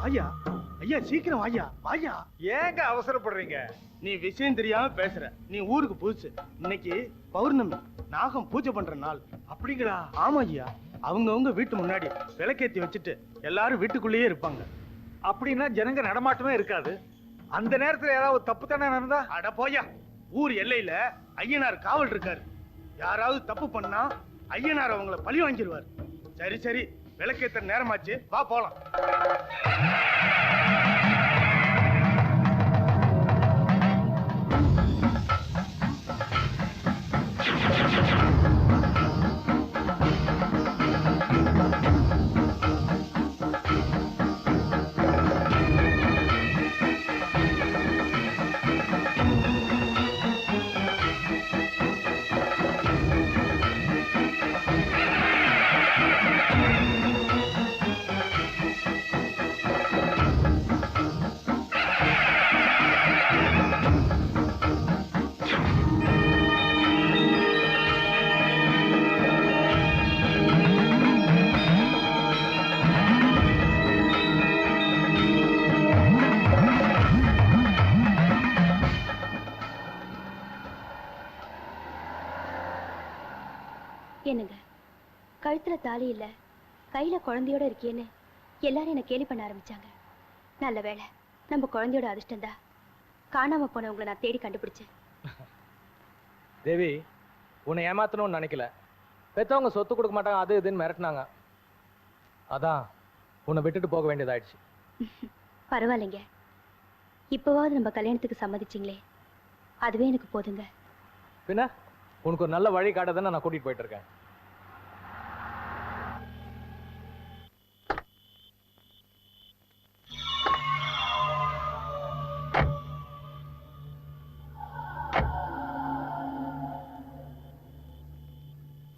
வாயா ஐயா, சீக்கிரம் வாயா வாயா. ஏங்க அவசரப்படுறீங்க? நீ விஷயம் தெரியாம பேசுற. நீ ஊருக்கு புதுசு. இன்னைக்கு பௌர்ணமி, நாகம் பூஜை பண்ற நாள். அப்படிங்களா? ஆமா ஐயா. அவங்கவுங்க வீட்டு முன்னாடி விளக்கேத்தி வச்சுட்டு எல்லாரும் வீட்டுக்குள்ளேயே இருப்பாங்க. அப்படின்னா ஜனங்க நடமாட்டமே இருக்காது. அந்த நேரத்துல ஏதாவது தப்பு தானே நடந்தா? அட போயா, ஊர் எல்லையில ஐயனார் காவல் இருக்காரு. யாராவது தப்பு பண்ணா ஐயனார் அவங்கள பழி வாங்கிடுவார். சரி சரி, விளக்கேத்த நேரமாச்சு, வா போலாம். என்னங்க, கழுத்துல தாலி இல்ல, கையில குழந்தையோட இருக்கேன்னு எல்லாரும் என்ன கேலி பண்ண ஆரம்பிச்சாங்க. நல்ல வேளை, நம்ம குழந்தையோட அதிர்ஷ்டம் தான். காணாம போனவங்களை நான் தேடி கண்டுபிடிச்சேன். தேவி, உன்னை ஏமாத்தணும்னு நினைக்கல. பெத்தவங்க சொத்து கொடுக்க மாட்டாங்க அது இதுன்னு மிரட்டினாங்க. அதான் உன்னை விட்டுட்டு போக வேண்டியதாயிடுச்சு. பரவாயில்லைங்க, இப்போவாவது நம்ம கல்யாணத்துக்கு சம்மதிச்சிங்களே, அதுவே எனக்கு போதுங்க. பின்ன உனக்கு ஒரு நல்ல வழி காட்டதானே நான் கூட்டிட்டு போயிட்டு இருக்கேன்.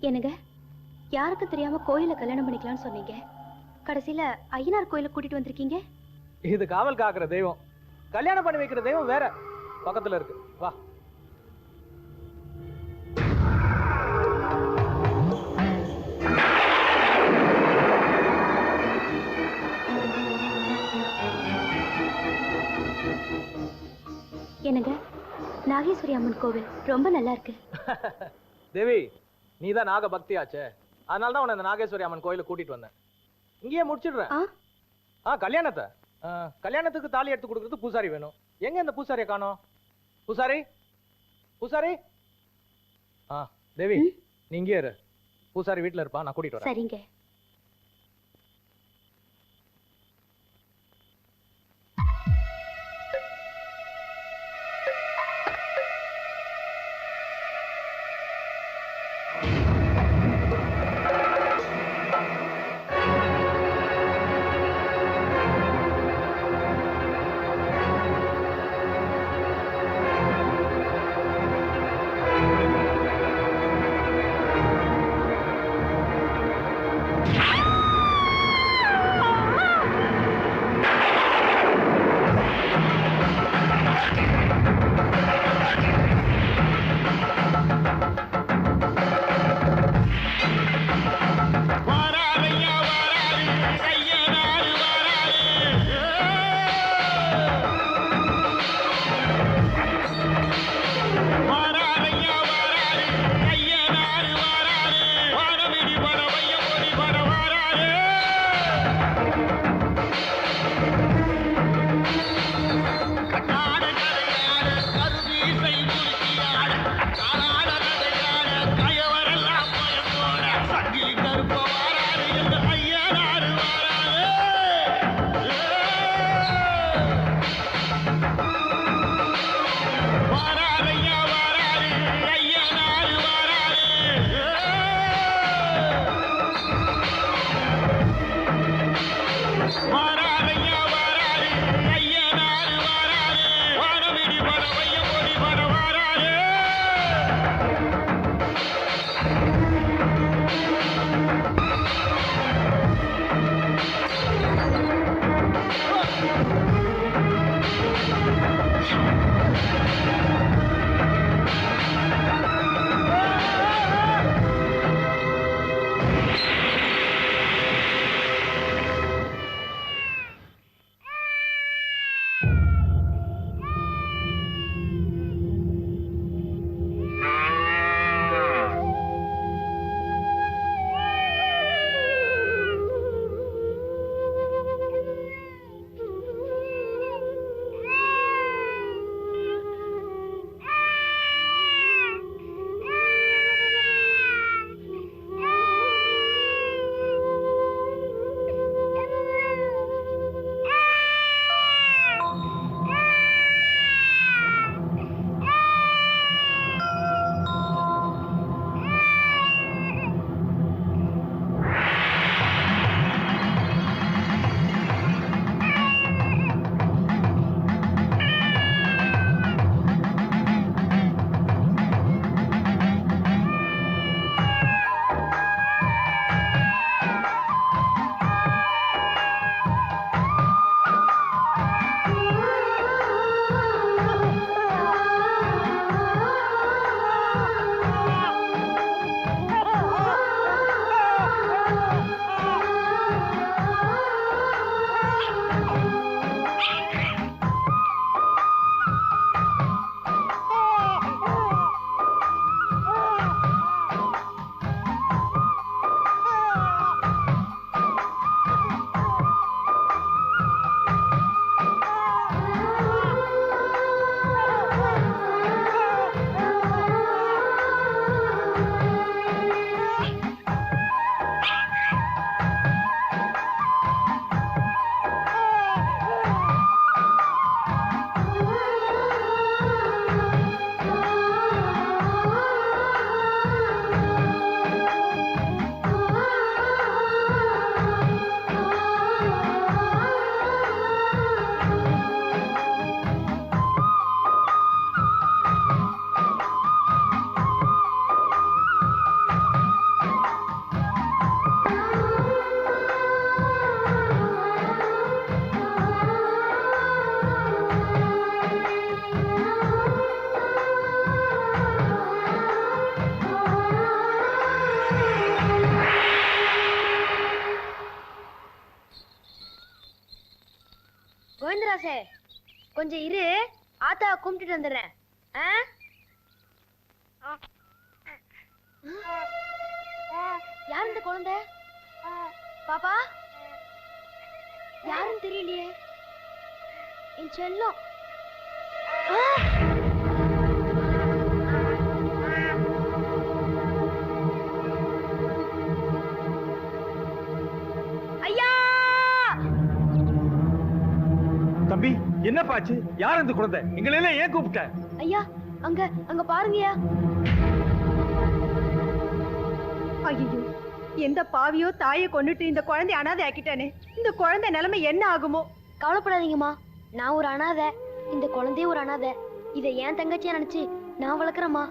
என்னங்க, யாருக்கு தெரியாம கோயில கல்யாணம் பண்ணிக்கலாம்னு சொன்னீங்க, கடைசியில ஐயனார் கோயில கூட்டிட்டு வந்திருக்கீங்க. இது காவல் காக்குற தெய்வம், கல்யாணம் பண்ணி வைக்கிற தெய்வம் வேற பக்கத்துல இருக்கு. வா. என்னங்க, நாகேஸ்வரி அம்மன் கோவில் ரொம்ப நல்லா இருக்கு. தேவி, நீ தான் நாக பக்தி ஆச்சே, அதனால தான் உன்னை இந்த நாகேஸ்வரி அம்மன் கோயிலுக்கு கூட்டிட்டு வந்தேன். இங்கேயே முடிச்சிடுறேன். கல்யாணத்தை கல்யாணத்துக்கு தாலி எடுத்து கொடுக்கறது பூசாரி வேணும். எங்க இந்த பூசாரியை காணோம்? பூசாரி, பூசாரி. தேவி, நீ இங்கே இரு. பூசாரி வீட்டுல இருப்பா, நான் கூட்டிட்டு வரேன். சரிங்க. கோவிந்தராசே கொஞ்சம் இரு, ஆத்தா கும்பிட்டுட்டு வந்துடுறேன். யார் இந்த குழந்தை? பாப்பா யாருன்னு தெரியலையே. என் செல்லம். ஐயா தம்பி என்ன பாச்சு? யார் இந்த குழந்தை? எங்களை எல்லாம் ஏன் கூப்பிட்ட? ஐயா அங்க அங்க பாருங்கய்யா. ஐயோ, எந்த பாவியோ தாயை கொண்டுட்டு இந்த குழந்தை அனாதை ஆக்கிட்டானே. இந்த குழந்தை நிலைமை என்ன ஆகுமோ? கவலைப்படாதீங்கம்மா, நான் ஒரு அனாதை, இந்த குழந்தையும் ஒரு அனாதை. இதை ஏன் தங்கச்சியா நினைச்சு நான் வளர்க்குறேம்மா.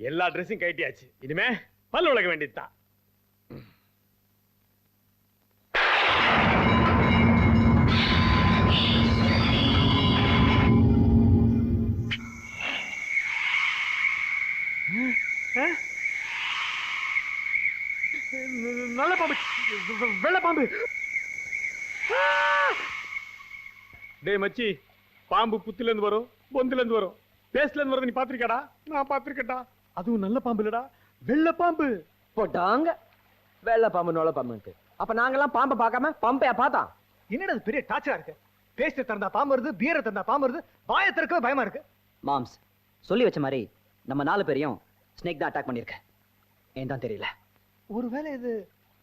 எல்லா ட்ரெஸ்ஸும் கட்டியாச்சு. இனிமே பல் உலக வேண்டியதுதான். நல்ல பாம்பு, வெள்ள பாம்பு. டேய் மச்சி, பாம்பு புத்துல இருந்து வரும், பொந்துல இருந்து வரும், பேஸ்ல இருந்து வரது நீ பாத்திருக்கடா? நான் பாத்திருக்கேன்டா. அதுவும் நல்ல பாம்பு இல்லடா, வெள்ள பாம்பு. போட்டாங்க வெள்ள பாம்பு நொல்ல பாம்புன்ட்டு. அப்ப நாங்கெல்லாம் பாம்பை பார்க்காம பம்பையா பார்த்தோம். என்னடா இது பெரிய டார்ச்சரா இருக்கு? பேஸ்ட் திறந்தா பாம்பு வருது, பியரை திறந்தா பாம்பு வருது, வாயை திறக்கவே பயமா இருக்கு. மாம்ஸ் சொல்லி வச்ச மாதிரி நம்ம 4 பேரையும் ஸ்னேக் தான் அட்டாக் பண்ணிருக்க. ஏன் தான் தெரியல. ஒருவேளை இது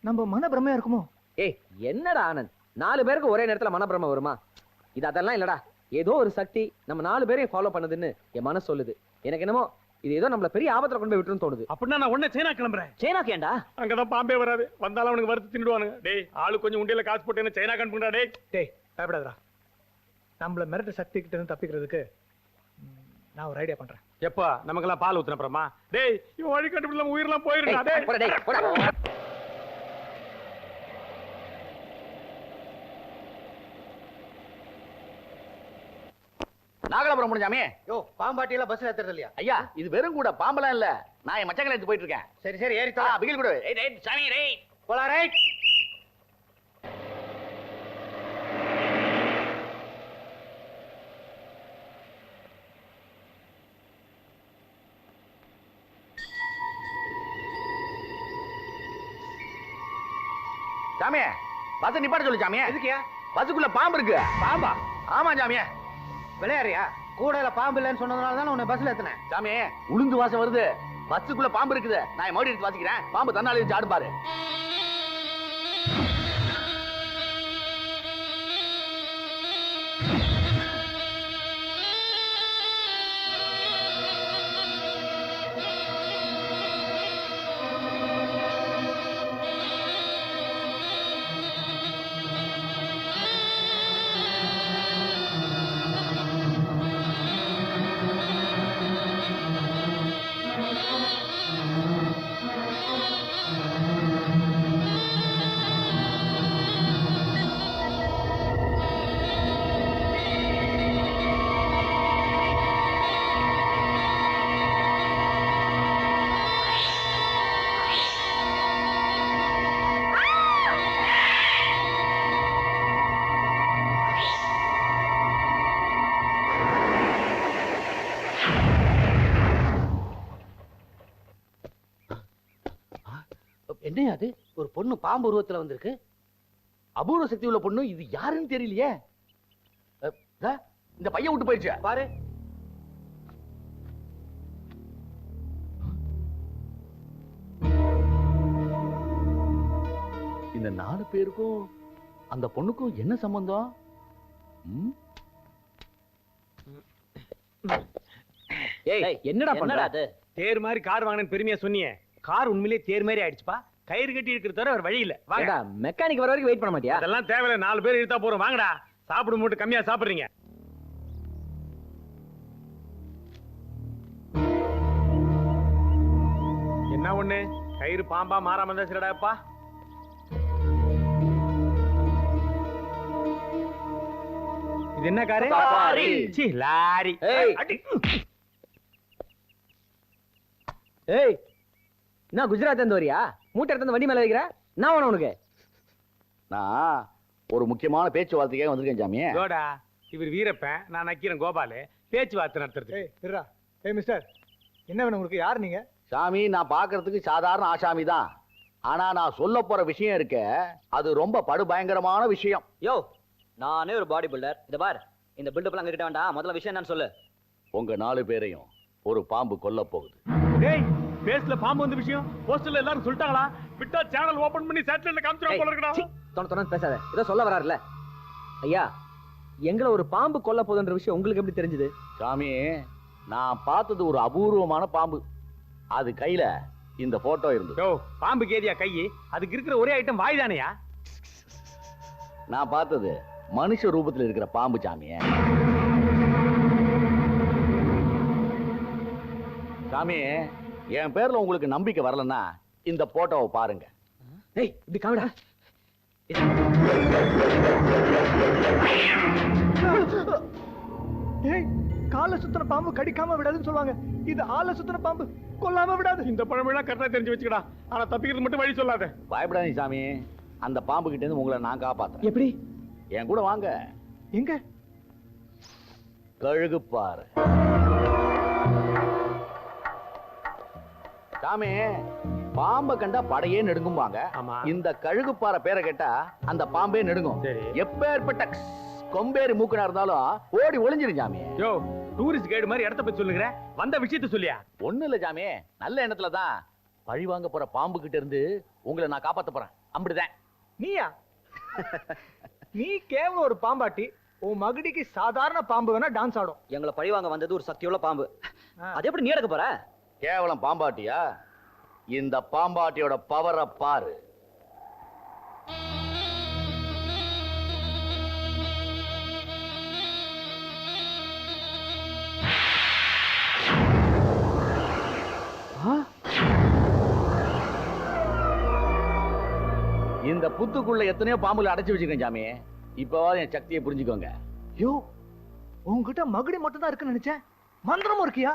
நம்ம மனப்பிரமையா இருக்குமோ? ஏய் என்னடா ஆனந்த், 4 பேருக்கு ஒரே நேரத்துல மனப்பிரம வருமா? இது அதெல்லாம் இல்லடா. ஏதோ ஒரு சக்தி நம்ம 4 பேரையும் ஃபாலோ பண்ணுதுன்னு என் மனசு சொல்லுது. எனக்கு என்னமோ இது ஏதோ நம்மள பெரிய ஆபத்துல கொண்டு போய் விட்டுன்னு தோணுது. அப்படின்னா நான் உடனே சைனா கிளம்புறேன். சைனாக்கு ஏன்டா? அங்கதான் பாம்பே வராது, வந்தாலும் அவனுக்கு வறுத்து தின்னுடுவானுங்க. டேய் ஆளு கொஞ்சம் உண்டியல காசு போட்டு என்ன சைனா கண்டுடா. டேய் டேய் பயப்படாதடா. நம்மள மிரட்ட சக்தி கிட்ட இருந்து தப்பிக்கிறதுக்கு நான் ஒரு ஐடியா பண்றேன். எப்பா நமக்கெல்லாம் பால் ஊத்துனப்புறமா? டேய் இவன் வழி கண்டுபிடிச்ச உயிரெல்லாம் போயிருடா. டேய் போடா டேய் போடா. நாகலாபுரம் முடிஞ்சாமே. யோ, பாம்பாட்டி எல்லாம் பஸ்ல ஏத்துறது இல்லையா? ஐயா இது வெறும் கூட பாம்பெல்லாம் இல்ல, நான் என் மச்சங்களை எடுத்து போயிட்டு இருக்கேன். சரி சரி, ஏறி பிகில் கூட. ஏய் ரைட் சாமி ரைட். போலாம், ரைட். சாமியே பஸ் நிப்பாட்ட சொல்லு சாமியே. எதுக்கியா? பஸ்ஸுக்குள்ள பாம்பு இருக்கு. பாம்பா? ஆமா சாமியே. விளையாடுறியா? கூடையில பாம்பு இல்லைன்னு சொன்னதுனால தான் உன்னை பஸ்ல ஏத்துனேன். சாமியே உளுந்து வாசம் வருது, பஸ்ஸுக்குள்ள பாம்பு இருக்குது. நான் மறுபடியும் எடுத்து வாசிக்கிறேன். பாம்பு தன்னாலே வச்சு ஆடு பாரு. அது ஒரு பொண்ணு பாம்பு உருவத்துல வந்திருக்கு. அபூர்வ சக்தி உள்ள பொண்ணு, இது யாருன்னு தெரியலையே. இந்த பையன் விட்டு போயிடுச்சு பாரு. இந்த 4 பேருக்கும் அந்த பொண்ணுக்கும் என்ன சம்பந்தம்? என்னடா பண்ற? தேர் மாதிரி கார் வாங்கினேன்னு பெருமையா சொன்னீங்க. கார் உண்மையிலேயே தேர் மாதிரி ஆயிடுச்சுப்பா. கயிறு கட்டி இருக்கிற தவிர ஒரு வழி இல்ல. வாங்க. மெக்கானிக் வர வரைக்கும் வெயிட் பண்ண மாட்டியா? அதெல்லாம் தேவையில்ல. 4 பேர் இழுத்தா போறோம். வாங்கடா. சாப்பிடும் மட்டும் கம்மியா சாப்பிடுறீங்க. என்ன ஒண்ணு கயிறு பாம்பா மாறாம இருந்தா சரிடாப்பா. இது என்ன காரு? சீ, லாரி. ஏய், நான் குஜராத் இருந்து வரியா? மூட்டை எடுத்து வண்டி மேல வைக்கிற? நான் வேணும் உனக்கு. நான் ஒரு முக்கியமான பேச்சுவார்த்தைக்காக வந்திருக்கேன் சாமி. ஜோடா, இவர் வீரப்பன், நான் நக்கீரன் கோபாலு. பேச்சுவார்த்தை நடத்துறது. ஏய் மிஸ்டர், என்ன வேணும் உங்களுக்கு? யார் நீங்க? சாமி, நான் பார்க்கிறதுக்கு சாதாரண ஆசாமி தான். ஆனா நான் சொல்ல போற விஷயம் இருக்க, அது ரொம்ப படுபயங்கரமான விஷயம். யோ, நானே ஒரு பாடி பில்டர். இத பார், இந்த பில்டப் எல்லாம் கிட்ட வேண்டாம். முதல்ல விஷயம் என்னன்னு சொல்லு. உங்க 4 பேரையும் ஒரு பாம்பு கொல்ல போகுது. டேய், பேஸ்ல பாம்பு வந்த விஷயம் போஸ்டர்ல எல்லாரும் சொல்லிட்டாங்களா? விட்டா சேனல் ஓபன் பண்ணி சேட்டலைட்ல காமிச்சறோம் போல இருக்குடா. தொண பேசாத. ஏதோ சொல்ல வராருல. ஐயா, எங்களை ஒரு பாம்பு கொல்ல போகுதுன்ற விஷயம் உங்களுக்கு எப்படி தெரிஞ்சது? சாமி, நான் பார்த்தது ஒரு அபூர்வமான பாம்பு. அது கையில இந்த போட்டோ இருந்தது. யோ, பாம்பு கேதியா கை? அதுக்கு இருக்கிற ஒரே ஐட்டம் வாய் தானையா? நான் பார்த்தது மனுஷ ரூபத்தில் இருக்கிற பாம்பு சாமி. சாமி, என் பேர்ல உங்களுக்கு நம்பிக்கை வரலன்னா இந்த போட்டோவை பாருங்க. ஏய், இப்படி காமிடா. ஏய், காலை சுத்தின பாம்பு கடிக்காம விடாதுன்னு சொல்லுவாங்க. இது ஆளை சுத்தின பாம்பு கொல்லாம விடாது. இந்த பழமெல்லாம் கரெக்டா தெரிஞ்சு வச்சுக்கடா. ஆனா தப்பிக்கிறது மட்டும் வழி சொல்லாத. பயப்படாதீங்க சாமி, அந்த பாம்பு கிட்ட இருந்து உங்களை நான் காப்பாத்துறேன். எப்படி? என் கூட வாங்க. எங்க? கழுகு பாரு சாமி. பாம்பை கண்டா படையே நெடுங்கும்பாங்க. ஆமா. இந்த கழுகுப்பாறை பேரை கேட்டா அந்த பாம்பே நெடுங்கும். சரி. எப்பேற்பட்ட கொம்பேறி மூக்கனா இருந்தாலும் ஓடி ஒளிஞ்சிரு சாமி. யோ, டூரிஸ்ட் கைடு மாதிரி இடத்த பத்தி சொல்லுங்க. வந்த விஷயத்த சொல்லியா? ஒண்ணு இல்ல சாமி, நல்ல எண்ணத்துல தான். பழி வாங்க போற பாம்பு கிட்ட இருந்து உங்களை நான் காப்பாத்த போறேன். அப்படிதான். நீயா? நீ கேவலம் ஒரு பாம்பாட்டி. உன் மகுடிக்கு சாதாரண பாம்பு வேணா டான்ஸ் ஆடும். எங்களை பழிவாங்க வந்தது ஒரு சக்தியுள்ள பாம்பு. அது எப்படி நீ எடுக்க போற? கேவலம் பாம்பாட்டியா? இந்த பாம்பாட்டியோட பவரை பாரு. இந்த புத்துக்குள்ள எத்தனையோ பாம்புல அடைச்சு வச்சிருக்கேன் சாமி. இப்பவாது என் சக்தியை புரிஞ்சுக்கோங்க. யோ, உன்கிட்ட மகுடி மட்டும் தான் இருக்குன்னு நினைச்சேன். மந்திரமும் இருக்கியா?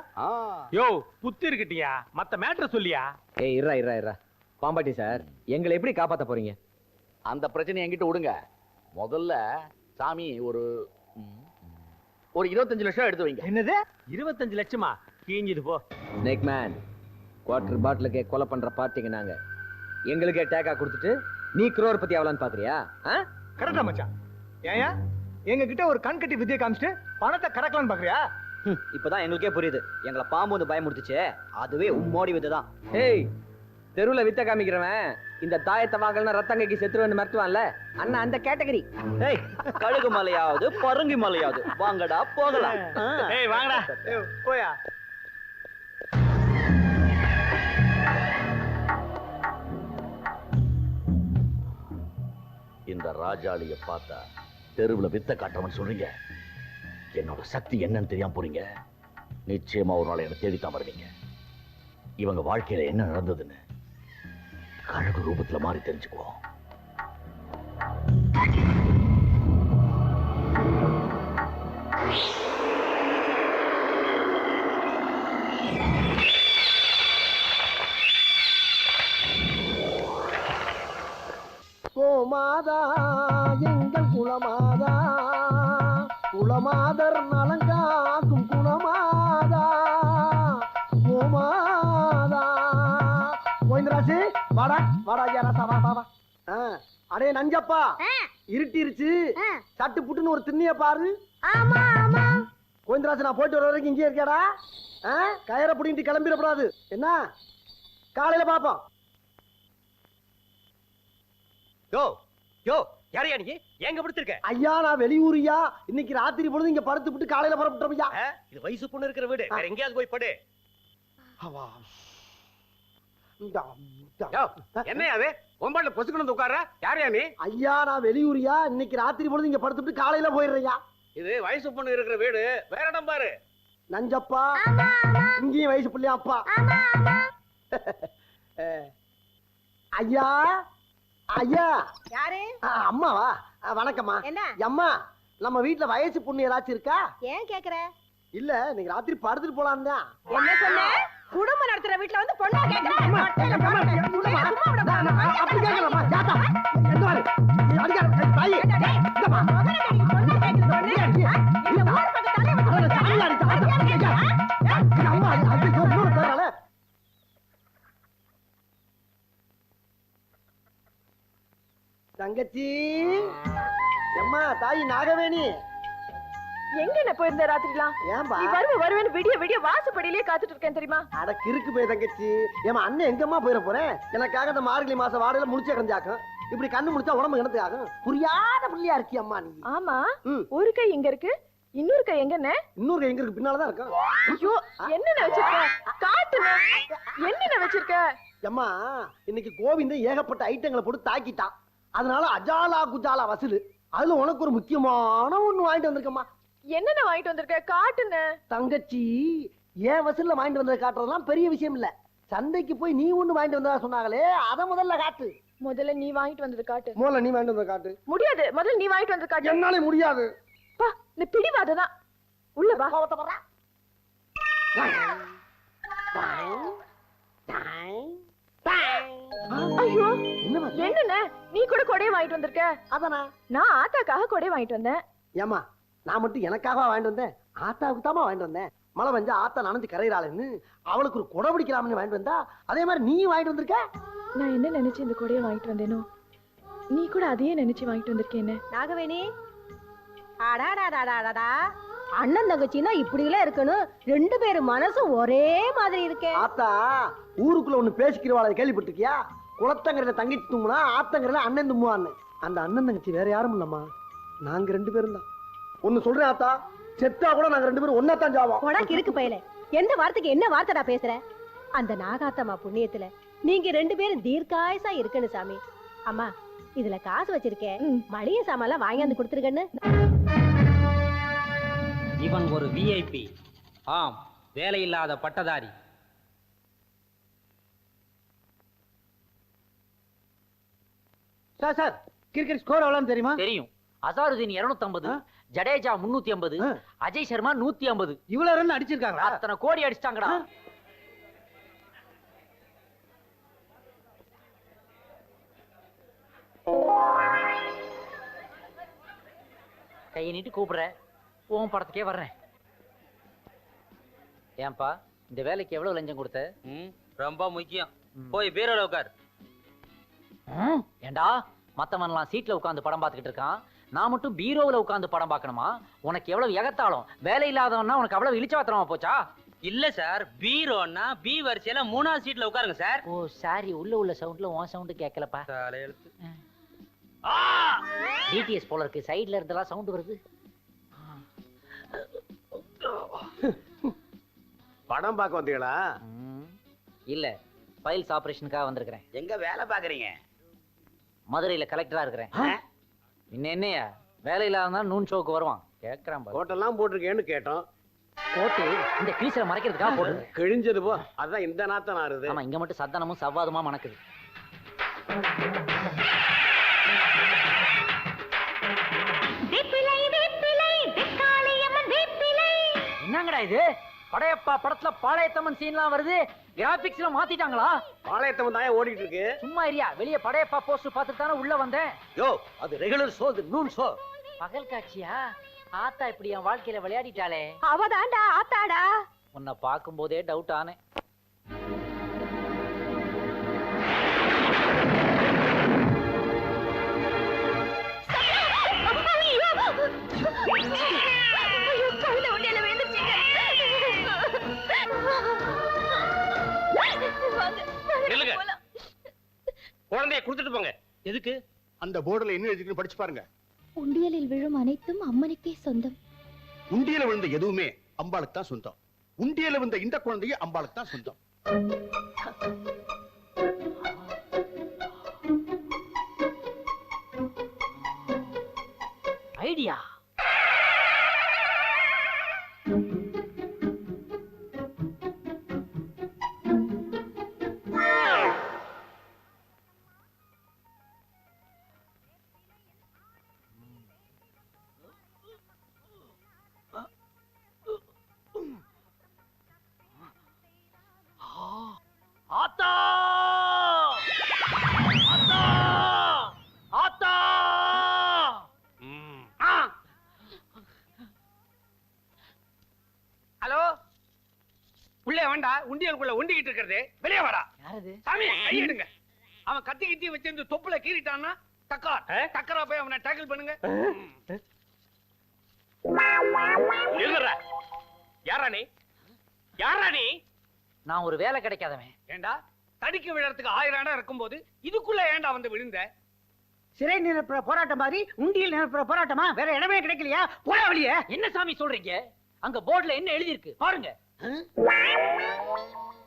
யோ, புத்தி இருக்கட்டியா? மத்த மேட்டர் சொல்லியா? ஏய், இருடா. பாம்பாட்டி சார், எங்களை எப்படி காப்பாத்த போறீங்க? அந்த பிரச்சனை என்கிட்ட விடுங்க. முதல்ல சாமி ஒரு 25 லட்சம் எடுத்து வைங்க. என்னது? 25 லட்சமா? கீஞ்சுது போ. ஸ்னேக் மேன், குவார்டர் பாட்டிலுக்கே கொலை பண்ற பார்ட்டிங்க நாங்க. எங்களுக்கே டேக்கா கொடுத்துட்டு நீ crore பத்தி ஆகலான்னு பாக்குறியா? கரெக்டா மச்சான். ஏயா, எங்க கிட்ட ஒரு கண் கட்டி வித்தியை காமிச்சிட்டு பணத்தை கறக்கலான்னு பாக்குறியா? இப்பதான் எங்களுக்கே புரியுது. எங்களை பாம்பு வந்து பயமுறுத்துச்சே, அதுவே உம்மோடி வித்துதான். ஏய், தெருவுல வித்த காமிக்கிறவன் இந்த தாயத்தை வாங்கலன்னா ரத்தங்கைக்கு செத்துருவன்னு மிரட்டுவான்ல, அண்ணா அந்த கேட்டகரி. ஏய், கழுகு மலையாவது பருங்கி மலையாவது வாங்கடா போகலாம். ஏய், வாங்கடா. ஏய், போயா. இந்த ராஜாளிய பார்த்தா தெருவுல வித்த காட்டுறவன் சொல்றீங்க. என்னோட சக்தி என்னன்னு தெரியாம போறீங்க. நிச்சயமா ஒரு நாள் என்ன தேடித்தான் வருவீங்க. இவங்க வாழ்க்கையில என்ன நடந்ததுன்னு கழகு ரூபத்துல மாறி தெரிஞ்சுக்குவோம். கோமாதா எங்கள் குலமாதா, குலமாதர் நலங்காக்கும் குலமாதா. கோமாதா கோவிந்தராஜ், வாடா வாடா. நஞ்சப்பா இருட்டிருச்சு சட்டு புட்டுன்னு ஒரு திண்ணிய பாரு. ஆமா ஆமா கோவிந்தராஜ் நான் போயிட்டு வர வரைக்கும் இங்கே இருக்கியாடா? கயிறை புடிங்கிட்டு கிளம்பிடக்கூடாது என்ன? காலையில பாப்போம். யோ யோ யாரையா நீ எங்க படுத்திருக்க? ஐயா நான் வெளியூரியா, இன்னைக்கு ராத்திரி பொழுது இங்க படுத்து விட்டு காலையில புறப்பட்டோம்யா. இது வயசு பொண்ணு இருக்கிற வீடு, வேற எங்கேயாவது போய் படு. என்ன அது ஒம்பாட்ல பொசுக்கணும் உட்கார? யாரையா நீ? ஐயா நான் வெளியூரியா, இன்னைக்கு ராத்திரி பொழுது இங்க படுத்து விட்டு காலையில போயிடுறியா. இது வயசு பொண்ணு இருக்கிற வீடு, வேற இடம் பாரு. நஞ்சப்பா இங்கேயும் வயசு பிள்ளையா அப்பா. ஐயா ஐயா யாரு? அம்மாவா? வணக்கம்மா. என்ன அம்மா நம்ம வீட்டுல வயசு பொண்ணு ஏதாச்சும் இருக்கா? ஏன் கேக்குற? இல்ல இன்னைக்கு ராத்திரி படுத்துட்டு போலாம் தான். என்ன சொன்ன? குடும்பம் நடத்துற வீட்டுல வந்து பொண்ணா கேக்குற? அப்படி கேட்கலாமா? ஜாத்தா எந்த மாதிரி அடிக்காத தாயி இந்தமா பொண்ணா கேக்குற பொண்ணு இந்த ஊர் பக்கத்தாலே அம்மா அது இன்னொரு பேரால தங்கச்சி அம்மா தாயி நாகவேணி எங்க என்ன போயிருந்த ராத்திரிலாம்? ஏன்பா வருவேன்னு விடிய விடிய வாசப்படியிலே காத்துட்டு இருக்கேன் தெரியுமா? அட கிறுக்கு போய் தங்கச்சி, ஏமா அண்ணன் எங்கம்மா போயிட போறேன்? எனக்காக இந்த மார்கழி மாசம் வாடையில முடிச்ச கிடந்தாக்கும். இப்படி கண்ணு முடிச்சா உடம்பு கிணத்து ஆகும். புரியாத பிள்ளையா இருக்கி அம்மா நீ. ஆமா ஒரு கை எங்க இருக்கு, இன்னொரு கை எங்கன்னு? இன்னொரு கை எங்க இருக்கு? பின்னாலதான் இருக்கும். ஐயோ என்னென்ன வச்சிருக்க? காட்டுங்க என்னென்ன வச்சிருக்க? அம்மா இன்னைக்கு கோவிந்த ஏகப்பட்ட ஐட்டங்களை போட்டு தாக்கிட்டான். அதனால அஜாலா குஜாலா வசூல். அதுல உனக்கு ஒரு முக்கியமான ஒண்ணு வாங்கிட்டு வந்திருக்கம்மா. என்னென்ன வாங்கிட்டு வந்திருக்க? காட்டுன தங்கச்சி ஏன் வசூல்ல வாங்கிட்டு வந்ததை காட்டுறதுலாம் பெரிய விஷயம் இல்ல. சந்தைக்கு போய் நீ ஒண்ணு வாங்கிட்டு வந்ததா சொன்னாங்களே, அத முதல்ல காட்டு. முதல்ல நீ வாங்கிட்டு வந்தது காட்டு. முதல்ல நீ வாங்கிட்டு வந்ததை காட்டு. முடியாது, முதல்ல நீ வாங்கிட்டு வந்தது காட்டு. என்னால முடியாது. பா இந்த பிடிவாததான். உள்ள வா. கோவத்தை வர்றா. ஐயோ என்னண்ணே நீ கூட கொடையை வாங்கிட்டு வந்திருக்க? அதானா நான் ஆத்தாக்காக கொடையை வாங்கிட்டு வந்தேன். ஏமா நான் மட்டும் எனக்காக வாங்கிட்டு வந்தேன்? ஆத்தாவுக்கு தாமா வாங்கிட்டு வந்தேன். மழை பெஞ்சா ஆத்தா நனைஞ்சு கரையிறாளேன்னு அவளுக்கு ஒரு கொடை பிடிக்கலாம்னு வாங்கிட்டு வந்தா, அதே மாதிரி நீ வாங்கிட்டு வந்திருக்க. நான் என்ன நினைச்சு இந்த கொடையை வாங்கிட்டு வந்தேனோ, நீ கூட அதையே நினைச்சு வாங்கிட்டு வந்திருக்கேன்னு. நாகவேணி அடாடாடாடாடா, அண்ணன் தங்கச்சின்னா இப்படிலாம் இருக்கணும். ரெண்டு பேரும் மனசும் ஒரே மாதிரி இருக்கே. ஆத்தா ஊருக்குள்ள ஒண்ணு பேசிக்கிறவாளை கேள்விப்பட்டிருக்கியா? குளத்தங்கரையில தங்கச்சி தும்முனா ஆத்தங்கரையில அண்ணன் தும்முவான்னு. அந்த அண்ணன் தங்கச்சி வேற யாரும் இல்லம்மா, நாங்க ரெண்டு பேரும் தான். ஒண்ணு சொல்றேன் ஆத்தா, செத்தா கூட நாங்க ரெண்டு பேரும் ஒன்னாத்தான் ஜாவோம். உனக்கு இருக்கு பயல, எந்த வார்த்தைக்கு என்ன வார்த்தைடா பேசுற? அந்த நாகாத்தம்மா புண்ணியத்துல நீங்க ரெண்டு பேரும் தீர்க்காயசா இருக்கணும் சாமி. அம்மா இதுல காசு வச்சிருக்கேன், மளிகை சாமான் வாங்கியாந்து கொடுத்துருக்கன்னு. இவன் ஒரு விஐபி. ஆம், வேலையில்லாத பட்டதாரி. சார் கிரிக்கெட் ஸ்கோர் எவ்வளவு தெரியுமா? தெரியும். அசாருதீன் 250, ஜடேஜா 350, அஜய் சர்மா 150. இவ்வளவு ரன் அடிச்சிருக்காங்களா? அத்தனை கோடி அடிச்சிட்டாங்கடா. கையை நீட்டு கூப்பிடுற, உன் படத்துக்கே வர்றேன். ஏன்பா இந்த வேலைக்கு எவ்வளவு லஞ்சம் கொடுத்த? ரொம்ப முக்கியம். போய் பீரோல உட்கார். ஏண்டா மத்தவன்லாம் சீட்ல உட்கார்ந்து படம் பார்த்துக்கிட்டு இருக்கான், நான் மட்டும் பீரோவில் உட்கார்ந்து படம் பார்க்கணுமா? உனக்கு எவ்வளவு எகத்தாலும். வேலை இல்லாதவன்னா உனக்கு அவ்வளவு இழிச்சவாத்திரமா போச்சா? இல்ல சார், பீரோன்னா பி வரிசையில 3ஆவது சீட்ல உட்காருங்க சார். ஓ சாரி, உள்ள சவுண்ட்ல உன் சவுண்ட் கேட்கலப்பா. தலையெழுத்து. டிடிஎஸ் போல இருக்கு, சைடுல இருந்தெல்லாம் சவுண்ட் வருது. படம் பார்க்க வந்தீங்களா? இல்ல, ஃபைல்ஸ் ஆபரேஷனுக்காக வந்திருக்கிறேன். எங்க வேலை பாக்குறீங்க? மதுரையில கலெக்டரா இருக்கிறேன். இன்னும் என்னையா வேலை இல்லாத நூன் ஷோக்கு வருவான் கேட்கறான். கோட்டெல்லாம் போட்டிருக்கேன்னு கேட்டோம். கோட்டு இந்த கிளீசரை மறைக்கிறதுக்காக போட்டு கிழிஞ்சது போ, அதான் இந்த நாத்தம் ஆறுது. ஆமா, இங்க மட்டும் சத்தனமும் சவ்வாதுமா மணக்குது. என்னங்கடா இது? படையப்பா படத்துல பாளையத்தம்மன் சீன்லாம் வருது, கிராபிக்ஸ்ல மாத்திட்டாங்களா? பாளையத்தம்மன் தான் ஓடிட்டு இருக்கு. சும்மா இரியா, வெளிய படையப்பா போஸ்டர் பார்த்துட்டு தானே உள்ள வந்தேன். யோ அது ரெகுலர் ஷோ, நூன் ஷோ. பகல் காட்சியா? ஆத்தா இப்படி என் வாழ்க்கையில விளையாடிட்டாளே. அவதாண்டா ஆத்தாடா. உன்னை பார்க்கும் போதே டவுட் ஆனேன். குழந்தைய கொடுத்துட்டு போங்க. எதுக்கு? அந்த போர்டுல என்ன எழுதிருக்குன்னு படிச்சு பாருங்க. உண்டியலில் விழும் அனைத்தும் அம்மனுக்கே சொந்தம். உண்டியல விழுந்த எதுவுமே அம்பாளுக்கு தான் சொந்தம். உண்டியல விழுந்த இந்த குழந்தைய அம்பாளுக்கு தான் சொந்தம். ஐடியா. ஆத்தா! ஆத்தா! ஆத்தா! ஹலோ, உள்ளே வேண்டா. உண்டியலுக்குள்ள உண்டிக்கிட்டு இருக்கிறது. வெளியே வாடா. யாரது? சாமி, கையெடுங்க. அவன் கத்தி கித்தி வச்சிருந்து தொப்புல கீறிட்டான்னா டக்கரா போய் அவனை டேக்கிள் பண்ணுங்க. யாரா நீ? யாரா நீ? நான் ஒரு வேலை கிடைக்காதவன். ஏண்டா, தடிக்க விழறதுக்கு 1000 இடம் இருக்கும்போது இதுக்குள்ள ஏண்டா வந்து விழுந்த? சிறை நிரப்புற போராட்டம் மாதிரி உண்டியல் நிரப்புற போராட்டமா? வேற இடமே கிடைக்கலையா? போடா வெளியே. என்ன சாமி சொல்றீங்க? அங்க போர்டுல என்ன எழுதி இருக்கு பாருங்க.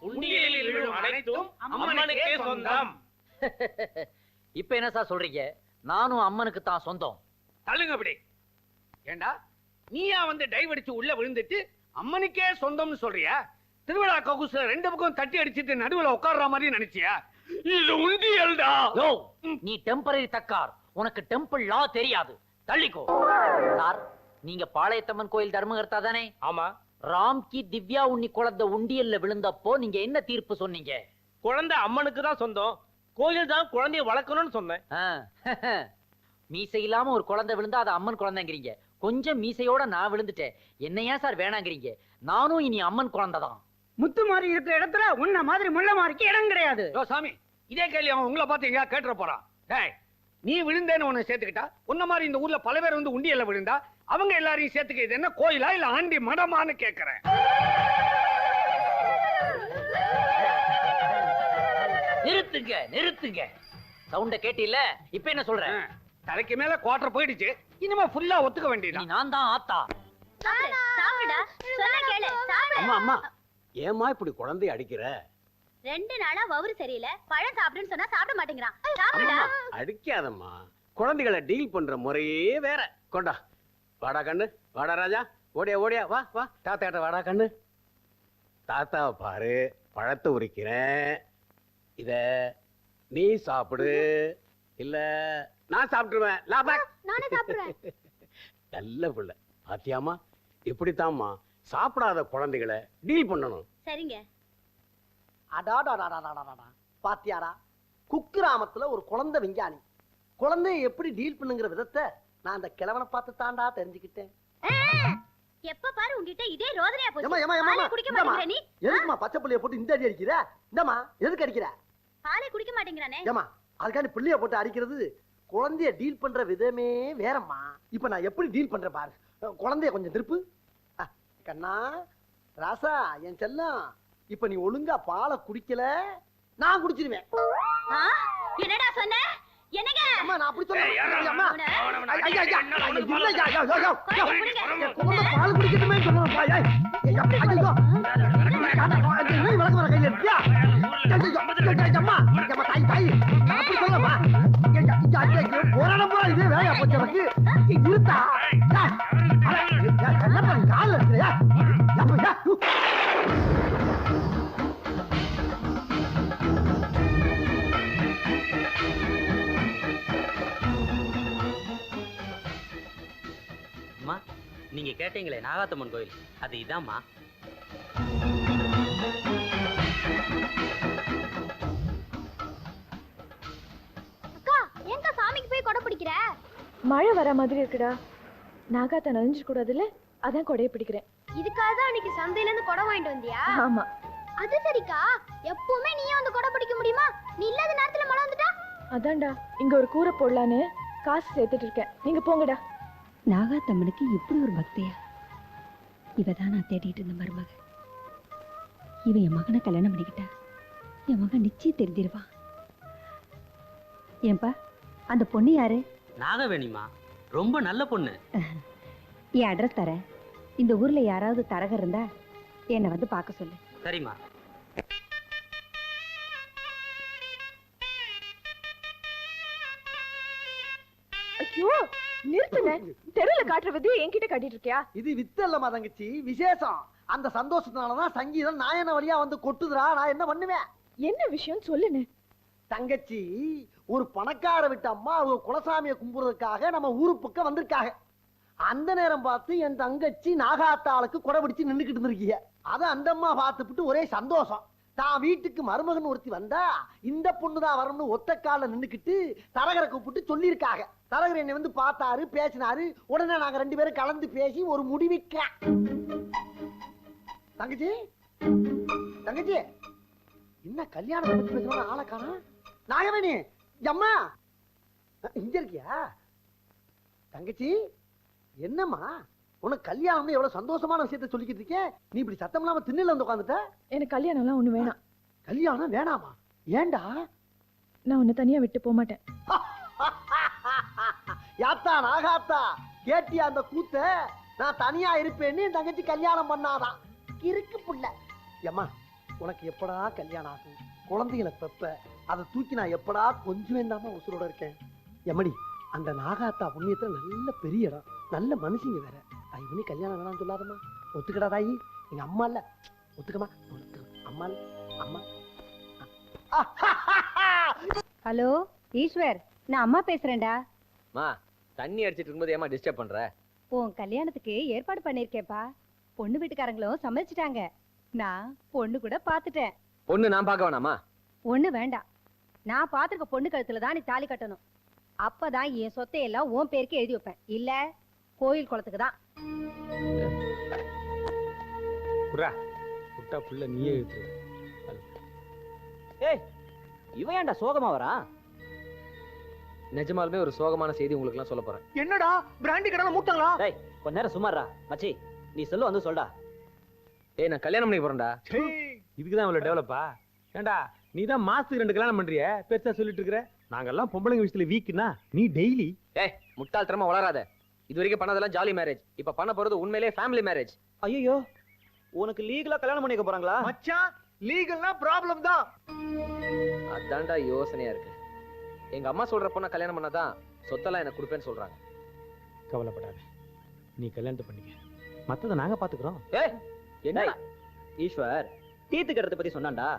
உண்டியலில் விழும் அனைத்தும் அம்மனுக்கே சொந்தம். இப்ப என்ன சார் சொல்றீங்க? நானும் அம்மனுக்கு தான் சொந்தம். தள்ளுங்க அப்படி. ஏண்டா, நீயா வந்து டைவ் அடிச்சு உள்ள விழுந்துட்டு அம்மனுக்கே சொந்தம்னு சொல்றியா? திருவிழா ககுசுல 2 பக்கம் தட்டி அடிச்சிட்டு நடுவுல உட்கார்ற மாதிரி நினைச்சியா? இது உண்டியல்டா. யோ, நீ டெம்பரரி தக்கார். உனக்கு டெம்பிள் லா தெரியாது. தள்ளிக்கோ. சார், நீங்க பாளையத்தம்மன் கோயில் தர்மகர்த்தா தானே? ஆமா. ராம்கி திவ்யா உண்ணி குழந்தை உண்டியல்ல விழுந்தப்போ நீங்க என்ன தீர்ப்பு சொன்னீங்க? குழந்தை அம்மனுக்கு தான் சொந்தம், கோயில் தான் குழந்தைய வளர்க்கணும்னு சொன்னேன். மீசை இல்லாம ஒரு குழந்தை விழுந்தா அது அம்மன் குழந்தைங்கிறீங்க. கொஞ்சம் மீசையோட நான் விழுந்துட்டேன். என்ன ஏன் சார் வேணாங்கிறீங்க? நானும் இனி அம்மன் குழந்தை தான். முத்து மாதிரி இருக்கிற இடத்துல உன்ன மாதிரி முள்ள மாதிரிக்கு இடம் கிடையாது. சாமி, இதே கேள்வி அவன் உங்களை பார்த்து எங்கயா கேட்டுற போறான். டேய், நீ விழுந்தேன்னு உன்னை சேர்த்துக்கிட்டா, உன்ன மாதிரி இந்த ஊர்ல பல பேர் வந்து உண்டியல்ல விழுந்தா அவங்க எல்லாரையும் சேர்த்துக்க இது என்ன கோயிலா இல்ல ஆண்டி மடமான்னு கேக்குறேன். நிறுத்துங்க, நிறுத்துங்க. சவுண்ட கேட்டில்ல? இப்ப என்ன சொல்ற? தலைக்கு மேல குவார்டர் போயிடுச்சு. இனிமே ஃபுல்லா ஒத்துக்க வேண்டியது. நான் தான் ஆத்தா. சாப்பிடா, சொன்னா கேளு, சாப்பிடு. அம்மா அம்மா, ஏமா இப்படி குழந்தைய அடிக்கிற? 2 நாளா வவுறு சரியில்லை. பழம் சாப்பிடுன்னு சொன்னா சாப்பிட மாட்டேங்கிறான். சாப்பிடா. அடிக்காதம்மா, குழந்தைகளை டீல் பண்ற முறையே வேற. கொண்டா, வாடா கண்ணு, வாடா ராஜா, ஓடியா ஓடியா, வா வா, தாத்தாட்ட வாடா கண்ணு. தாத்தாவை பாரு, பழத்தை உரிக்கிறேன். இத நீ சாப்பிடு, இல்ல நான் சாப்பிட்டுருவேன். நானே சாப்பிடுறேன். நல்ல பிள்ளை. பாத்தியாமா, இப்படித்தாம்மா சாப்பிடாத குழந்தைகளை டீல் பண்ணணும். சரிங்க. அடாடாடாடாடாடா, பாத்தியாரா, குக்கிராமத்துல ஒரு குழந்தை விஞ்ஞானி குழந்தைய எப்படி டீல் பண்ணுங்கிற விதத்தை நான் அந்த கிழவனை பார்த்து தாண்டா தெரிஞ்சுக்கிட்டேன். எப்ப பாரு உன்கிட்ட இதே ரோதனையா போச்சு. ஏமா ஏமா ஏமா, பாலே குடிக்க மாட்டேங்கிற நீ. எதுக்குமா பச்சை புள்ளைய போட்டு இந்த அடி அடிக்கிற? இந்தமா எதுக்கு அடிக்கிற? பாலே குடிக்க மாட்டேங்கிறானே. ஏமா, அதுக்காண்டி பிள்ளைய போட்டு அடிக்கிறது குழந்தைய டீல் பண்ற விதமே வேறம்மா. இப்ப நான் எப்படி டீல் பண்றேன் பாரு. குழந்தைய கொஞ்சம் திருப்பு. கண்ணா ராசா, என் செல்லம், இப்ப நீ ஒழுங்கா பாலை குடிக்கல, நான் குடிச்சிருவேன். என்னடா சொன்ன? என்னங்க? அம்மா, நான் அப்படி சொல்றேன். அம்மா, ஐயா ஐயா, இல்லையா, யோ யோ யோ, குழந்தை பால் குடிக்கணுமே சொல்றேன். ஐயா ஐயோ, என்ன விளக்கு வர கையில இருக்கியா? அம்மா அம்மா, தாய் தாய், அப்படி சொல்லமா? போராடம் போறா, இதே வேலையா போச்சு எனக்கு. இருத்தா என்னப்பா கால இருக்கிறியா? அம்மா, நீங்க கேட்டீங்களே நாகாத்தம்மன் கோயில், அது இதாம்மா. அக்கா, ஏன்க்கா சாமிக்கு போய் கொடை பிடிக்கிற? மழை வர மாதிரி இருக்குடா. நாகாத்தா நனைஞ்சு கூடாதுல்ல, அதான் கொடையை பிடிக்கிறேன். இதுக்காக தான் அன்னைக்கு சந்தையில இருந்து கொடை வாங்கிட்டு வந்தியா? ஆமா. அது சரிக்கா, எப்பவுமே நீயே வந்து கொடை பிடிக்க முடியுமா? நீ இல்லாத நேரத்துல மழை வந்துட்டா? அதான்டா, இங்க ஒரு கூரை போடலான்னு காசு சேர்த்துட்டு இருக்கேன். நீங்க போங்கடா. நாகாத்தம்மனுக்கு இப்படி ஒரு பக்தியா? இவதான் நான் தேடிட்டு இருந்த மருமக. இவன் என் மகனை கல்யாணம் பண்ணிக்கிட்டா என் மகன் நிச்சயம் தெரிஞ்சிருவான். ஏன்பா அந்த பொண்ணு யாரு? நாகவேணிமா, ரொம்ப நல்ல பொண்ணு. என் அட்ரஸ் தரேன். இந்த ஊர்ல யாராவது தரகர் இருந்தா என்னை வந்து பார்க்க சொல்லு. சரிம்மா. ஐயோ நிறுத்துன. தெருவுல காட்டுற விதியை என்கிட்ட காட்டிட்டு இருக்கியா? இது வித்து இல்லம்மா தங்கச்சி, விசேஷம். அந்த சந்தோஷத்தினாலதான் சங்கீதம் நாயன வழியா வந்து கொட்டுதுரா. நான் என்ன பண்ணுவேன்? என்ன விஷயம் சொல்லுன்னு. தங்கச்சி, ஒரு பணக்கார விட்டு அம்மா அவங்க குலசாமியை கும்பிடுறதுக்காக நம்ம ஊரு பக்கம் வந்திருக்காங்க. அந்த நேரம் பார்த்து என் தங்கச்சி நாகாத்தாளுக்கு கொடை பிடிச்சு நின்றுக்கிட்டு இருந்திருக்கீங்க. அதை அந்த அம்மா பார்த்துட்டு ஒரே சந்தோஷம். தான் வீட்டுக்கு மருமகன் ஒருத்தி வந்தா இந்த பொண்ணுதான் வரணும்னு ஒத்த கால நின்னுக்கிட்டு தரகரை கூப்பிட்டு சொல்லியிருக்காங்க. தரகர் என்னை வந்து பார்த்தாரு, பேசினாரு. உடனே நாங்க 2 பேரும் கலந்து பேசி ஒரு முடிவுக்க. தங்கச்சி தங்கச்சி என்ன கல்யாணத்தை பத்தி பேசுற ஆளை காணா? நாகவேணி அம்மா இங்க இருக்கியா? தங்கச்சி என்னம்மா உனக்கு கல்யாணம் எவ்வளவு சந்தோஷமான விஷயத்த சொல்லிக்கிட்டு இருக்கேன். நீ இப்படி சத்தம் இல்லாம திண்ணில வந்து உட்காந்துட்ட. எனக்கு கல்யாணம் எல்லாம் ஒண்ணு வேணாம். கல்யாணம் வேணாமா? ஏண்டா? நான் உன்னை தனியா விட்டு போக மாட்டேன். யாத்தா நாகாத்தா, கேட்டியா அந்த கூத்த? நான் தனியா இருப்பேன்னு என் தங்கச்சி கல்யாணம் பண்ணாதான். இருக்கு புள்ள. ஏம்மா உனக்கு எப்படா கல்யாணம் ஆகும்? குழந்தைகளை பெப்ப அதை தூக்கி நான் எப்படா கொஞ்சம் வேண்டாம உசுரோட இருக்கேன். எம்மடி அந்த நாகாத்தா புண்ணியத்துல நல்ல பெரிய இடம், நல்ல மனுஷங்க வேற. ஐவனி கல்யாணம் வேணாம்னு சொல்லாதம்மா. ஒத்துக்கடா தாயி. எங்க அம்மா இல்ல, ஒத்துக்கமா. அம்மா இல்ல, அம்மா. ஹலோ ஈஸ்வர், நான் அம்மா பேசுறேன்டா. மா, தண்ணி அடிச்சிட்டு இருக்கும்போது ஏமா டிஸ்டர்ப் பண்ற? உன் கல்யாணத்துக்கு ஏற்பாடு பண்ணிருக்கேப்பா. பொண்ணு வீட்டுக்காரங்களும் சம்மதிச்சிட்டாங்க. நான் பொண்ணு கூட பாத்துட்டேன். பொண்ணு நான் பார்க்க வேணாமா? ஒண்ணு வேண்டாம். நான் பாத்துருக்க பொண்ணு கழுத்துல தான் நீ தாலி கட்டணும். அப்பதான் என் சொத்தை எல்லாம் உன் பேருக்கு எழுதி வைப்பேன். இல்ல கோயில் குளத்துக்கு தான். புள்ள நீயே இழுத்து. ஏய், இவன் ஏன்டா சோகமா வரா? நிஜமாலுமே ஒரு சோகமான செய்தி உங்களுக்கு எல்லாம் சொல்ல போறேன். என்னடா பிராண்டி கடை மூட்டாங்களா? டேய் கொஞ்ச நேரம் சும்மாறா. மச்சி நீ சொல்லு வந்து சொல்டா. ஏய் நான் கல்யாணம் பண்ணி போறேன்டா. இதுக்குதான் இவ்வளவு டெவலப்பா? ஏண்டா நீ தான் மாசத்துக்கு 2 கல்யாணம் பண்றிய, பெருசா சொல்லிட்டு இருக்கிற. நாங்கெல்லாம் பொம்பளைங்க விஷயத்துல வீக்குன்னா நீ டெய்லி. ஏய் முட்டாள்தனமா வளராத. இது வரைக்கும் பண்ணதெல்லாம் ஜாலி மேரேஜ். இப்ப பண்ண போறது உண்மையிலேயே ஃபேமிலி மேரேஜ். ஐயோ, உனக்கு லீகலா கல்யாணம் பண்ணிக்க போறாங்களா? மச்சான் லீகல்னா ப்ராப்ளம் தான். அதான்டா யோசனையா இருக்கு. எங்க அம்மா சொல்ற பொண்ண கல்யாணம் பண்ணாதான் சொத்தெல்லாம் எனக்கு கொடுப்பேன்னு சொல்றாங்க. கவலைப்படாத, நீ கல்யாணத்தை பண்ணிக்க, மத்தத நாங்க பாத்துக்கிறோம். ஏய் என்ன ஈஸ்வர் தீத்து கட்டத்தை பத்தி சொன்னான்டா.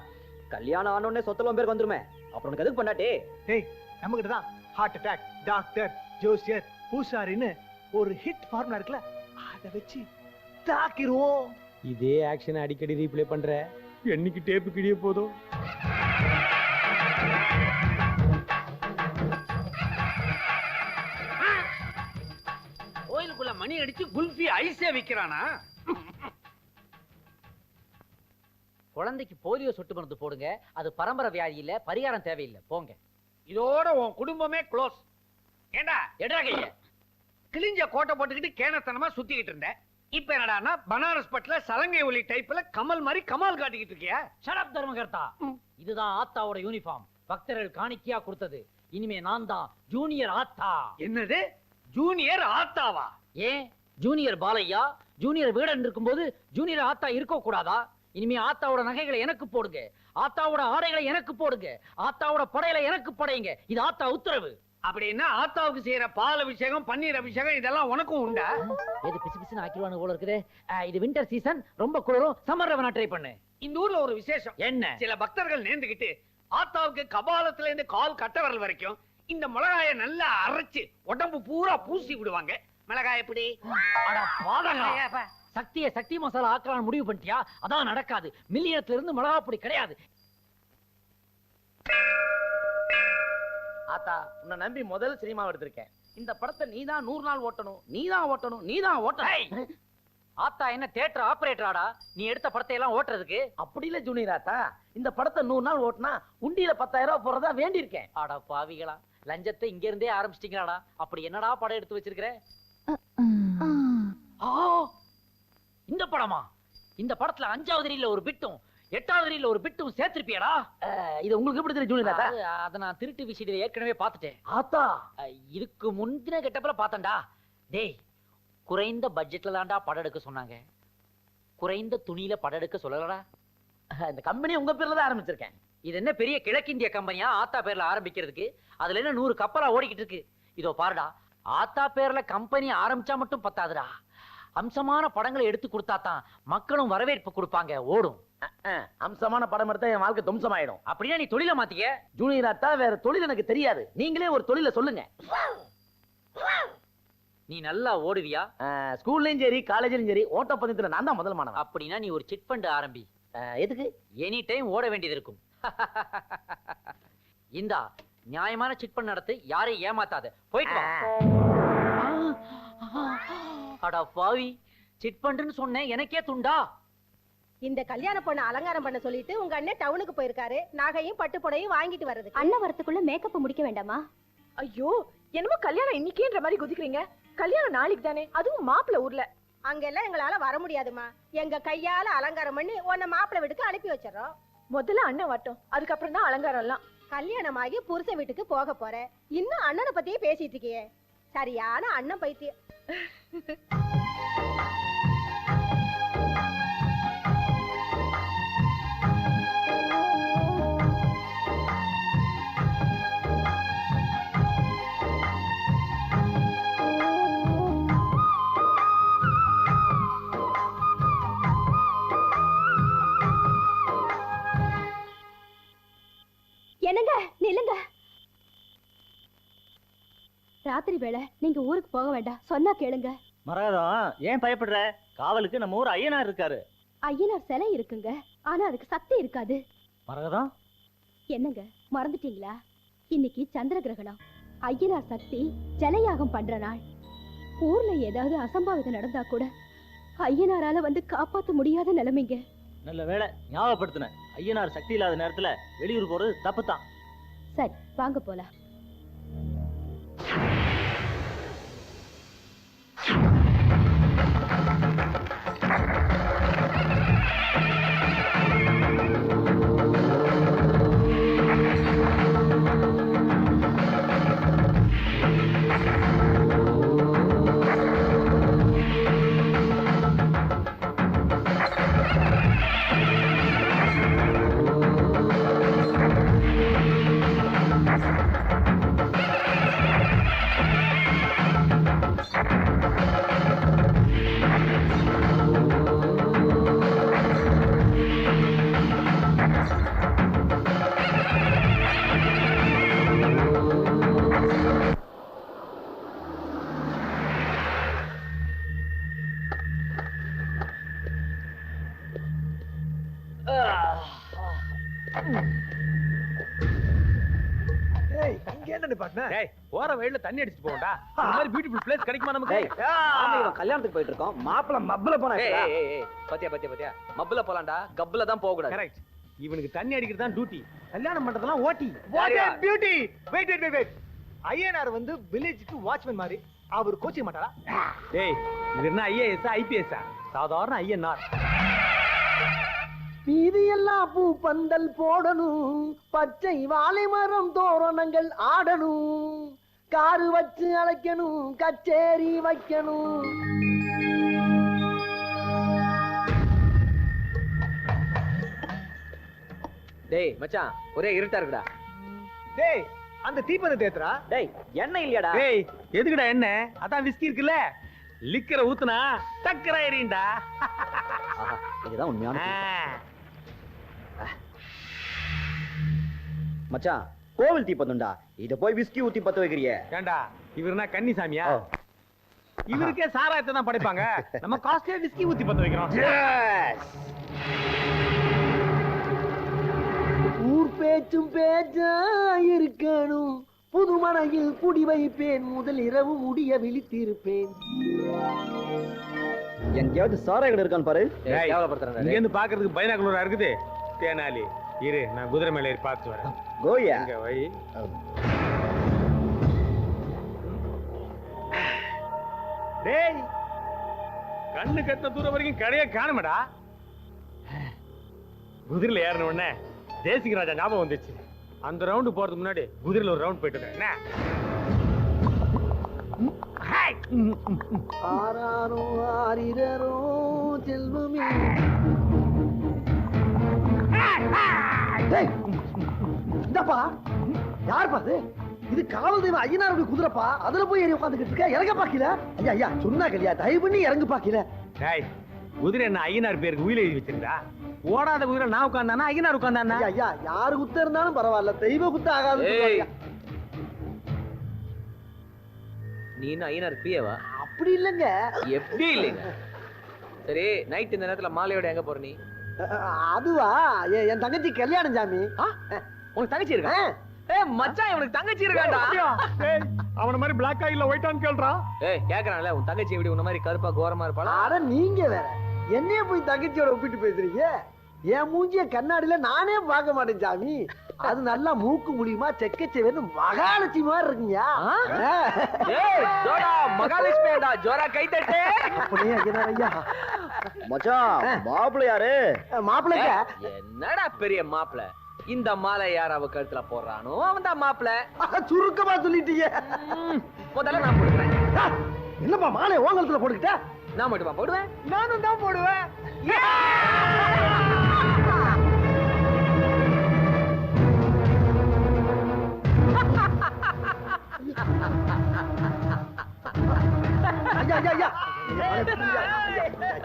கல்யாணம் ஆனோடனே சொத்தெல்லாம் பேருக்கு வந்துருமே, அப்புறம் உனக்கு எதுக்கு பண்ணாட்டே? டேய் நம்ம கிட்ட தான் ஹார்ட் அட்டாக், டாக்டர், ஜோசியர், பூசாரின்னு ஒரு ஹிட் ஃபார்முலா இருக்குல்ல, அதை வச்சு தாக்கிடுவோம். இதே ஆக்ஷனை அடிக்கடி ரீப்ளே பண்ற, என்னைக்கு டேப்பு கிழிய போதும். கோயிலுக்குள்ள மணி அடிச்சு குல்ஃபி ஐஸே விக்கிறானா? குழந்தைக்கு போலியோ சொட்டு மருந்து போடுங்க. அது பரம்பரை வியாதி இல்ல, பரிகாரம் தேவையில்லை. போங்க. இதோட உன் குடும்பமே க்ளோஸ். ஏண்டா எடா கைய கிழிஞ்ச கோட்டை போட்டுக்கிட்டு கேனத்தனமா சுத்திக்கிட்டு இருந்த. இப்ப என்னடான்னா பனாரஸ் பட்ல சலங்கை ஒலி டைப்ல கமல் மாதிரி கமால் காட்டிக்கிட்டு இருக்கியா? ஷட் தர்மகர்த்தா. இதுதான் ஆத்தாவோட யூனிஃபார்ம். பக்தர்கள் காணிக்கையா கொடுத்தது. இனிமே நான் தான் ஜூனியர் ஆத்தா. என்னது ஜூனியர் ஆத்தாவா? ஏன் ஜூனியர் பாலையா ஜூனியர் வீடன் இருக்கும்போது ஜூனியர் ஆத்தா இருக்க கூடாதா? இனிமே ஆத்தாவோட நகைகளை எனக்கு போடுங்க, ஆத்தாவோட ஆடைகளை எனக்கு போடுங்க, ஆத்தாவோட படையில எனக்கு படையுங்க. இது ஆத்தா உத்தரவு. அப்படின்னா ஆத்தாவுக்கு செய்யற பால் அபிஷேகம், பன்னீர் அபிஷேகம் இதெல்லாம் உனக்கும் உண்டா? எது பிசு பிசுன்னு ஆக்கிடுவானு போல இருக்குது. இது வின்டர் சீசன், ரொம்ப குளிரும். சம்மர்ல வேணா ட்ரை பண்ணு. இந்த ஊர்ல ஒரு விசேஷம். என்ன? சில பக்தர்கள் நேர்ந்துகிட்டு ஆத்தாவுக்கு கபாலத்துல இருந்து கால் கட்டவரல் வரைக்கும் இந்த மிளகாய நல்லா அரைச்சு உடம்பு பூரா பூசி விடுவாங்க. மிளகாய் எப்படி? சக்தியை சக்தி மசாலா ஆக்கலாம் முடிவு பண்ணிட்டியா? அதான் நடக்காது. மில்லியனத்துல இருந்து மிளகா பொடி கிடையாது. ஆத்தா, உன்னை நம்பி முதல் சினிமா எடுத்திருக்கேன். இந்த படத்தை நீதான் 100 நாள் ஓட்டணும், நீதான் ஓட்டணும், நீதான் ஓட்டணும். ஆத்தா என்ன தியேட்டர் ஆபரேட்டராடா? நீ எடுத்த படத்தை எல்லாம் ஓட்டுறதுக்கு? அப்படி இல்ல ஜூனியர் ஆத்தா, இந்த படத்தை 100 நாள் ஓட்டினா உண்டியில 10,000 ரூபாய் போறதா வேண்டி இருக்கேன். அட பாவிகளா, லஞ்சத்தை இங்க இருந்தே ஆரம்பிச்சிட்டீங்களாடா? அப்படி என்னடா படம் எடுத்து வச்சிருக்கிற? இந்த படமா? இந்த படத்துல 5வது ரீல்ல ஒரு பிட்டும் 8வது ரீல்ல ஒரு பிட்டும் சேர்த்திருப்பியடா. இது உங்களுக்கு எப்படி தெரியும் ஜூனியர் ஆத்தா? அத நான் திருட்டு விசிடில ஏற்கனவே பார்த்துட்டேன். ஆத்தா இதுக்கு முந்தின கெட்டப்பல பார்த்தேன்டா. டேய், குறைந்த பட்ஜெட்ல தான்டா படம் எடுக்க சொன்னாங்க, குறைந்த துணியில படம் எடுக்க சொல்லலடா. இந்த கம்பெனி உங்க பேர்ல தான் ஆரம்பிச்சிருக்கேன். இது என்ன பெரிய கிழக்கிந்திய கம்பெனியா ஆத்தா பேர்ல ஆரம்பிக்கிறதுக்கு? அதுல என்ன 100 கப்பலா ஓடிக்கிட்டு இருக்கு. இதோ பாருடா, ஆத்தா பேர்ல கம்பெனி ஆரம்பிச்சா மட்டும் பத்தாதுடா, அம்சமான படங்களை எடுத்து கொடுத்தா தான் மக்களும் வரவேற்பு கொடுப்பாங்க, ஓடும். அம்சமான படம் எடுத்தா என் வாழ்க்கை தும்சமாயிடும். அப்படின்னா நீ தொழில மாத்திக்க. ஜூனியர் ஆத்தா, வேற தொழில் எனக்கு தெரியாது, நீங்களே ஒரு தொழில சொல்லுங்க. நீ நல்லா ஓடுவியா? ஸ்கூல்லயும் சரி காலேஜ்லயும் சரி ஓட்டப்பந்தயத்துல நான் தான் முதல் மாணவன். அப்படின்னா நீ ஒரு சிட் ஃபண்ட் ஆரம்பி. எதுக்கு? எனி டைம் ஓட வேண்டியது இருக்கும். இந்தா நியாயமான சிட் ஃபண்ட் நடத்து, யாரையும் ஏமாத்தாத, போயிட்டு வா. அட பாவி, சிட் ஃபண்ட்னு சொன்னேன், எனக்கே துண்டா. இந்த கல்யாண பொண்ணு அலங்காரம் பண்ண சொல்லிட்டு உங்க அண்ணன் டவுனுக்கு போயிருக்காரு, நகையும் பட்டு புடவையும் வாங்கிட்டு வர்றது. அண்ணன் வரத்துக்குள்ள மேக்கப் முடிக்க வேண்டாமா? ஐயோ, என்னமோ கல்யாணம் இன்னைக்கேன்ற மாதிரி குதிக்கிறீங்க. கல்யாணம் நாளைக்கு தானே, அதுவும் மாப்பிள்ள ஊர்ல. அங்கெல்லாம் எங்களால வர முடியாதுமா, எங்க கையால அலங்காரம் பண்ணி உன்னை மாப்பிள்ளை வீட்டுக்கு அனுப்பி வச்சிடறோம். முதல்ல அண்ணன் வரட்டும், அதுக்கப்புறம் தான் அலங்காரம் எல்லாம். கல்யாணமாகி புருஷன் வீட்டுக்கு போக போற, இன்னும் அண்ணனை பத்தியே பேசிட்டு இருக்கியே, சரியான அண்ணன் பைத்தியம். என்னங்க நில்லுங்க. ராத்திரி வேளை நீங்க ஊருக்கு போக வேண்டாம், சொன்னா கேளுங்க. மரகதம், ஏன் பயப்படுற? காவலுக்கு நம்ம ஊர் ஐயனார் இருக்காரு. ஐயனார் சிலை இருக்குங்க, ஆனா அதுக்கு சக்தி இருக்காது. மரகதம், என்னங்க மறந்துட்டீங்களா? இன்னைக்கு சந்திர கிரகணம், ஐயனார் சக்தி ஜலயாகம் பண்ற நாள். ஊர்ல ஏதாவது அசம்பாவிதம் நடந்தா கூட ஐயனாரால வந்து காப்பாத்த முடியாத நிலைமைங்க. நல்ல வேளை ஞாபகப்படுத்தின. ஐயனார் சக்தி இல்லாத நேரத்துல வெளியூர் போறது தப்பு தான். சரி வாங்க போலாம். போற வழியில தண்ணி அடிச்சுட்டு போகண்டா. இந்த மாதிரி பியூட்டிஃபுல் பிளேஸ் கிடைக்குமா நமக்கு? கல்யாணத்துக்கு போயிட்டு இருக்கோம், மாப்பிள்ள மப்பல போனா. பத்தியா பத்தியா பத்தியா, மப்பல போலாம்டா, கப்பல தான் போக கூடாது. கரெக்ட். இவனுக்கு தண்ணி அடிக்கிறது தான் டியூட்டி, கல்யாணம் பண்றதெல்லாம் ஓட்டி. What a beauty! Wait, wait, wait, wait. Ayyanar வந்து வில்லேஜுக்கு வாட்ச்மேன் மாதிரி, அவர் கோச்சிக்க மாட்டாரா? டேய், இது என்ன ஐஏஎஸ் ஐபிஎஸ்? சாதாரண ஐயனார். வீதியெல்லாம் பூ பந்தல் போடணும், பச்சை வாழை மரம் தோரணங்கள் ஆடணும், காரு வச்சு அழைக்கணும், கச்சேரி வைக்கணும். டேய் மச்சான், ஒரே இருட்டா இருக்குடா. டேய், அந்த தீப்பந்தத்தை ஏத்துறா. டேய், எண்ணெய் இல்லையாடா? டேய், எதுக்குடா எண்ணெய்? அதான் விஸ்கி இருக்குல்ல, லிக்கரை ஊத்துனா டக்கரா எறியண்டா. இதுதான் உண்மையான மச்சான். கோவில் தீப்பந்தம்டா, இத போய் விஸ்கி ஊத்தி பத்த வைக்கிறியே. ஏண்டா, இவர்னா கன்னிசாமியா? இவருக்கே சாராயத்தை தான் படைப்பாங்க, நம்ம காஸ்ட்லியா விஸ்கி ஊத்தி பத்த வைக்கிறோம். ஊர் பேச்சும் பேச்சா இருக்கணும், புதுமனையில் குடி வைப்பேன், முதல் இரவு முடிய விழித்திருப்பேன். எங்கேயாவது சாராய கடை இருக்கான்னு பாரு. இங்க இருந்து பாக்குறதுக்கு பைனாகுலரா இருக்குது. தேனாலி இரு, நான் குதிரை மேல ஏறி பார்த்து வரேன். கோயா இங்க வை. டேய், கண்ணு கட்டின தூரம் வரைக்கும் கடையை காணுமடா. குதிரையில ஏறின உடனே தேசிக ராஜா ஞாபகம் வந்துச்சு. அந்த ரவுண்டு போறதுக்கு முன்னாடி குதிரையில ஒரு ரவுண்ட் போயிட்டு என்ன ஆராரோ ஆரிரரோ செல்வமே. இந்தப்பா யாருப்பா அது? இது காவல் தெய்வம் ஐயனாருடைய குதிரைப்பா. அதுல போய் ஏறி உட்காந்துக்கிட்டு இருக்க. இறங்க பாக்கல. ஐயா ஐயா சொன்னா கல்யா தயவு பண்ணி இறங்கு பாக்கல. குதிரை என்ன ஐயனார் பேருக்கு உயிர் எழுதி வச்சிருந்தா? ஓடாத குதிரை நான் உட்கார்ந்தானா ஐயனார் உட்கார்ந்தானா? ஐயா யாரு குத்த இருந்தாலும் பரவாயில்ல, தெய்வ குத்த ஆகாது. நீனும் ஐயனார் பியவா? அப்படி இல்லங்க. எப்படி இல்லைங்க? சரி, நைட் இந்த நேரத்துல மாலையோட எங்க போற நீ? அதுவா என் தங்கச்சி கல்யாணம் சாமி. உனக்கு தங்கச்சி இருக்கா? மச்சான் இவனுக்கு தங்கச்சி இருக்காண்டா. அவன மாதிரி பிளாக் ஆயில ஒயிட்டான்னு கேள்றா. கேக்குறான்ல உன் தங்கச்சி எப்படி உன்ன மாதிரி கருப்பா கோரமா இருப்பாளா? அட நீங்க வேற என்னைய போய் தங்கச்சியோட ஒப்பிட்டு பேசுறீங்க. என் மூஞ்சிய கண்ணாடியில நானே பார்க்க மாட்டேன் சாமி. அது நல்லா மூக்கு முடியுமா செக்கச்சேன்னு மகாலட்சுமி மாதிரி இருக்குங்க. மகாலட்சுமிடா ஜோரா கை தட்டு. அப்படியே ஐயா மச்சான் மாப்பிள்ளை யாரு? மாப்பிள்ளைங்க என்னடா பெரிய மாப்பிள்ளை. இந்த மாலை யார் அவ கழுத்துல போடுறானோ அவன் தான் மாப்பிள்ளை. சுருக்கமா சொல்லிட்டீங்க. முதல்ல நான் போடுவேன். என்னப்பா மாலை ஓங்கலத்துல போட்டுக்கிட்ட? நான் மட்டுமா போடுவேன்? நானும் தான் போடுவேன். ஐயா ஐயா ஐயா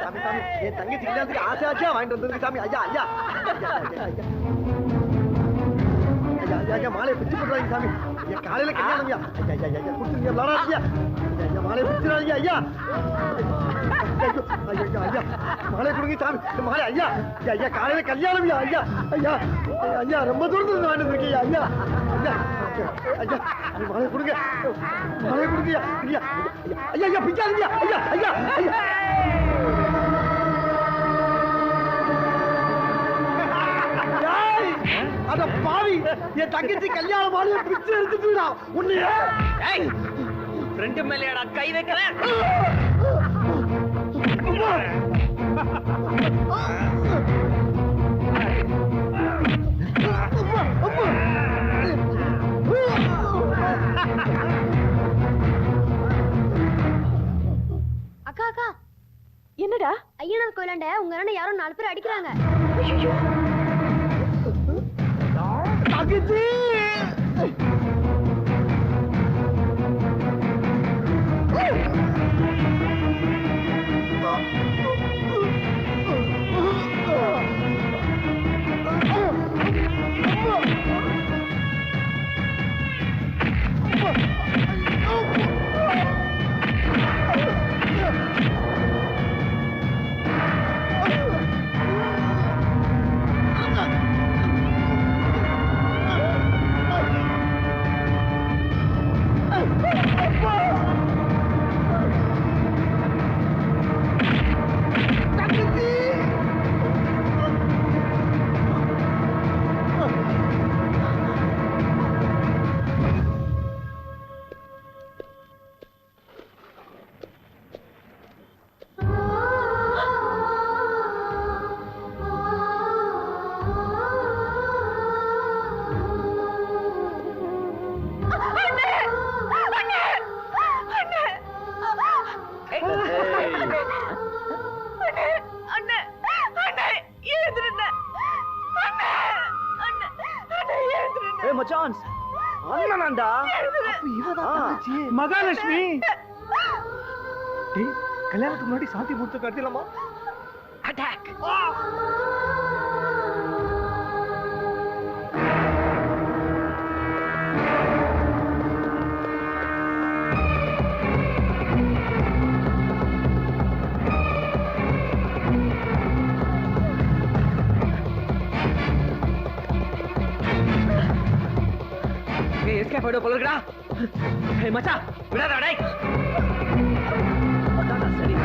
சாமி சாமி என் தங்கச்சி கல்யாணத்துக்கு ஆசை ஆச்சா வாங்கிட்டு வந்திருக்கு சாமி. ஐயா ஐயா ஐயா மாலையை பிச்சு போடுறாங்க சாமி. என் காலையில கல்யாணம் ஐயா. ஐயா ஐயா கொடுத்துருங்க விளாடாதீங்க. ஐயா மாலையை பிடிச்சிடாதீங்க ஐயா. ஐயா ஐயா மாலை கொடுங்க சாமி. மாலை ஐயா ஐயா காலையில கல்யாணம் ஐயா. ஐயா ஐயா ஐயா ரொம்ப தூரத்துல வாங்கிட்டு இருக்கீங்க ஐயா. ஐயா ஐயா மாலை கொடுங்க. மாலை கொடுங்க ஐயா. ஐயா ஐயா பிச்சாதீங்க ஐயா. ஐயா ஐயா அட பாவி என் தங்கச்சி கல்யாண மாலையை பிச்சு எடுத்துட்டா. உன்னைய ஃப்ரெண்ட் மேலடா கை வைக்கிறேன். அக்கா அக்கா என்னடா? ஐயனார் கோயிலாண்ட உங்க அண்ணன் யாரோ 4 பேர் அடிக்கிறாங்க. தங்கச்சி மச்சான் அண்ணனாண்டா. அப்ப இவதான் தங்கச்சி மகாலட்சுமி. டேய் கல்யாணத்துக்கு முன்னாடி சாந்தி முகூர்த்தம் கட்டிடலாமா? அட்டாக். எஸ்கேப் ஆயிடு போல இருக்கடா. மச்சான் விடாதடா டேய். அதான்டா சரி.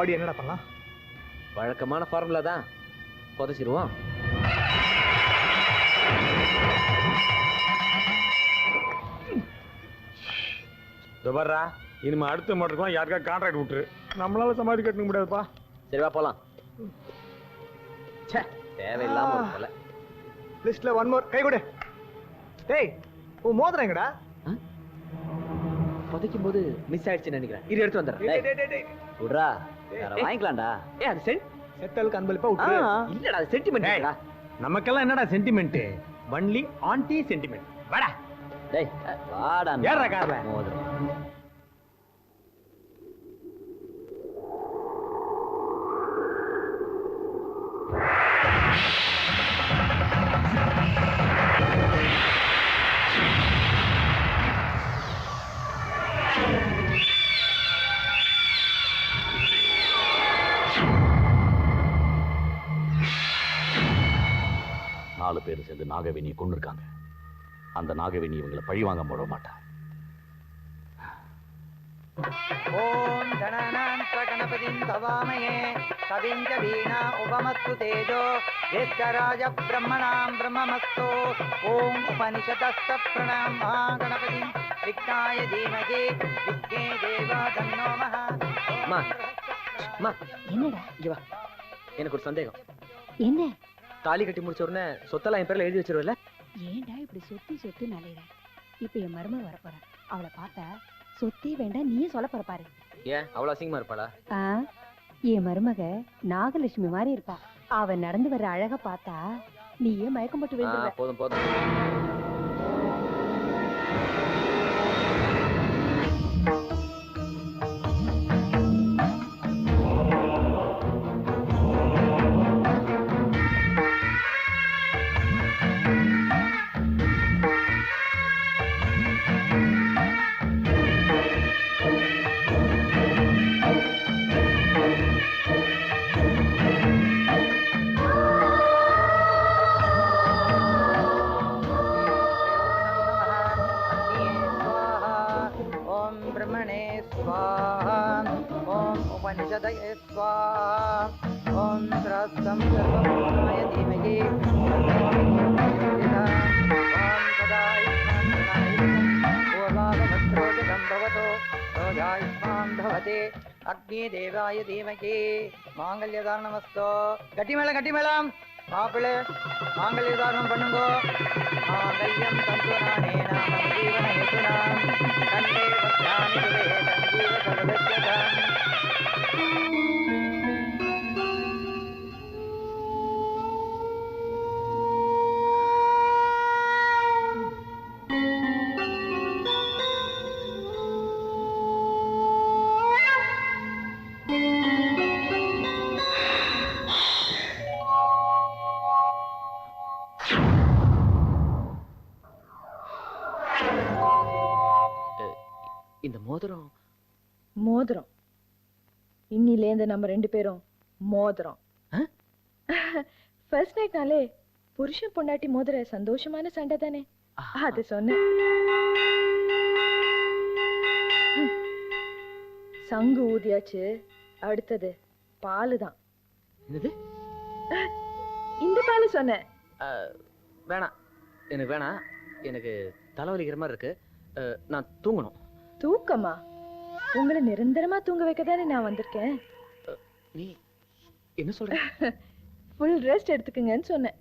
பாடி என்னடா பண்ணலாம்? வழக்கமான ஃபார்முலா தான், புதைச்சிருவோம். துபர்ரா இனிமே அடுத்த மாட்டுக்கும் யாருக்கா கான்ட்ராக்ட் விட்டுரு, நம்மளால சமாதி கட்டணும் முடியாதுப்பா. சரிவா போலாம். தேவையில்லாம ஒரு கொலை. லிஸ்ட்ல ஒன் மோர். கை கொடு. டேய் உன் மோதிரம் எங்கடா? புதைக்கும் போது மிஸ் ஆயிடுச்சுன்னு நினைக்கிறேன். இது எடுத்து வந்துடுறேன். விட்றா, வேற வாங்கிக்கலாம்டா. அது செத்தலுக்கு அன்பளிப்பா விட்டு. இல்லடா, அது சென்டிமெண்ட்டா. நமக்கெல்லாம் என்னடா சென்டிமெண்ட்? Only anti sentiment. வாடா. டேய் வாடா. ஏறா கார்ல. மோதிரம். நாலு பேர் சேர்ந்து நாகவேணியை கொண்டிருக்காங்க. அந்த நாகவேணி இவங்களை பழி வாங்க போட மாட்டா. ஓம் கணநாந்த கணபதிம் தவாமயே கவிம் ச வீணா உபமஸ்து தேஜோ ஜேஷ்டராஜ பிரம்மணாம் பிரம்மமஸ்து. ஓம் உபனிஷதஸ்த பிரணாம் மகாகணபதிம் விக்னாய தீமகி விக்னே தேவா தன்னோ மஹா. அம்மா அம்மா என்னடா? இங்க வா, எனக்கு ஒரு சந்தேகம். என்ன? தாலி கட்டி முடிச்ச உடனே சொத்தெல்லாம் என் பேர்ல எழுதி வச்சிருவல? ஏன்டா இப்படி சொத்து நலையிற? இப்ப என் மருமக வரப்போற. அவளை பார்த்தா சொத்தே வேண்டாம் நீயே சொல்ல போறப்பாரு. ஏன் அவ்வளவு அசிங்கமா இருப்பாளா? என் மருமக நாகலட்சுமி மாதிரி இருப்பா. அவ நடந்து வர்ற அழக பார்த்தா நீயே மயக்கம் போட்டு விழுந்துருவ. போதும் போதும். उपनिषदये स्वाहा। ओम त्रस्तं सर्वभूताय धीमहि ओम सदायुष्मान् पूर्वाभद्रोजतं भवतो रोजायुष्मान् भवते अग्निदेवाय धीमहि मांगल्यधारणमस्तु। गट्टिमेळं मापिळे मांगल्यधारणं पण्णुंगो। मांगल्यं तन्तुनानेन मम जीवनहेतुना कण्ठे वक्त्राणि शुभे सञ्जीव सर्वदस्यताम्। இந்த மோதிரம் மோதிரம் இன்னிலேந்து நம்ம ரெண்டு பேரும் மோதிரம். ஃபர்ஸ்ட் நைட்னாலே புருஷன் பொண்டாட்டி மோதிர சந்தோஷமான சண்டை தானே, அது சொன்னேன். சங்கு ஊதியாச்சு, அடுத்தது பாலு தான். என்னது? இந்த பாலு சொன்னேன். வேணாம், எனக்கு வேணாம். எனக்கு தலைவலிக்கிற மாதிரி இருக்கு. நான் தூங்கணும். தூக்கமா? உங்களை நிரந்தரமா தூங்க வைக்க தானே நான் வந்திருக்கேன். நீ என்ன சொல்ற? ஃபுல் ரெஸ்ட் எடுத்துக்கங்கன்னு சொன்னேன்.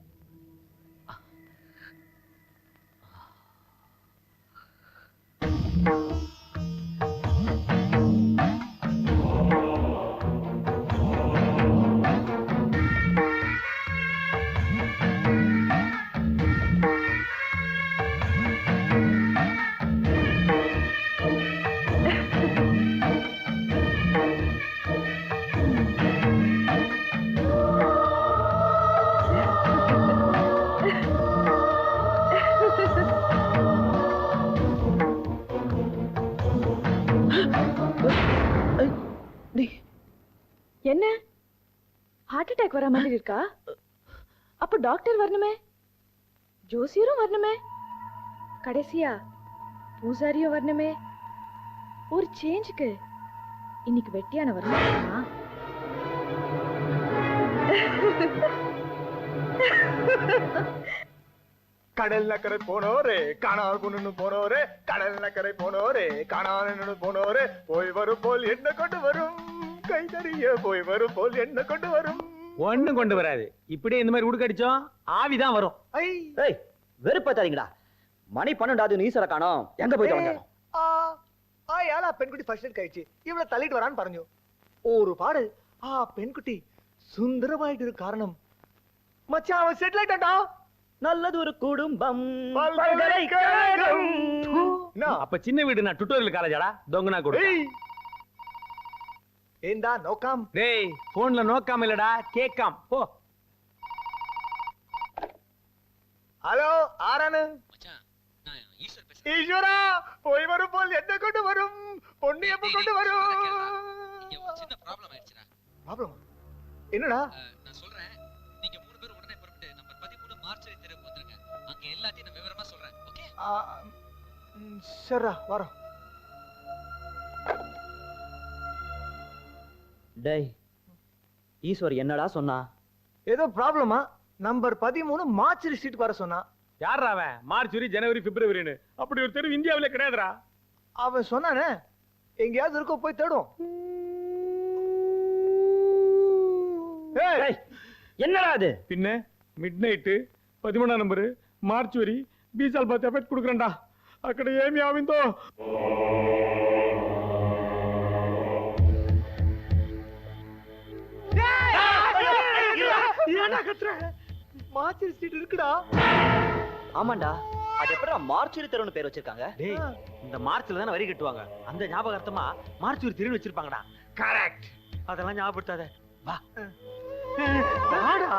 என்ன ஹார்ட் அட்டாக் வர மாதிரி இருக்கா? அப்ப டாக்டர் வரணுமே, ஜோசியரும் வரணுமே, கடைசியா பூசாரியும் வரணுமே. ஒரு சேஞ்சுக்கு இன்னைக்கு வெட்டியான வரணுமா? கடல் நக்கரை போனோரே காணார் பொண்ணு போனோரே கடல் நக்கரை போனோரே காணார் போனோரே போய் வரும் போல் என்ன கொண்டு வரும் கை தறிய போய் வரும் போல் என்ன கொண்டு வரும். ஒண்ணும் கொண்டு வராது. இப்படியே இந்த மாதிரி உடுக்கடிச்சோம் ஆவிதான் வரும். ஏய் வெறுப்பத்தாதீங்கடா. மணி 12 ஈஸ்வர காணோம். எங்க போய் தொலைஞ்சானோ? ആയാൾ ആ പെൺകുട്ടി ഭക്ഷണം കഴിച്ച് ഇവിടെ തള്ളിയിട്ട് വരാൻ പറഞ്ഞു. ഒരുപാട് ആ പെൺകുട്ടി സുന്ദരമായിട്ടൊരു കാരണം മച്ചാ അവൻ സെറ്റിൽ ആയിട്ടോ. நல்லதொரு குடும்பம் அப்ப சின்ன வீடு நான் டுட்டோரியல் காலேஜாடா தொங்கனா கூட. ஏண்டா நோக்காம்? டேய் போன்ல நோக்காம இல்லடா கேக்காம் போ. ஹலோ ஆரானு? ஈஸ்வரா போய் வரும் போல் என்ன கொண்டு வரும் பொண்ணு எப்ப கொண்டு வரும்? சின்ன ப்ராப்ளம் ஆயிடுச்சுடா. ப்ராப்ளம் என்னடா? நான் சொல்றேன், நீங்க 3 பேர் உடனே புறப்பட்டு நம்பர் 13 மார்ச்சரி தெருவுக்கு வந்துருங்க. அங்க எல்லாத்தையும் நான் விவரமா சொல்றேன். ஓகே? சரிடா வரோம். டேய் ஈஸ்வர் என்னடா சொன்னா? ஏதோ ப்ராப்ளமா நம்பர் 13 மார்ச்சரி ஸ்ட்ரீட் வர சொன்னா. யாரா அவன்? மார்ச் ஜனவரி பிப்ரவரின்னு அப்படி ஒரு தெரு இந்தியாவிலே கிடையாதுடா. அவன் சொன்னானே எங்கேயாவது இருக்கோ போய் தேடும். என்னடா அது? பின்ன மிட் நைட்டு 13 நம்பரு మార్చ్ వరి బీసాల్ బాత్ ఎఫెక్ట్ కుడుకురండా అక్కడ ఏమి ఆవిందో. மார்ச்சரி ஸ்ட்ரீட் இருக்குடா. ஆமாண்டா. அது எப்படா மார்ச்சரி தெருன்னு பேர் வச்சிருக்காங்க? டேய் இந்த மார்ச்ல தான வரி கட்டுவாங்க. அந்த ஞாபகார்த்தமா மார்ச்சரி தெரு வச்சிருப்பாங்கடா. கரெக்ட். அதெல்லாம் ஞாபகப்படுத்தாத. வா. வாடா.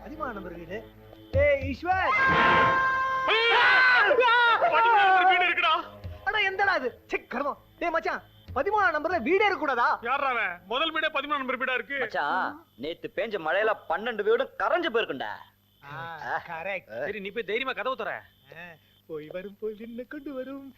13 நம்பர் வீடு. ஏய் ஈஸ்வர். 13 நம்பர் வீடு இருக்குடா. அட எந்தடா அது? செக் கர்மம். டேய் மச்சான் 13 நம்பர்ல வீடே இருக்க கூடாதா? யாரா அவன்? முதல் வீடே 13 நம்பர் வீடா இருக்கு. மச்சான் நேத்து பேஞ்ச மழையில 12 வீடும் கரஞ்சு போயிருக்கும்டா. கரெக்ட். சரி நீ போய் தைரியமா கதவு தர. போய் வரும் போய் என்ன கொண்டு வரும்.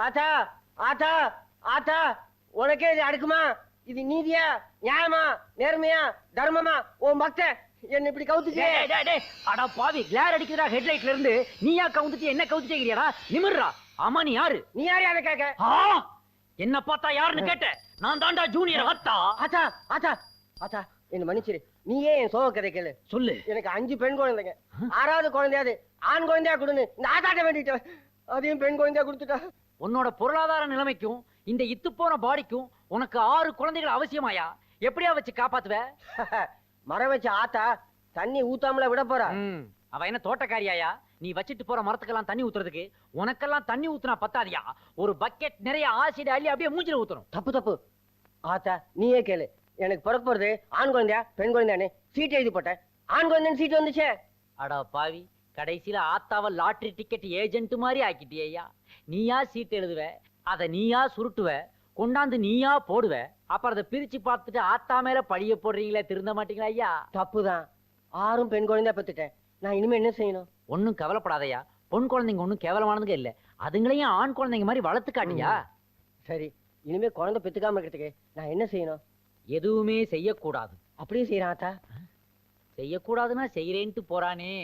ஆத்தா ஆத்தா ஆத்தா உனக்கே இது அடுக்குமா? இது நீதியா நியாயமா நேர்மையா தர்மமா? உன் பக்தன் என்ன இப்படி கவுத்துச்சே. அட பாவி கிளார் அடிக்கிறா ஹெட்லைட்ல இருந்து நீயா கவுந்துட்டு என்ன கவுத்துட்டேங்கறியாடா? நிமிர்றா. ஆமா நீ யாரு? நீ யாரு அத கேக்க? என்ன பார்த்தா யாருன்னு கேட்ட? நான் தாண்டா ஜூனியர் ஆத்தா. ஆத்தா ஆத்தா ஆத்தா என்ன மன்னிச்சிரு. நீயே என் சோக கதை கேளு. சொல்லு. எனக்கு 5 பெண் குழந்தைங்க. 6வது குழந்தையாது ஆண் குழந்தையா கொடுன்னு இந்த ஆத்தாட்ட வேண்டிட்டேன். அதையும் பெண் குழந்தையா கொடுத்துட்டா. உன்னோட பொருளாதார நிலைமைக்கும் இந்த இத்து போன பாடிக்கும் உனக்கு 6 குழந்தைகள் அவசியமாயா? எப்படியா வச்சு காப்பாத்துவ? மரம் வச்ச ஆத்தா தண்ணி ஊத்தாமல விட போறா. அவ என்ன தோட்டக்காரியாயா? நீ வச்சிட்டு போற மரத்துக்கெல்லாம் தண்ணி ஊத்துறதுக்கு உனக்கெல்லாம் தண்ணி ஊத்துனா பத்தாதியா? ஒரு பக்கெட் நிறைய ஆசிட் அள்ளி அப்படியே மூஞ்சில ஊத்தணும். தப்பு தப்பு. ஆத்தா நீயே கேளு. எனக்கு பிறக்க போறது ஆண் குழந்தையா பெண் குழந்தையானே சீட் எழுதி போட்டேன். ஆண் குழந்தைன்னு சீட் வந்துச்சே. அடா பாவி கடைசியில ஆத்தாவ லாட்டரி டிக்கெட் ஏஜென்ட் மாதிரி ஆக்கிட்டியா? நீயா சீட் எழுதுவ, அத நீயா சுருட்டுவ, கொண்டாந்து நீயா போடுவ, அப்புறம் அதை பிரிச்சு பார்த்துட்டு ஆத்தா மேல பழிய போடுறீங்களே, திருந்த மாட்டீங்களா ஐயா? தப்புதான். 6 பெண் குழந்தையா பெத்துட்டேன். நான் இனிமே என்ன செய்யணும்? ஒன்னும் கவலைப்படாதயா. பொன் குழந்தைங்க ஒன்னும் கேவலமானதுங்க இல்ல. அதுங்களையும் ஆண் குழந்தைங்க மாதிரி வளர்த்து காட்டியா? சரி இனிமே குழந்தை பெத்துக்காம இருக்கிறதுக்கு நான் என்ன செய்யணும்? எதுவுமே செய்யக்கூடாது. அப்படியே செய்யறேன் ஆத்தா. செய்யக்கூடாதுன்னா செய்யறேன்ட்டு போறானே.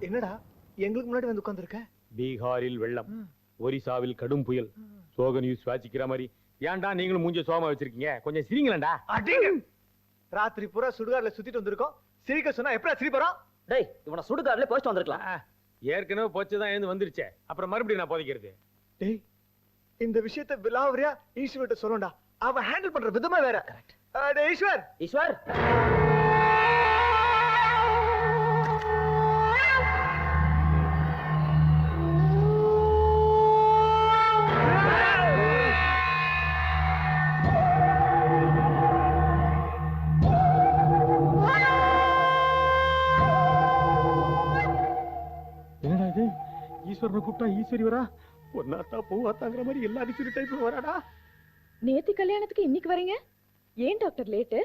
என்னடா எங்களுக்கு முன்னாடி வந்து உட்கார்ந்திருக்க? பீகாரில் வெள்ளம், ஒரிசாவில் கடும் புயல், சோக நியூஸ் வாசிக்கிற மாதிரி. ஏன்டா நீங்களும் மூஞ்ச சோகமா வச்சிருக்கீங்க? கொஞ்சம் சிரிங்களேன்டா. அடிங்க. ராத்திரி பூரா சுடுகாட்ல சுத்திட்டு வந்திருக்கோம். சிரிக்க சொன்னா எப்படா சிரிப்பறோம்? டேய் இவனை சுடுகாட்ல போஸ்ட் வந்திருக்கலாம். ஏற்கனவே போச்சுதான் எழுந்து வந்துருச்சே, அப்புறம் மறுபடியும் நான் போதிக்கிறது. டேய் இந்த விஷயத்தை விலாவரியா ஈஸ்வர்ட்ட சொல்லணும்டா. அவன் ஹேண்டில் பண்ற விதமா வேற. டேய் ஈஸ்வர். ஈஸ்வர் ஈஸ்வரனை கூப்பிட்டா ஈஸ்வரி வரா, பொன்னாத்தா பூவாத்தாங்கிற மாதிரி எல்லா ஈஸ்வரி டைப்ல வராடா. நேத்து கல்யாணத்துக்கு இன்னைக்கு வரீங்க, ஏன் டாக்டர் லேட்டு?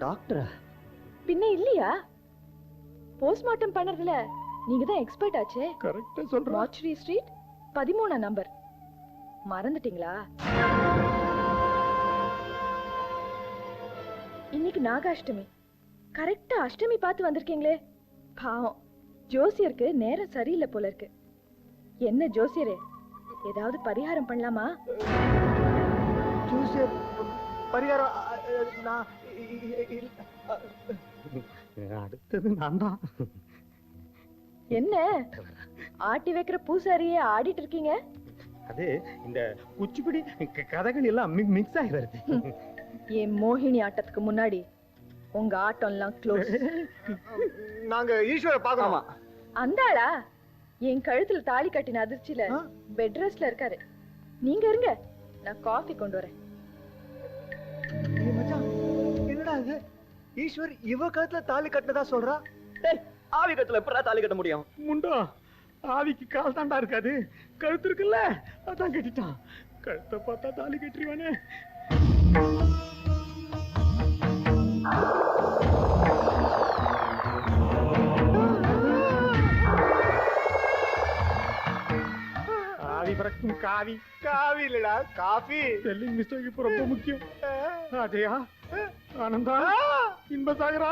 டாக்டரா? பின்ன இல்லையா? போஸ்ட்மார்ட்டம் பண்றதுல நீங்க தான் எக்ஸ்பர்ட் ஆச்சே. கரெக்ட்டா சொல்றேன். Mortuary street 13 number. மறந்துட்டீங்களா? இன்னைக்கு நாகாஷ்டமி. கரெக்டா அஷ்டமி பார்த்து வந்திருக்கீங்களே. பாவம், ஜோசியருக்கு நேரம் சரியில்லை போல இருக்கு. என்ன ஜோசியரே, ஏதாவது பரிகாரம் பண்ணலாமா? ஜோசியர் பரிகாரம் நான் அடுத்தது நான் தான். என்ன ஆட்டி வைக்கிற பூசாரியே ஆடிட்டு இருக்கீங்க? அது இந்த குச்சிப்பிடி கதைகள் எல்லாம் மிக்ஸ் ஆகி வருது. என் மோகினி ஆட்டத்துக்கு முன்னாடி உங்க ஆட்டம் எல்லாம் க்ளோஸ். நாங்க ஈஸ்வர பார்க்கலாமா? அந்த ஆளா? என் கழுத்துல தாலி கட்டின அதிர்ச்சியில பெட் ரெஸ்ட்ல இருக்காரு. நீங்க இருங்க, நான் காஃபி கொண்டு வரேன். என்னடா இது? ஈஸ்வர் இவ கழுத்துல தாலி கட்டினதா சொல்றா? ஆவி கழுத்துல எப்படா தாலி கட்ட முடியும்? முண்டோ, ஆவிக்கு கால் தாண்டா இருக்காது, கழுத்து இருக்குல்ல, அதான் கட்டிட்டான். கழுத்தை பார்த்தா தாலி கட்டிடுவானே. ஆவி பறக்கும் காவி. காவி இல்லடா, காஃபி. ஸ்பெல்லிங் மிஸ்டேக் இப்ப ரொம்ப முக்கியம். அஜயா, ஆனந்தா, இன்பசாகரா.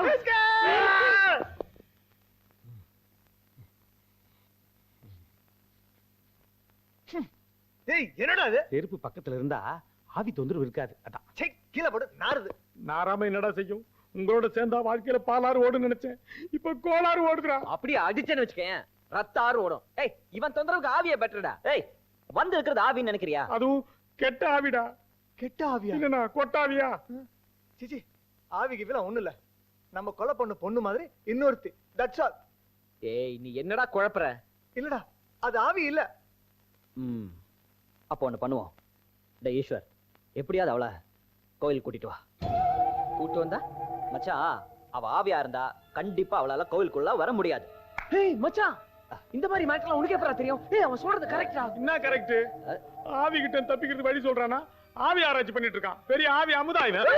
ஏய், என்னடா இது? செருப்பு பக்கத்துல இருந்தா ஆவி தொந்தரவு இருக்காது. அதான் கீழே போடு, நாறுது. நாராம என்னடா செய்யும்? உங்களோட சேர்ந்தா வாழ்க்கையில பாலாறு ஓடுன்னு நினைச்சேன், இப்ப கோளாறு ஓடுதுடா. அப்படியே அடிச்சேன்னு வச்சுக்கேன், ரத்த ஆறு ஓடும். ஏய், இவன் தொந்தரவுக்கு ஆவியே பெட்டர்டா. ஏய், வந்து இருக்கிறது ஆவின்னு நினைக்கிறியா? அதுவும் கெட்ட ஆவிடா. கெட்ட ஆவியா? இல்லனா கொட்டாவியா? சிச்சி, ஆவிக்கு இதெல்லாம் ஒண்ணு இல்ல. நம்ம கொலை பண்ண பொண்ணு மாதிரி இன்னொருத்தி. That's all. ஏய், நீ என்னடா குழப்பற? இல்லடா, அது ஆவி இல்ல. அப்போ ஒண்ணு பண்ணுவோம். டேய் ஈஸ்வர், எப்படியாவது அவளை கோயில் கூட்டிட்டு வா. கூட்டு வந்தா மச்சான், அவ ஆவியா இருந்தா கண்டிப்பா அவளால கோயிலுக்குள்ள வர முடியாது. ஏய் மச்சான், இந்த மாதிரி மேட்டர்லாம் உனக்கு எப்பறா தெரியும்? ஏய், அவன் சொல்றது கரெக்ட்டா? என்ன கரெக்ட்? ஆவி கிட்ட தப்பிக்கிறது வழி சொல்றானா? ஆவி ஆராய்ச்சி பண்ணிட்டு இருக்கான். பெரிய ஆவி அமுதா இவன்.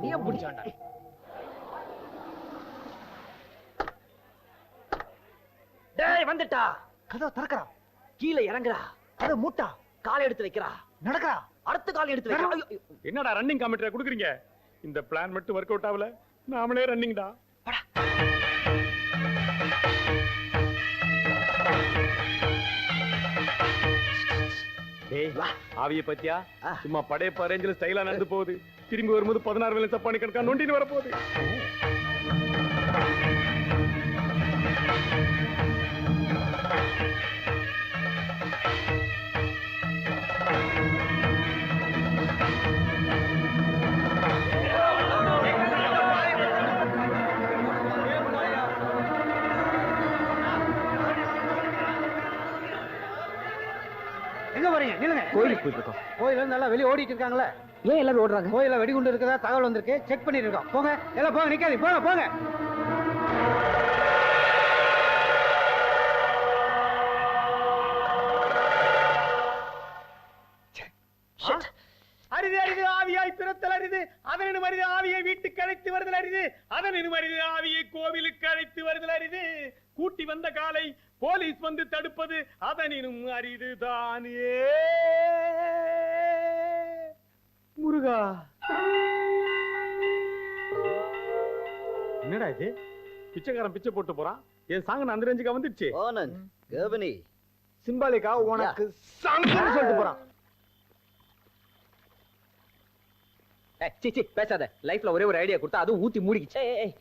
நீ புடிச்சாண்டா. டேய் வந்துட்டா. கதவை திறக்கறா. கீழே இறங்குறா. அத மூட்டா. காலை எடுத்து வைக்கிறா. நடக்கறா. அடுத்த காலை எடுத்து வைக்கிறா. என்னடா ரன்னிங் காமெண்ட்ரி கொடுக்குறீங்க? இந்த பிளான் மட்டும் வொர்க் அவுட் ஆகல, நாமளே ரன்னிங்டா. டேய், ஆவிய பத்தியா? சும்மா படையப்ப ரேஞ்சில ஸ்டைலா நடந்து போகுது. திரும்பி வரும்போது 16 வேலை சப்பானி கணக்கா நொண்டின்னு வர போகுது. எங்க வரீங்க? நில்லுங்க. கோயிலுக்கு போயிட்டு இருக்கோம். கோயில்ல இருந்து எல்லாம் வெளிய ஓடிட்டு இருக்காங்களே. ஏன் எல்லாரும் ஓடுறாங்க? கோயில்ல வெடிகுண்டு இருக்கதா தகவல் வந்திருக்கு. செக் பண்ணிட்டு இருக்கோம். போங்க, எல்லாம் போங்க, நிக்காதீங்க. போங்க போங்க. அரிது அரிது ஆவியாய் பிறத்தல் அரிது, அதனினும் அரிது ஆவியை வீட்டுக்கு அழைத்து வருதல் அரிது, அதனினும் அரிது ஆவியை கோவிலுக்கு அழைத்து வருதல் அரிது. கூட்டி வந்த காலை போலீஸ் வந்து தடுப்பது அதனினும் அரிதுதானே. முருகா, என்னடா இது? பிச்சைக்காரன் பிச்சை போட்டு போறான். என் சாங்க அந்த ரேஞ்சுக்கு வந்துடுச்சு. ஆனந்த், கவனி. சிம்பாலிக்கா உனக்கு சாங்கன்னு சொல்லிட்டு போறான். ஏய், சீ சீ, பேசாத. லைஃப்ல ஒரே ஒரு ஐடியா கொடுத்தா அதுவும் ஊத்தி மூடிக்கிச்சு. ஏய்,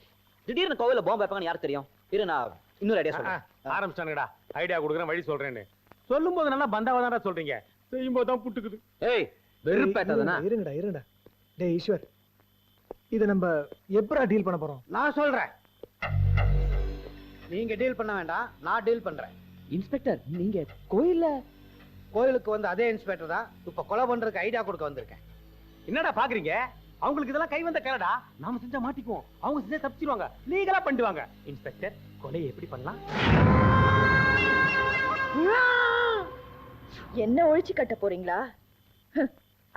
திடீர்னு கோவில்ல பாம்பு வைப்பாங்கன்னு யாருக்கு தெரியும்? இரு, நான் இன்னொரு ஐடியா சொல்றேன். ஆரம்பிச்சானுங்கடா, ஐடியா கொடுக்குறேன், வழி சொல்றேன்னு. சொல்லும் போது நல்லா பந்தாவதான்டா சொல்றீங்க, செய்யும் போது தான் புட்டுக்குது. ஏய், வெறுப்பேத்தாதனா? இருங்கடா. டேய் ஈஸ்வர், இத நம்ம எப்பரா டீல் பண்ண போறோம்? நான் சொல்றேன். நீங்க டீல் பண்ண வேண்டாம், நான் டீல் பண்றேன். இன்ஸ்பெக்டர், நீங்க கோயிலுக்கு வந்து அதே இன்ஸ்பெக்டர் தான் இப்ப கொலை பண்றதுக்கு ஐடியா கொடுக்க வந்திருக்கேன். என்னடா பாக்குறீங்க? அவங்களுக்கு இதெல்லாம் கை வந்த கேளடா. நாம செஞ்சா மாட்டிக்குவோம், அவங்க செஞ்சா தப்பிச்சிருவாங்க, லீகலா பண்ணிடுவாங்க. இன்ஸ்பெக்டர், கொலையை எப்படி பண்ணலாம்? என்ன ஒழிச்சு கட்ட போறீங்களா?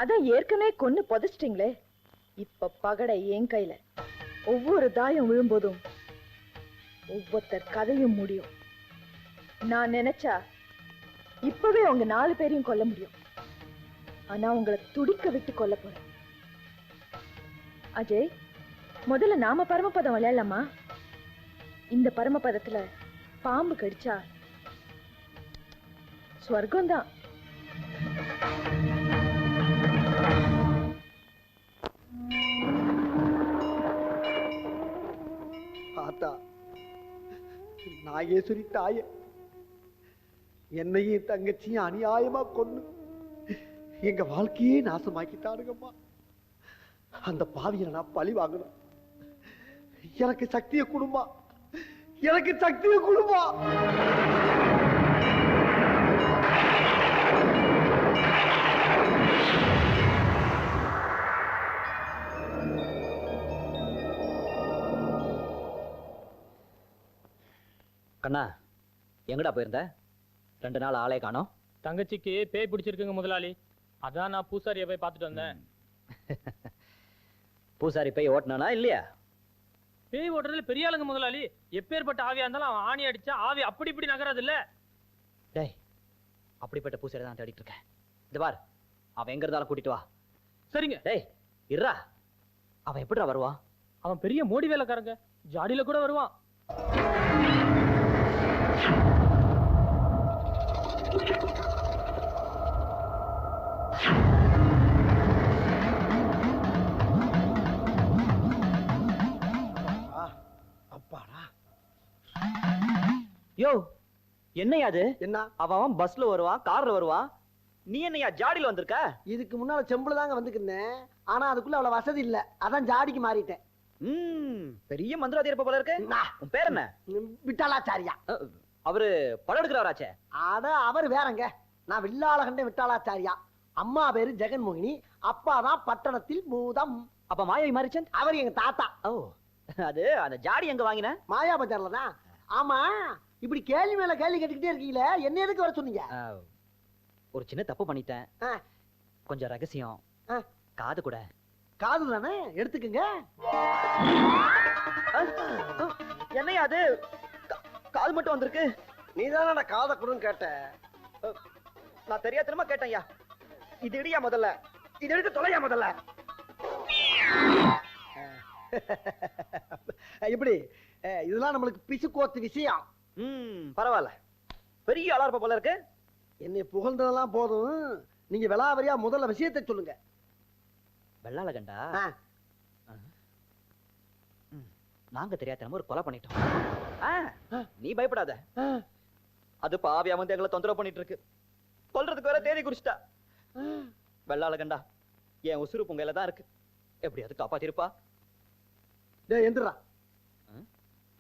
அதான் ஏற்கனவே கொன்னு புதைச்சிட்டீங்களே. இப்ப பகடை என் கையில. ஒவ்வொரு தாயம் விழும்போதும் ஒவ்வொருத்தர் கதையும் முடியும். நான் நினைச்சா இப்பவே உங்க 4 பேரையும் கொல்ல முடியும். ஆனா உங்களை துடிக்க விட்டு கொல்ல போறேன். அஜய், முதல்ல நாம பரமபதம் விளையாடலாமா? இந்த பரமபதத்துல பாம்பு கடிச்சா ஸ்வர்க்கம்தான். ஆத்தா, நாகேஸ்வரி தாய என்னையும் தங்கச்சியும் அநியாயமா கொன்னு எங்க வாழ்க்கையே நாசமாக்கிட்டானுங்கம்மா. அந்த பாவியை நான் பழி வாங்கணும். எனக்கு சக்தியை கொடுமா, எனக்கு சக்தியை கொடுமா. கண்ணா, எங்கடா போயிருந்த? 2 நாள் ஆளே காணோம். தங்கச்சிக்கு பேய் பிடிச்சிருக்குங்க முதலாளி. அதான் நான் பூசாரியை போய் பார்த்துட்டு வந்தேன். பூசாரி பேய் ஓட்டினானா இல்லையா? பேய் ஓட்டுறதுல பெரிய ஆளுங்க முதலாளி. எப்பேற்பட்ட ஆவியா இருந்தாலும் அவன் ஆணி அடிச்சா ஆவி அப்படி இப்படி நகராது இல்ல. டேய், அப்படிப்பட்ட பூசாரி தான் தேடிட்டு இருக்கேன். இந்த பார், அவன் எங்க இருந்தாலும் கூட்டிட்டு வா. சரிங்க. டேய் இருடா, அவன் எப்படிடா வருவான்? அவன் பெரிய மோடி வேலைக்காரங்க, ஜாடியில கூட வருவான். அப்பாடா. யோ, என்னையா அது? என்ன? அவன் பஸ்ல வருவான், கார்ல வருவான். நீ என்னையா ஜாடியில வந்திருக்க? இதுக்கு முன்னால செம்புல தாங்க வந்துக்கிருந்தேன். ஆனா அதுக்குள்ள அவ்வளவு வசதி இல்ல, அதான் ஜாடிக்கு மாறிட்டேன். பெரிய மந்திரவாதி இருப்ப போல இருக்கு. உன் பேர் என்ன? விட்டாலாச்சாரியா. அவரு படம் எடுக்கிறவராச்சே. அட அவர் வேறங்க. நான் வில்லாளகண்ட விட்டாலாச்சாரியா. அம்மா பேரு ஜெகன்மோகினி, அப்பா தான் பட்டணத்தில் பூதம். அப்ப மாயாவி மாரிச்சந்த் அவர் எங்க தாத்தா. ஓ, அது அந்த ஜாடி எங்க வாங்கின? மாயா பஜார்ல தான். ஆமா, இப்படி கேள்வி மேல கேள்வி கேட்டுக்கிட்டே இருக்கீங்களே, என்ன எதுக்கு வர சொன்னீங்க? ஒரு சின்ன தப்பு பண்ணிட்டேன். கொஞ்சம் ரகசியம். காது கூட. காது தானே, எடுத்துக்குங்க. என்னையா அது? காது மட்டும் வந்திருக்கு. நீ தானே காதை கொடுன்னு கேட்ட. நான் தெரியாதனமா கேட்டேன்யா. இது இடியா முதல்ல, இது எடுக்க தொலையா முதல்ல. இப்படி இதெல்லாம் நம்மளுக்கு பிசுக்கோத்து விஷயம். பரவாயில்ல, பெரிய ஆளா இருப்ப போல இருக்கு. என்னை புகழ்ந்ததெல்லாம் போதும், நீங்க விலாவரியா முதல்ல விஷயத்தை சொல்லுங்க. வெள்ளாளகண்டா, நாங்க தெரியாதனமா ஒரு கொலை பண்ணிட்டோம். நீ பயப்படாத. அது பாவியா வந்து எங்களை தொந்தரவு பண்ணிட்டு இருக்கு. கொல்றதுக்கு வேற தேதி குறிச்சிட்டா. வெள்ளாளகண்டா, என் உசுறு பொங்கையில தான் இருக்கு. எப்படியாவது காப்பாத்திருப்பா. டேய் எந்திரா.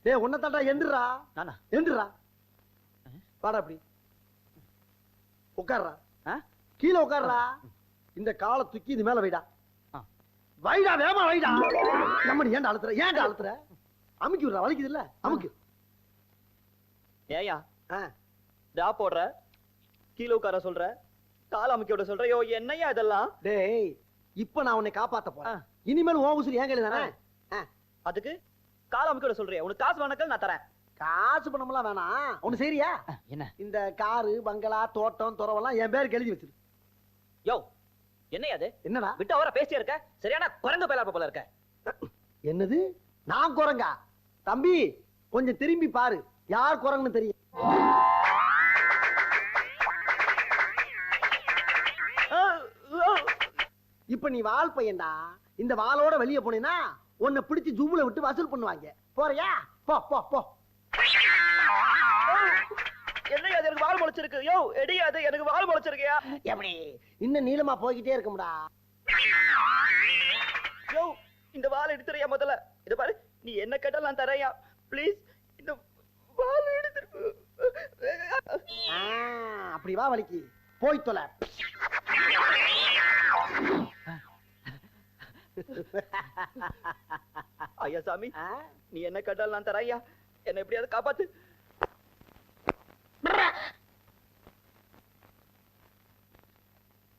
டேய் உன்னை தாண்டா எந்திரா. நானா? எந்திரா. வாடா அப்படி. உட்கார்றா. கீழே உட்கார்றா. இந்த காலை தூக்கி இது மேல வைடா. வைடா, வேமா வைடா. நம்மடி ஏன்டா அழுத்துற? ஏன்டா அழுத்துற? அமுக்கி விடுறா, வலிக்குது இல்ல? அமுக்கு. ஏயா டா போடுற, கீழே உட்கார சொல்ற, கால் அமுக்கி விட சொல்ற. யோ, என்னையா இதெல்லாம்? டேய், இப்ப நான் உன்னை காப்பாத்த போறேன். இனிமேல் உன் உசுறு ஏன் கையில தானே. அதுக்கு கால் அமுக்கி விட சொல்றியா? உனக்கு காசு வேணாக்கள் நான் தரேன். காசு பணம்லாம் வேணாம். ஒண்ணு சரியா? என்ன? இந்த காரு, பங்களா, தோட்டம், துறவெல்லாம் என் பேருக்கு எழுதி வச்சிரு. யோ, என்னையா அது? என்னடா விட்டு அவரை பேசியா இருக்க? சரியான குரங்கு பேலா போல இருக்க. என்னது? நான் குரங்கா? தம்பி, கொஞ்சம் திரும்பி பாரு, யார் குரங்குன்னு தெரியும். இப்ப நீ வால் பையன்டா. இந்த வாளோட வெளியே போனீன்னா உன்னை பிடிச்சு ஜூமுல விட்டு வசூல் பண்ணுவாங்க. போறியா? போ போ போ. என்னையா அது? எனக்கு வால் முளைச்சிருக்கு. யோ, எடியா அது? எனக்கு வால் முளைச்சிருக்கியா? எப்படி? இன்னும் நீளமா போய்கிட்டே இருக்கும்டா. யோ, இந்த வால் எடுத்துறியா முதல்ல? இத பாரு, நீ என்ன கேட்டாலும் நான் தரையா. ப்ளீஸ், இந்த வால் எடுத்துரு. அப்படி வா, வலிக்கு போய் தொலை. ஐயா சாமி, நீ என்ன கேட்டாலும் நான் தரையா. என்ன எப்படியாவது காப்பாத்து.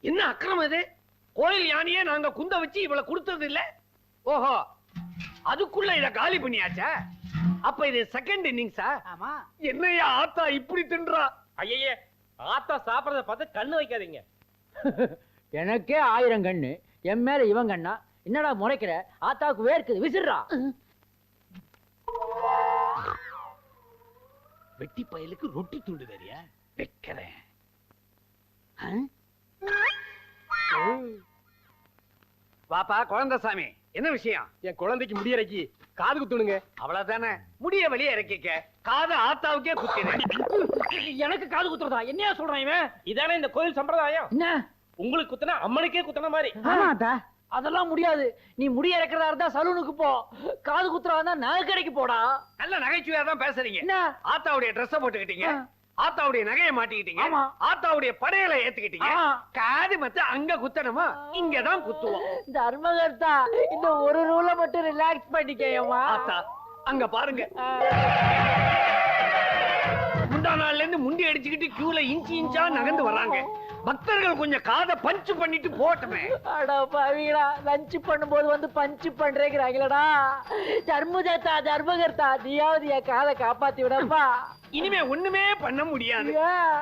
என்ன அக்கிரமம் இது? கோயில் யானையே நாங்க குந்த வச்சு இவளை கொடுத்தது இல்ல. ஓஹோ, அதுக்குள்ள இத காலி பண்ணியாச்சா? அப்ப இது செகண்ட் இன்னிங்ஸா? ஆமா. என்னையா ஆத்தா இப்படி தின்றா? ஐயே, ஆத்தா சாப்பிடறத பார்த்து கண்ணு வைக்காதீங்க. எனக்கே 1000 கண்ணு, என் மேல இவன் கண்ணா? என்னடா முறைக்கிற? ஆத்தாவுக்கு வேர்க்குது, விசிறா. வெட்டி பயலுக்கு ரொட்டி துண்டு வேறியா? வைக்கிறேன். வாப்பா குழந்தைசாமி, என்ன விஷயம்? என் குழந்தைக்கு முடியறக்கி காது குத்துணுங்க. அவ்வளவுதானே, முடிய வெளியே இறக்கிக்க. காது ஆத்தாவுக்கே குத்தினேன். எனக்கு காது குத்துறதா? என்னையா சொல்றான் இவன்? இதானே இந்த கோயில் சம்பிரதாயம். என்ன உங்களுக்கு குத்துனா அம்மனுக்கே குத்துன மாதிரி. ஆமாடா, அதெல்லாம் முடியாது. நீ முடி இறக்கிறதா இருந்தா சலூனுக்கு போ, காது குத்துறதா இருந்தா நகை கடைக்கு போடா. நல்ல நகைச்சுவையா தான் பேசுறீங்க. என்ன? ஆத்தாவுடைய ட்ரெஸ் போட்டுக்கிட்டீங்க, ஆத்தாவுடைய நகையை மாட்டிக்கிட்டீங்க, ஆமா. ஆத்தாவுடைய படையலை ஏத்துக்கிட்டீங்க. காது மத்த அங்க குத்தணுமா? இங்கதான் குத்துவோம். தர்மகர்த்தா, இந்த ஒரு ரூல மட்டும் ரிலாக்ஸ் பண்ணிக்கேயம்மா. ஆத்தா அங்க பாருங்க, முந்தா நாள்ல இருந்து முண்டி அடிச்சுக்கிட்டு கியூல இன்ச்சு இன்ச்சா நகர்ந்து வர்றாங்க. பக்தர்கள் கொஞ்சம் காதை பஞ்ச் பண்ணிட்டு போட்டுமே. அட பாவிகளா, லஞ்ச் பண்ணும்போது வந்து பஞ்ச் பண்றேங்கிறாங்களடா. தர்மகர்த்தா தர்மகர்த்தா, நீயாவது என் காதை காப்பாத்தி விடப்பா. இனிமே ஒண்ணுமே பண்ண முடியாது.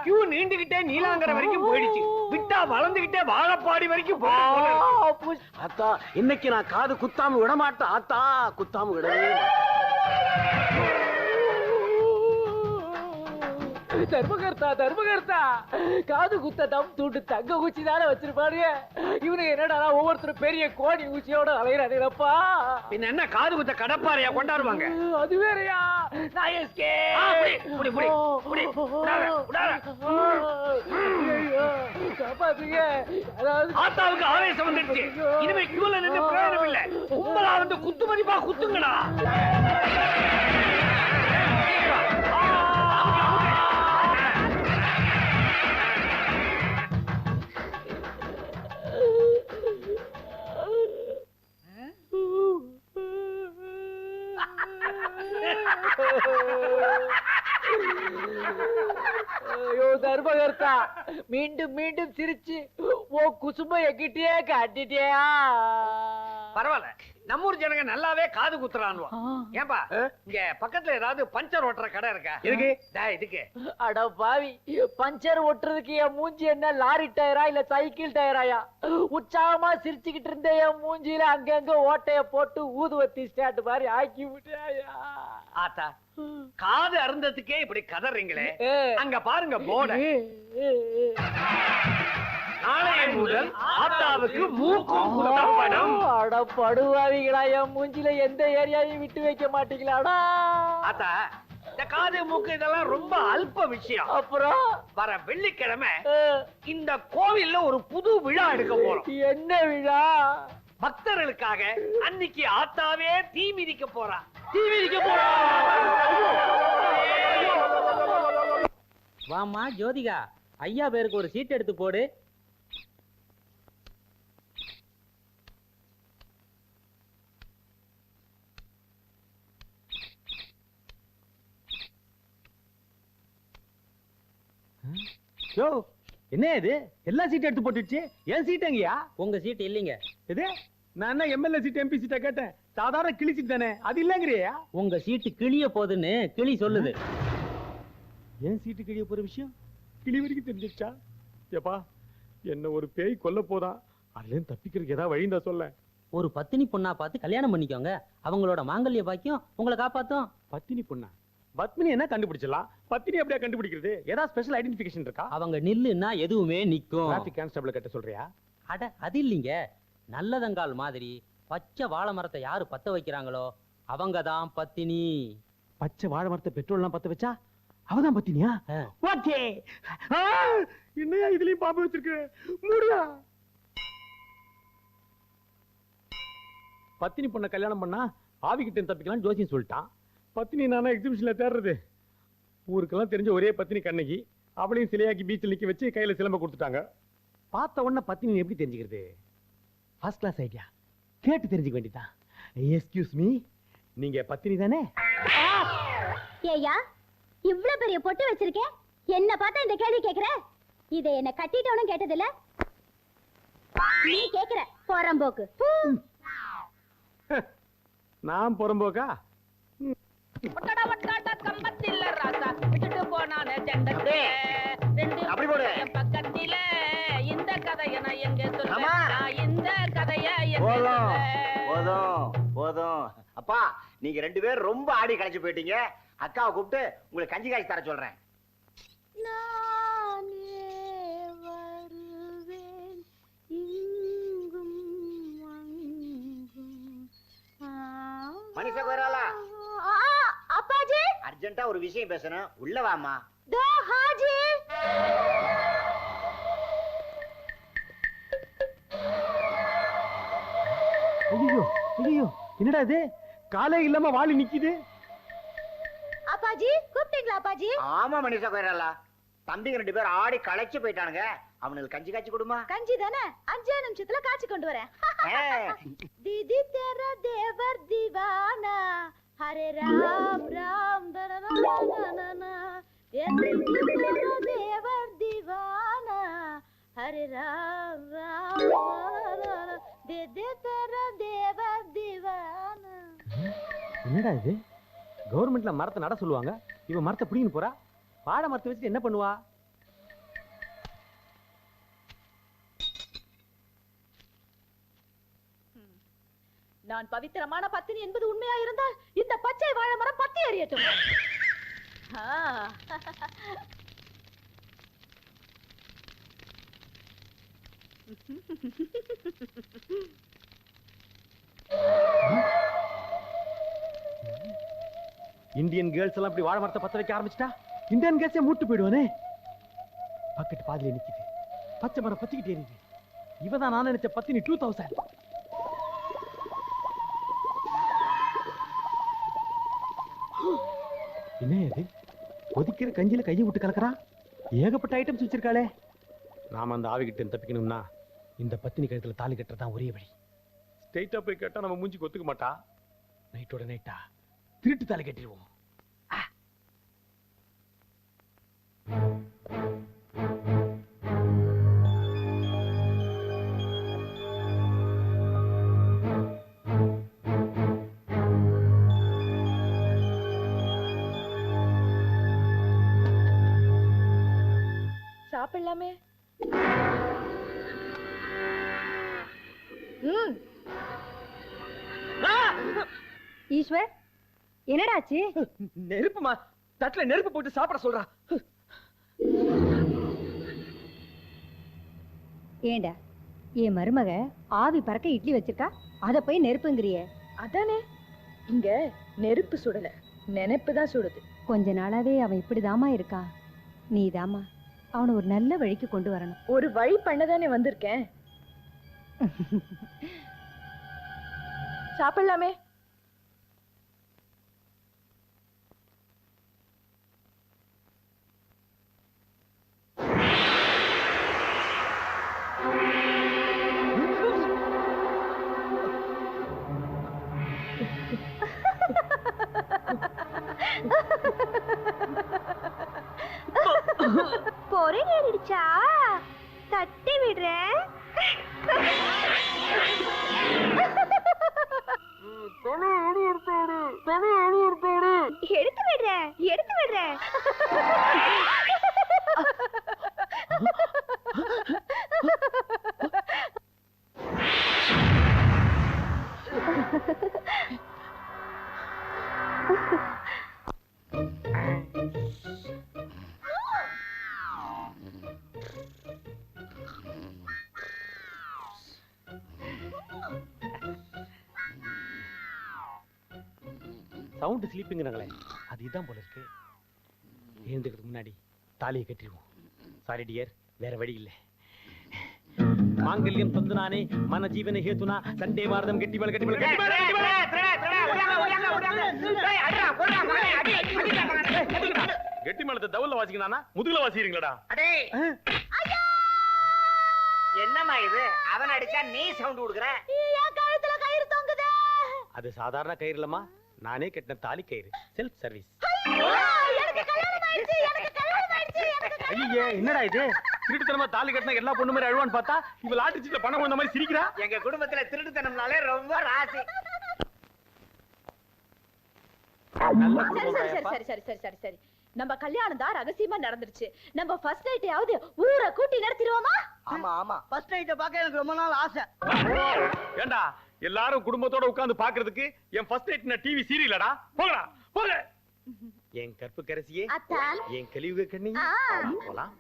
கியூ நீண்டுகிட்டே நீலாங்கரை வரைக்கும் போயிடுச்சு. விட்டா வளர்ந்துகிட்டே வாழப்பாடி வரைக்கும் போயிடுச்சு. ஆத்தா, இன்னைக்கு நான் காது குத்தாம விட மாட்டேன். ஆத்தா, குத்தாம விடவே மாட்டேன். தர்மகர்த்தா தர்மகர்த்தா, காது குத்த தம் தூண்டு தங்க ஊச்சி தானே வச்சிருப்பாரு. இவனுக்கு என்னடா ஒவ்வொருத்தரும் பெரிய கோணி ஊச்சியோட அலைகிறானுங்கப்பா. பின்ன என்ன காது குத்த கடப்பாறையா கொண்டாடுவாங்க? அது வேறயா? நான் எஸ்கே. காப்பாத்துங்க. ஆத்தாவுக்கு ஆவேசம் வந்துடுச்சு. இனிமே கியூல நின்று பிரயோஜனம் இல்ல. கும்பலா வந்து குத்து மதிப்பா குத்துங்கடா. ஐயோ தர்மகர்த்தா, மீண்டும் மீண்டும் சிரிச்சு ஓ குசும்ப எங்கிட்டே காட்டிட்டியா? பரவாயில்ல, நம்ம ஊர் ஜனங்க நல்லாவே காது குத்துறான்வா. ஏன்பா இங்க பக்கத்துல ஏதாவது பஞ்சர் ஓட்டுற கடை இருக்கா? இருக்கு. இதுக்கு அட பாவி, பஞ்சர் ஓட்டுறதுக்கு என் மூஞ்சி என்ன லாரி டயரா இல்ல சைக்கிள் டயராயா? உற்சாகமா சிரிச்சுக்கிட்டு இருந்த என் மூஞ்சியில அங்கங்க ஓட்டைய போட்டு ஊதுவத்தி ஸ்டாண்ட் மாதிரி ஆக்கி விட்டாயா? ஆத்தா, காது அருந்ததுக்கே இப்படி கதறீங்களே, அங்க பாருங்க போர்ட. நாளைய முதல் ஆத்தாவுக்கு மூக்கும் குத்தப்படும். அட படுவாவிகளா, என் மூஞ்சில எந்த ஏரியாவையும் விட்டு வைக்க மாட்டீங்களாடா? ஆத்தா, இந்த காது மூக்கு இதெல்லாம் ரொம்ப அல்ப விஷயம். அப்புறம் வர வெள்ளிக்கிழமை இந்த கோவில்ல ஒரு புது விழா எடுக்க போறோம். என்ன விழா? பக்தர்களுக்காக அன்னைக்கு ஆத்தாவே தீ மிதிக்க போறா. தீ மிதிக்க போறா? வாமா ஜோதிகா, ஐயா பேருக்கு ஒரு சீட் எடுத்து போடு. என்ன இது? எல்லா சீட் எடுத்து போட்டுடுச்சு. ஏன் சீட் எங்கயா? உங்க சீட் இல்லைங்க. இது நான் என்ன எம்எல்ஏ சீட் எம்பி சீட்டா கேட்டேன்? சாதாரண கிளி சீட் தானே, அது இல்லங்கறியா? உங்க சீட்டு கிளிய போகுதுன்னு கிளி சொல்லுது. ஏன் சீட்டு கிளிய போற விஷயம் கிளி வரைக்கும் தெரிஞ்சிருச்சா? ஏப்பா, என்ன ஒரு பேய் கொல்ல போதா, அதுல தப்பிக்கிறதுக்கு ஏதாவது வழி இருந்தா சொல்ல. ஒரு பத்தினி பொண்ணா பார்த்து கல்யாணம் பண்ணிக்கோங்க, அவங்களோட மாங்கல்ய பாக்கியம் உங்களை காப்பாத்தும். பத்தினி பொண்ணா? பத்மினி என்ன கண்டுபிடிச்சலாம், பத்தினி அப்படியே கண்டுபிடிக்கிறது? ஏதாவது ஸ்பெஷல் ஐடென்டிஃபிகேஷன் இருக்கா? அவங்க நில்லுன்னா எதுவுமே நிக்கும். டிராஃபிக் கான்ஸ்டபிள் கிட்ட சொல்றியா? அட அது இல்லைங்க, நல்லதங்கால் மாதிரி பச்சை வாழை மரத்தை யாரு பத்த வைக்கிறாங்களோ அவங்க தான் பத்தினி. பச்சை வாழை மரத்தை பெட்ரோல் எல்லாம் பத்த வச்சா அவதான் பத்தினியா? ஓகே. என்னையா இதுலயும் பாம்பு வச்சிருக்கு? மூடியா. பத்தினி பொண்ணை கல்யாணம் பண்ணா ஆவிக்கிட்ட தப்பிக்கலாம் ஜோசியம் சொல்லிட்டான். பத்தினி நானா எக்ஸிபிஷன்ல தேடுறது? ஊருக்கெல்லாம் தெரிஞ்ச ஒரே பத்தினி கண்ணகி, அவளையும் சிலையாக்கி பீச்சில் நிக்க வச்சு கையில சிலம்ப கொடுத்துட்டாங்க. பார்த்த உடனே பத்தினி எப்படி தெரிஞ்சுக்கிறது? ஃபர்ஸ்ட் கிளாஸ் ஐடியா, கேட்டு தெரிஞ்சுக்க வேண்டியதான். எஸ்கியூஸ் மீ, நீங்க பத்தினி தானே? ஏயா இவ்வளவு பெரிய பொட்டு வச்சிருக்கேன், என்ன பார்த்தா இந்த கேள்வி கேக்குற? இதை என்ன கட்டிட்டவனும் கேட்டதில்ல, நீ கேக்குற போறம்போக்கு. நான் புறம்போக்கா? அப்படி போடு. பக்கத்தில இந்த கதையை நான் எங்க ஆமா. சொல்றேன், இந்த கதையை போதும் போதும் போதும். அப்பா நீங்க 2 பேரும் ரொம்ப ஆடி களைச்சு போயிட்டீங்க. அக்காவை கூப்பிட்டு உங்களுக்கு கஞ்சி காய்ச்சி தர சொல்றேன். மனிஷா கோயிராலா, அப்பாஜி அர்ஜென்ட்டா ஒரு விஷயம் பேசணும், உள்ள வாமா. தோ ஹாஜி. ஐயோ ஐயோ, என்னடா இது? காலே இல்லாம வாளி நிக்குது. அப்பாஜி கூப்பிட்டீங்களா அப்பாஜி? ஆமா மனிஷா கோயிராலா, தம்பிங்க 2 பேரும் ஆடி களைச்சு போயிட்டானுங்க. அவனுக்கு கஞ்சி காய்ச்சி கொடுமா. கஞ்சி தானே, 5 நிமிஷத்துல காய்ச்சி கொண்டு வரேன். दीदी तेरा देवर दीवाना, हरे राम राम दना ये दीदी तेरा देवर दीवाना, हरे राम राम दीदी तेरा देवर दीवाना. என்னடா இது? கவர்மெண்ட்ல மரத்தை நட சொல்லுவாங்க, இவன் மரத்தை பிடின்னு போறா. வாழை மரத்தை வச்சுட்டு என்ன பண்ணுவா? நான் பவித்திரமான பத்தினி என்பது உண்மையா இருந்தால் இந்த பச்சை வாழை மரம் பத்தி எறியட்டும். இந்தியன் கேர்ள்ஸ் எல்லாம் இப்படி வாழை மரத்தை பத்த வைக்க ஆரம்பிச்சிட்டா இந்தியன் கேர்ள்ஸே மூட்டு போயிடுவானே. பக்கெட் பாதியில நிக்குது, பச்சை மரம் பத்திக்கிட்டே எரியுது. இவதான் நான் நினைச்ச பத்தினி 2000. என்ன இது? கொதிக்கிற கஞ்சில கையை விட்டு கலக்கறா. ஏகப்பட்ட ஐட்டம்ஸ் வச்சிருக்காளே. நாம அந்த ஆவிகிட்ட தப்பிக்கணும்னா இந்த பத்தினி கழுத்துல தாலி கட்டுறதான் ஒரே வழி. ஸ்ட்ரைட்டா போய் கேட்டா நம்ம மூஞ்சி கொத்துக்க மாட்டா. நைட்டோட நைட்டா திருட்டு தாலி கட்டிடுவோம். சாப்பிடலாமே. ஈஸ்வர் என்னடாச்சு? நெருப்புமா, தட்டுல நெருப்பு போட்டு சாப்பிட சொல்றா. ஏண்டா என் மருமக ஆவி பறக்க இட்லி வச்சிருக்கா, அத போய் நெருப்புங்கிறிய? அதானே, இங்க நெருப்பு சுடல, நினைப்பு தான் சுடுது. கொஞ்ச நாளாவே அவன் இப்படிதாமா இருக்கான். நீதாமா அவனை ஒரு நல்ல வழிக்கு கொண்டு வரணும். ஒரு வழி பண்ணதானே வந்திருக்கேன். சாப்பிடலாமே. பொறை ஏறிடுச்சா? தட்டி விடுறேன். எடுத்து விடுறேன், எடுத்து விடுறேன். சவுண்ட் ஸ்லீப்பிங்கிறாங்களே, அது இதான் போல இருக்கு. எழுந்துக்கிறதுக்கு முன்னாடி தாலியை கட்டிடுவோம். சாரி டியர், வேற வழி இல்லை. மாங்கல்யம் தந்துனானே மன ஜீவன ஹேதுனா சண்டே வாரதம் கெட்டிமல கெட்டிமல கெட்டிமலத்தை தவுல வாசிக்கணானா முதுகுல வாசிக்கிறீங்களாடா? என்னம்மா இது? அவன் அடிச்சா நீ சவுண்ட் கொடுக்குற. கழுத்துல கயிறு தொங்குதே. அது சாதாரண கயிறு இல்லம்மா, நானே கட்டின தாலி கயிறு. Self service. ஐயோ! ஐயே என்னடா இது திருட்டுத்தனமா தாலி கட்டினா எல்லா பொண்ணு மாதிரி அழுவான்னு பார்த்தா இவ லாட்டரி சீட்ல பணம் வந்த மாதிரி சிரிக்கிறா. எங்க குடும்பத்துல திருட்டுத்தனம்னாலே ரொம்ப ராசி. சரி நம்ம கல்யாணம் தான் ரகசியமா நடந்துருச்சு. நம்ம ஃபர்ஸ்ட் நைட்டையாவது ஊரை கூட்டி நடத்திடுவோமா? ஆமா ஃபர்ஸ்ட் நைட்டை பார்க்க எனக்கு ரொம்ப நாள் ஆசை. ஏண்டா எல்லாரும் குடும்பத்தோட உட்கார்ந்து பாக்குறதுக்கு என் ஃபர்ஸ்ட் நைட் நான் டிவி சீரியலடா. போங்கடா போங்க. என் கற்பு கரசியே, என் கலியுக கண்ணி, போலாம்.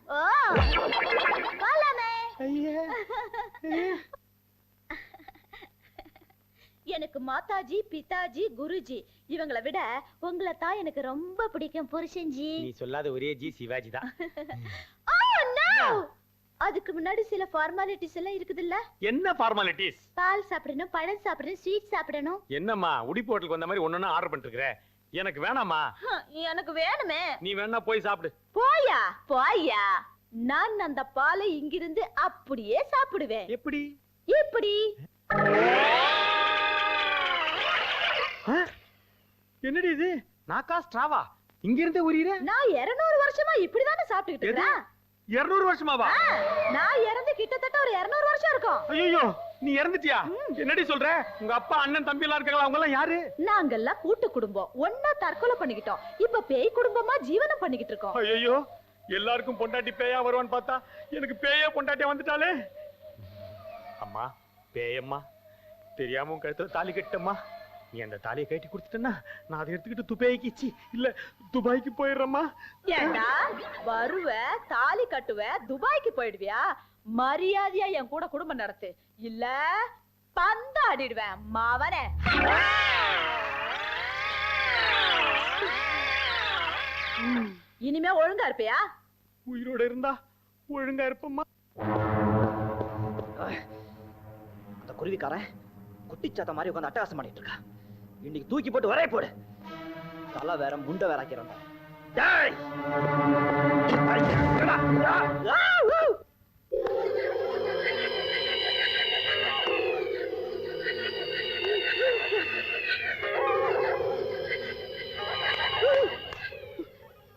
எனக்கு மாதாஜி, பிதாஜி, குருஜி இவங்களை விட உங்களை தான் எனக்கு ரொம்ப பிடிக்கும் புருஷன்ஜி. நீ சொல்லாத ஒரே ஜி சிவாஜி தான். அதுக்கு முன்னாடி சில ஃபார்மாலிட்டிஸ் எல்லாம் இருக்குதுல்ல. என்ன ஃபார்மாலிட்டிஸ்? பால் சாப்பிடணும், பழம் சாப்பிடணும், ஸ்வீட் சாப்பிடணும். என்னம்மா உடிப்பு ஹோட்டலுக்கு வந்த மாதிரி ஒன்னொன்னு ஆர்டர் பண்ணிட்டு இருக்கற? எனக்கு வேணாமா? எனக்கு வேணுமே. நீ வேணா போய் சாப்பிடு. போயா நான் அந்த பாலை இங்கிருந்து அப்படியே சாப்பிடுவேன். எப்படி? எப்படி? என்னடி இது? நாக்கா ஸ்ட்ராவா இங்க இருந்தே உரியற? நான் 200 வருஷமா இப்படிதானே சாப்பிட்டுட்டு இருக்கேன். 200 வருஷமாவா? நான் இறந்து கிட்டத்தட்ட ஒரு 200 வருஷம் இருக்கும். ஐயோ நீ இறந்துட்டியா? என்னடி சொல்ற? உங்க அப்பா அண்ணன் தம்பி எல்லாம் இருக்காங்களா? அவங்க எல்லாம் யாரு? நாங்கெல்லாம் கூட்டு குடும்பம். ஒண்ணா தற்கொலை பண்ணிக்கிட்டோம். இப்ப பேய் குடும்பமா ஜீவனம் பண்ணிக்கிட்டு இருக்கோம். ஐயோ எல்லாருக்கும் பொண்டாட்டி பேயா வருவான்னு பார்த்தா எனக்கு பேயா பொண்டாட்டியா வந்துட்டாலே. அம்மா பேயம்மா, தெரியாம உன் கழுத்துல தாலி கட்டம்மா. நீ அந்த தாலியை கட்டி கொடுத்துட்டேன்னா நான் அதை எடுத்துக்கிட்டு துபாய்க்கு இல்ல துபாய்க்கு போயிடுறேம்மா. ஏண்டா வருவ, தாலி கட்டுவ, துபாய்க்கு போயிடுவியா? மரியாதையா என் கூட குடும்பம் நடத்து, இல்ல பந்தாடிடுவேன் மாவனே. இனிமே ஒழுங்கா இருப்பியா? உயிரோட இருந்தா ஒழுங்கா இருப்பம்மா. அந்த குருவிக்காரன் குட்டிச்சாத்த மாதிரி உட்காந்து அட்டகாசம் பண்ணிட்டு இருக்கா. இன்னைக்கு தூக்கி போட்டு வரே போடு. தலை வேற முண்டை வேற ஆக்கிறான்.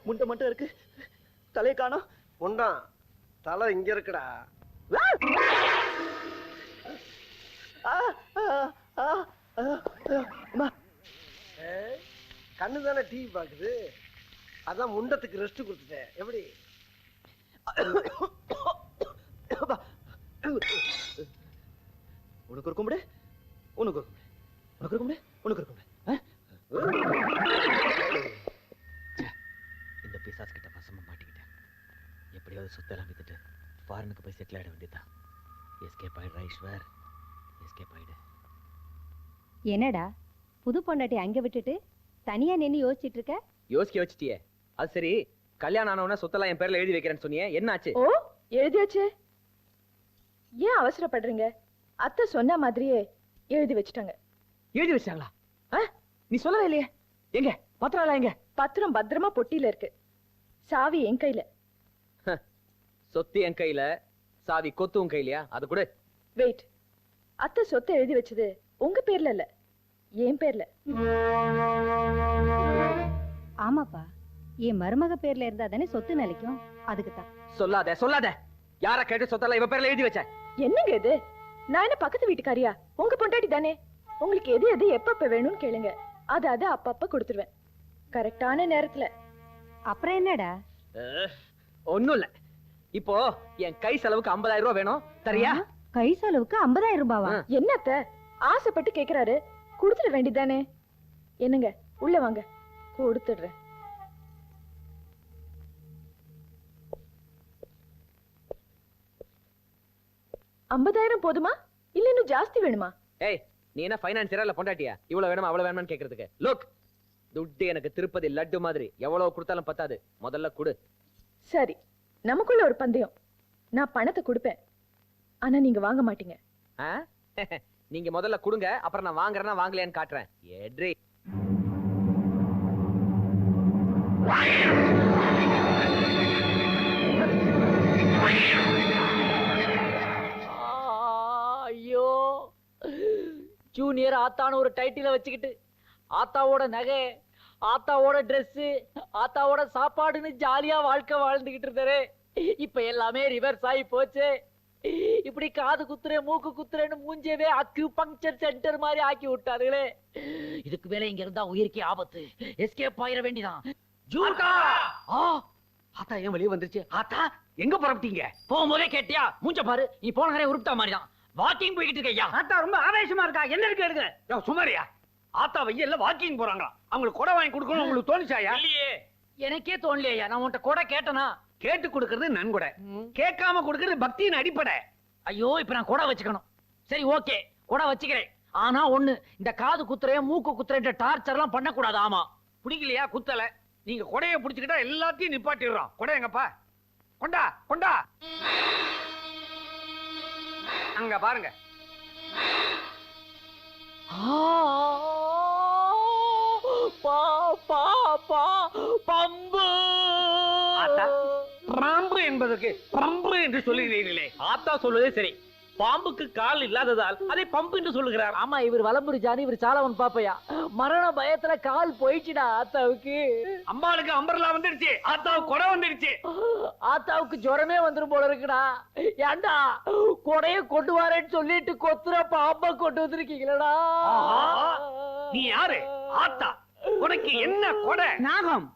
முண்டை மட்டும் இருக்கு, தலையை காணோம். முண்டா தலை இங்க இருக்குடா. கண்ணு தானே டிவி பாக்குது, அதான் முண்டத்துக்கு ரெஸ்ட் கொடுத்துட்டேன். எப்படி? உனக்கு ஒரு கும்பிடு, உனக்கு ஒரு கும்பிடு, உனக்கு ஒரு கும்பிடு, உனக்கு ஒரு கும்பிடு. இந்த பிசாஸ் கிட்ட வசமா மாட்டிக்கிட்டேன். எப்படியாவது சொத்தெல்லாம் வித்துட்டு ஃபாரினுக்கு போய் செட்டில் ஆயிட வேண்டியதான். எஸ்கேப் ஆயிடுறா ஈஸ்வர், எஸ்கேப் ஆயிடு. என்னடா புது பொண்டாட்டி அங்க விட்டுட்டு தனியா நின்னு யோசிச்சிட்டு இருக்க? யோசிக்க வச்சிட்டியே, அது சரி. கல்யாணம் ஆனவன சொத்தெல்லாம் என் பேர்ல எழுதி வைக்கிறேன்னு சொன்னியே, என்ன ஆச்சு? ஓ எழுதியாச்சு. ஏன் அவசரப்படுறீங்க? அத்தை சொன்ன மாதிரியே எழுதி வச்சுட்டாங்க. எழுதி வச்சாங்களா? நீ சொல்லவே இல்லையே. எங்க பத்திரம் எங்க? பத்திரம் பத்திரமா பொட்டியில இருக்கு. சாவி என் கையில. சொத்து என் கையில, சாவி கொத்து உன் கையிலயா? அது கூட வெயிட். அத்தை சொத்தை எழுதி வச்சது உங்க பேர்ல இல்ல, என் பேர்ல. ஆமாப்பா, என் மருமக பேர்ல இருந்தா தானே சொத்து நிலைக்கும். அதுக்கு தான். சொல்லாத சொல்லாத. யார கேட்டு சொத்தெல்லாம் இவ பேர்ல எழுதி வச்ச? என்னங்க இது? நான் என்ன பக்கத்து வீட்டுக்காரியா? உங்க பொண்டாட்டி தானே. உங்களுக்கு எது எது எப்பப்ப வேணும்னு கேளுங்க, அது அப்பப்ப கொடுத்துருவேன் கரெக்டான நேரத்துல. அப்புறம் என்னடா? ஒண்ணும் இல்ல. இப்போ என் கை செலவுக்கு 50,000 ரூபாய் வேணும், சரியா? கை செலவுக்கு 50,000 ரூபாவா? என்னத்த ஆசைப்பட்டு கேக்குறாரு, கொடுத்துட வேண்டியதானே. என்னங்க உள்ள வாங்க, கொடுத்துடுறேன். $50,000 போதுமா இல்ல இன்னும் ஜாஸ்தி வேணுமா? ஏய், நீ என்ன ஃபைனான்சியரா இல்ல பொண்டாட்டியா? இவ்வளவு வேணுமா அவ்வளவு வேணுமான்னு கேக்குறதுக்கு? லுக், துட்டு எனக்கு திருப்பதி லட்டு மாதிரி, எவ்வளவு கொடுத்தாலும் பத்தாது. முதல்ல கொடு. சரி, நமக்குள்ள ஒரு பந்தயம். நான் பணத்தை கொடுப்பேன், ஆனா நீங்க வாங்க மாட்டீங்க. நீங்க முதல்ல கொடுங்க, அப்புறம் நான் வாங்குறேன்னா வாங்கலையான்னு காட்டுறேன். எட்ரி. ஐயோ, ஜூனியர் ஆத்தான்னு ஒரு டைட்டில வச்சுக்கிட்டு ஆத்தாவோட நகை, ஆத்தாவோட ட்ரெஸ், ஆத்தாவோட சாப்பாடுன்னு ஜாலியா வாழ்க்கை வாழ்ந்துகிட்டு இருந்தாரு. இப்ப எல்லாமே ரிவர்ஸ் ஆகி போச்சு. இப்படி காது குத்துறேன் மூக்கு குத்துறேன்னு மூஞ்சவே அக்யூபங்க்சர் சென்டர் மாதிரி ஆக்கி விட்டாருங்களே. இதுக்கு மேல இங்க இருந்தா உயிருக்கே ஆபத்து. எஸ்கேப் ஆயிர வேண்டிதான். ஜூட்டா ஆத்தா ஏன் வெளியே வந்துருச்சு? ஆத்தா எங்க புறப்பட்டீங்க? போகும்போதே கேட்டியா? மூஞ்ச பாரு, நீ போன நேரம் உருப்பிட்டா மாதிரிதான். வாக்கிங் போய்கிட்டு இருக்கையா? ஆத்தா ரொம்ப ஆவேசமா இருக்கா. என்ன இருக்கு எடுங்க. சுமாரியா ஆத்தா வெயில்ல வாக்கிங் போறாங்களா? அவங்களுக்கு கொடை வாங்கி கொடுக்கணும் உங்களுக்கு தோணுச்சாயா? இல்லையே, எனக்கே தோணலையா. நான் உன்கிட்ட கொடை கேட்டனா? கேட்டு கொடுக்கறது நன்கொடை, கேட்காம கொடுக்கறது பக்தியின் அடிப்படை. ஐயோ, இப்ப நான் கொடை வச்சுக்கணும். சரி ஓகே, கொடை வச்சுக்கிறேன். ஆனா ஒண்ணு, இந்த காது குத்துறேன் மூக்கு குத்துறேன் டார்ச்சர் எல்லாம் பண்ணக்கூடாது. ஆமா, பிடிக்கலையா? குத்தல. நீங்க கொடையை பிடிச்சுக்கிட்டா எல்லாத்தையும் நிப்பாட்டிடுறோம். கொடை எங்கப்பா? கொண்டா கொண்டா. அங்க பாருங்க. பம்பு. பாம்பு என்பதற்கு பம்பு என்று சொல்லுகிறீர்களே. ஆத்தா சொல்வதே சரி. பாம்புக்கு கால் இல்லாததால் அதை பம்பு என்று சொல்லுகிறார். ஆமா, இவர் வலம்புரி ஜானி, இவர் சாலவன் பாப்பையா. மரண பயத்துல கால் போயிடுச்சுடா ஆத்தாவுக்கு. அம்மாளுக்கு அம்பர்லா வந்துடுச்சு, ஆத்தாவுக்கு கொடை வந்துடுச்சு. ஆத்தாவுக்கு ஜுரமே வந்துரும் போல இருக்குடா. ஏண்டா கொடைய கொண்டு வரேன்னு சொல்லிட்டு கொத்துற பாம்பை கொண்டு வந்திருக்கீங்களா? நீ யாரு? ஆத்தா, உனக்கு என்ன கொடை? நாகம்.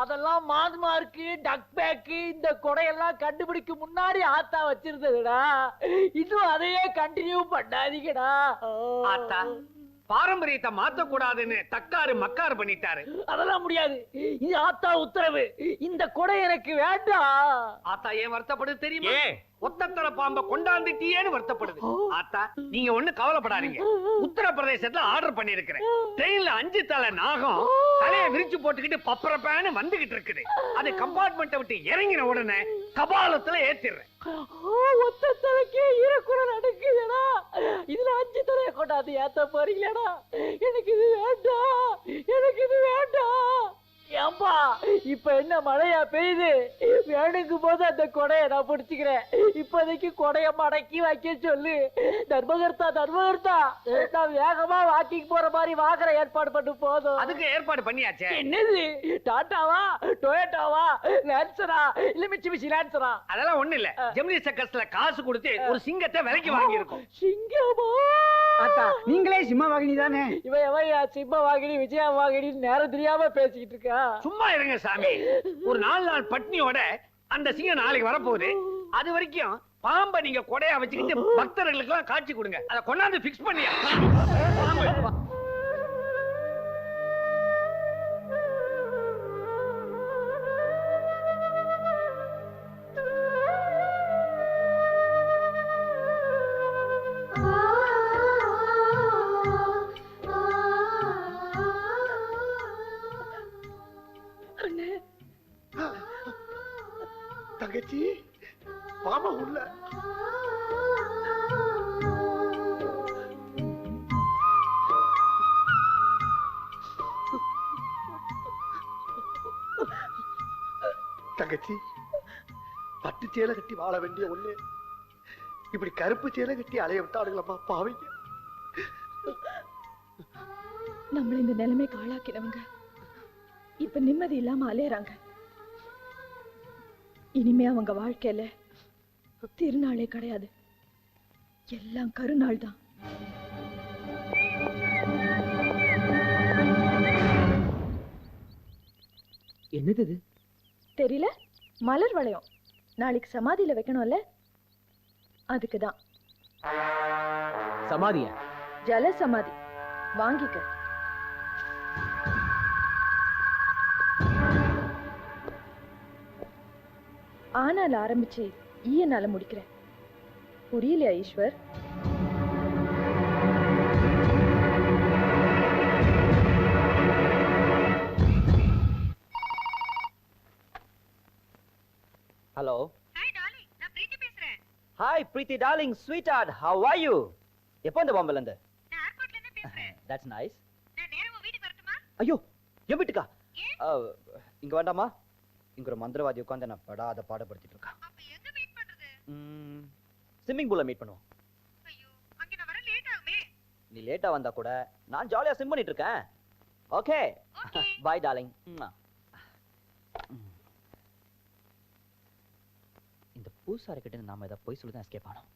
அதெல்லாம் மார்க்கு டக் பேக்கு இந்த கொடையெல்லாம் கண்டுபிடிக்க முன்னாடி ஆத்தா வச்சிருந்ததுடா. இன்னும் அதையே கண்டினியூ பண்ணாதீங்கடா. ஆத்தா பாரம்பரியத்தை மாத்த கூடாதுன்னு தக்காரு மக்காரு பண்ணிட்டாரு. அதெல்லாம் முடியாது, இது ஆத்தா உத்தரவு. இந்த கொடை எனக்கு வேண்டாம். ஆத்தா ஏன் வருத்தப்படுது தெரியுமா? ஒத்தத்தர பாம்ப கொண்டாந்துட்டியேன்னு வருத்தப்படுது. ஆத்தா நீங்க ஒண்ணு கவலைப்படாதீங்க. உத்தரப்பிரதேசத்துல ஆர்டர் பண்ணிருக்கிறேன். ட்ரெயின்ல 5 தலை நாகம் தலையை விரிச்சு போட்டுக்கிட்டு பப்பரப்பான்னு வந்துகிட்டு இருக்குது. அது கம்பார்ட்மெண்ட்டை விட்டு இறங்கின உடனே கபாலத்துல ஏத்திடுறேன். ஒத்த தலைக்கே ஈரக்குறை நடக்குதுடா. இதுல 5 தலையை கொண்டாந்து ஏத்த போறீங்களா? எனக்கு இது வேண்டாம், எனக்கு இது வேண்டாம். ஏம்பா இப்ப என்ன மழையா பெய்யுது? வேணுங்கும் போது அந்த கொடையை நான் பிடிச்சுக்கிறேன். இப்போதைக்கு கொடைய மடக்கி வைக்க சொல்லு. தர்மகர்த்தா தர்மகர்த்தா, நான் வேகமா வாக்கிங் போற மாதிரி வாங்குற ஏற்பாடு பண்ணு போதும். அதுக்கு ஏற்பாடு பண்ணியாச்சே. என்னது டாட்டாவா டொயோட்டாவா லான்சரா இல்ல மிட்சுபிஷி லான்சரா? அதெல்லாம் ஒண்ணு இல்ல. ஜெமினி சர்க்கஸ்ல காசு கொடுத்து ஒரு சிங்கத்தை விலைக்கு வாங்கி இருக்கோம். சிங்கமா? ஆத்தா நீங்களே சிம்ம வாகினி தானே? இவன் எவன் சிம்ம வாகினி விஜயா வாகினி நேரம் தெரியாம பேசிக்கிட்டு இருக்கா? சும்மா இருங்க சாமி. ஒரு 4 நாள் பட்னியோட அந்த சிங்கம் நாளைக்கு வரப்போகுது. அது வரைக்கும் பாம்பை நீங்க கொடையா வச்சுக்கிட்டு பக்தர்களுக்கு எல்லாம் காட்சி கொடுங்க. அதை கொண்டாந்து பிக்ஸ் பண்ணியா? தங்கச்சி மாமா உள்ள. தங்கச்சி பட்டு சேலை கட்டி வாழ வேண்டிய ஒண்ணு இப்படி கருப்பு சேலை கட்டி அலைய விட்டாடுங்களம்மா பாவிங்க. நம்மள இந்த நிலைமைக்கு ஆளாக்கினவங்க இப்ப நிம்மதி இல்லாம அலையறாங்க. இனிமே அவங்க வாழ்க்கையில திருநாளே கிடையாது, எல்லாம் கருநாள் தான். என்னது இது? தெரியல, மலர் வளையம். நாளைக்கு சமாதியில வைக்கணும்ல, அதுக்குதான். சமாதியா? ஜல சமாதி. வாங்கிக்க. ஆனால ஆரம்பிச்சு ஈயனால முடிக்கிறேன். புரியலையா ஈஸ்வர்? ஹலோ. ஹாய் டார்லிங், நான் பிரீத்தி பேசுறேன். Hi Preethi darling, sweetheart, how are you? எப்போ இந்த பாம்பேல இருந்து? நான் ஏர்போர்ட்ல இருந்து பேசுறேன். That's nice. நான் நேரா வீட்டுக்கு வரட்டுமா? ஐயோ, என் வீட்டுக்கா? இங்க வேண்டாமா? இங்க ஒரு மந்திரவாதி உட்கார்ந்து நான் படாத பாடப்படுத்திட்டு இருக்கான். அப்ப எங்க மீட் பண்றது? ஸ்விம்மிங் பூல்ல மீட் பண்ணுவோம். ஐயோ, அங்க நான் வர லேட் ஆகுமே. நீ லேட்டா வந்தா கூட நான் ஜாலியா ஸ்விம் பண்ணிட்டு இருக்கேன். Okay, bye darling. பூசாரி கிட்ட நாம இதை போய் சொல்லி தான் எஸ்கேப் ஆனோம்.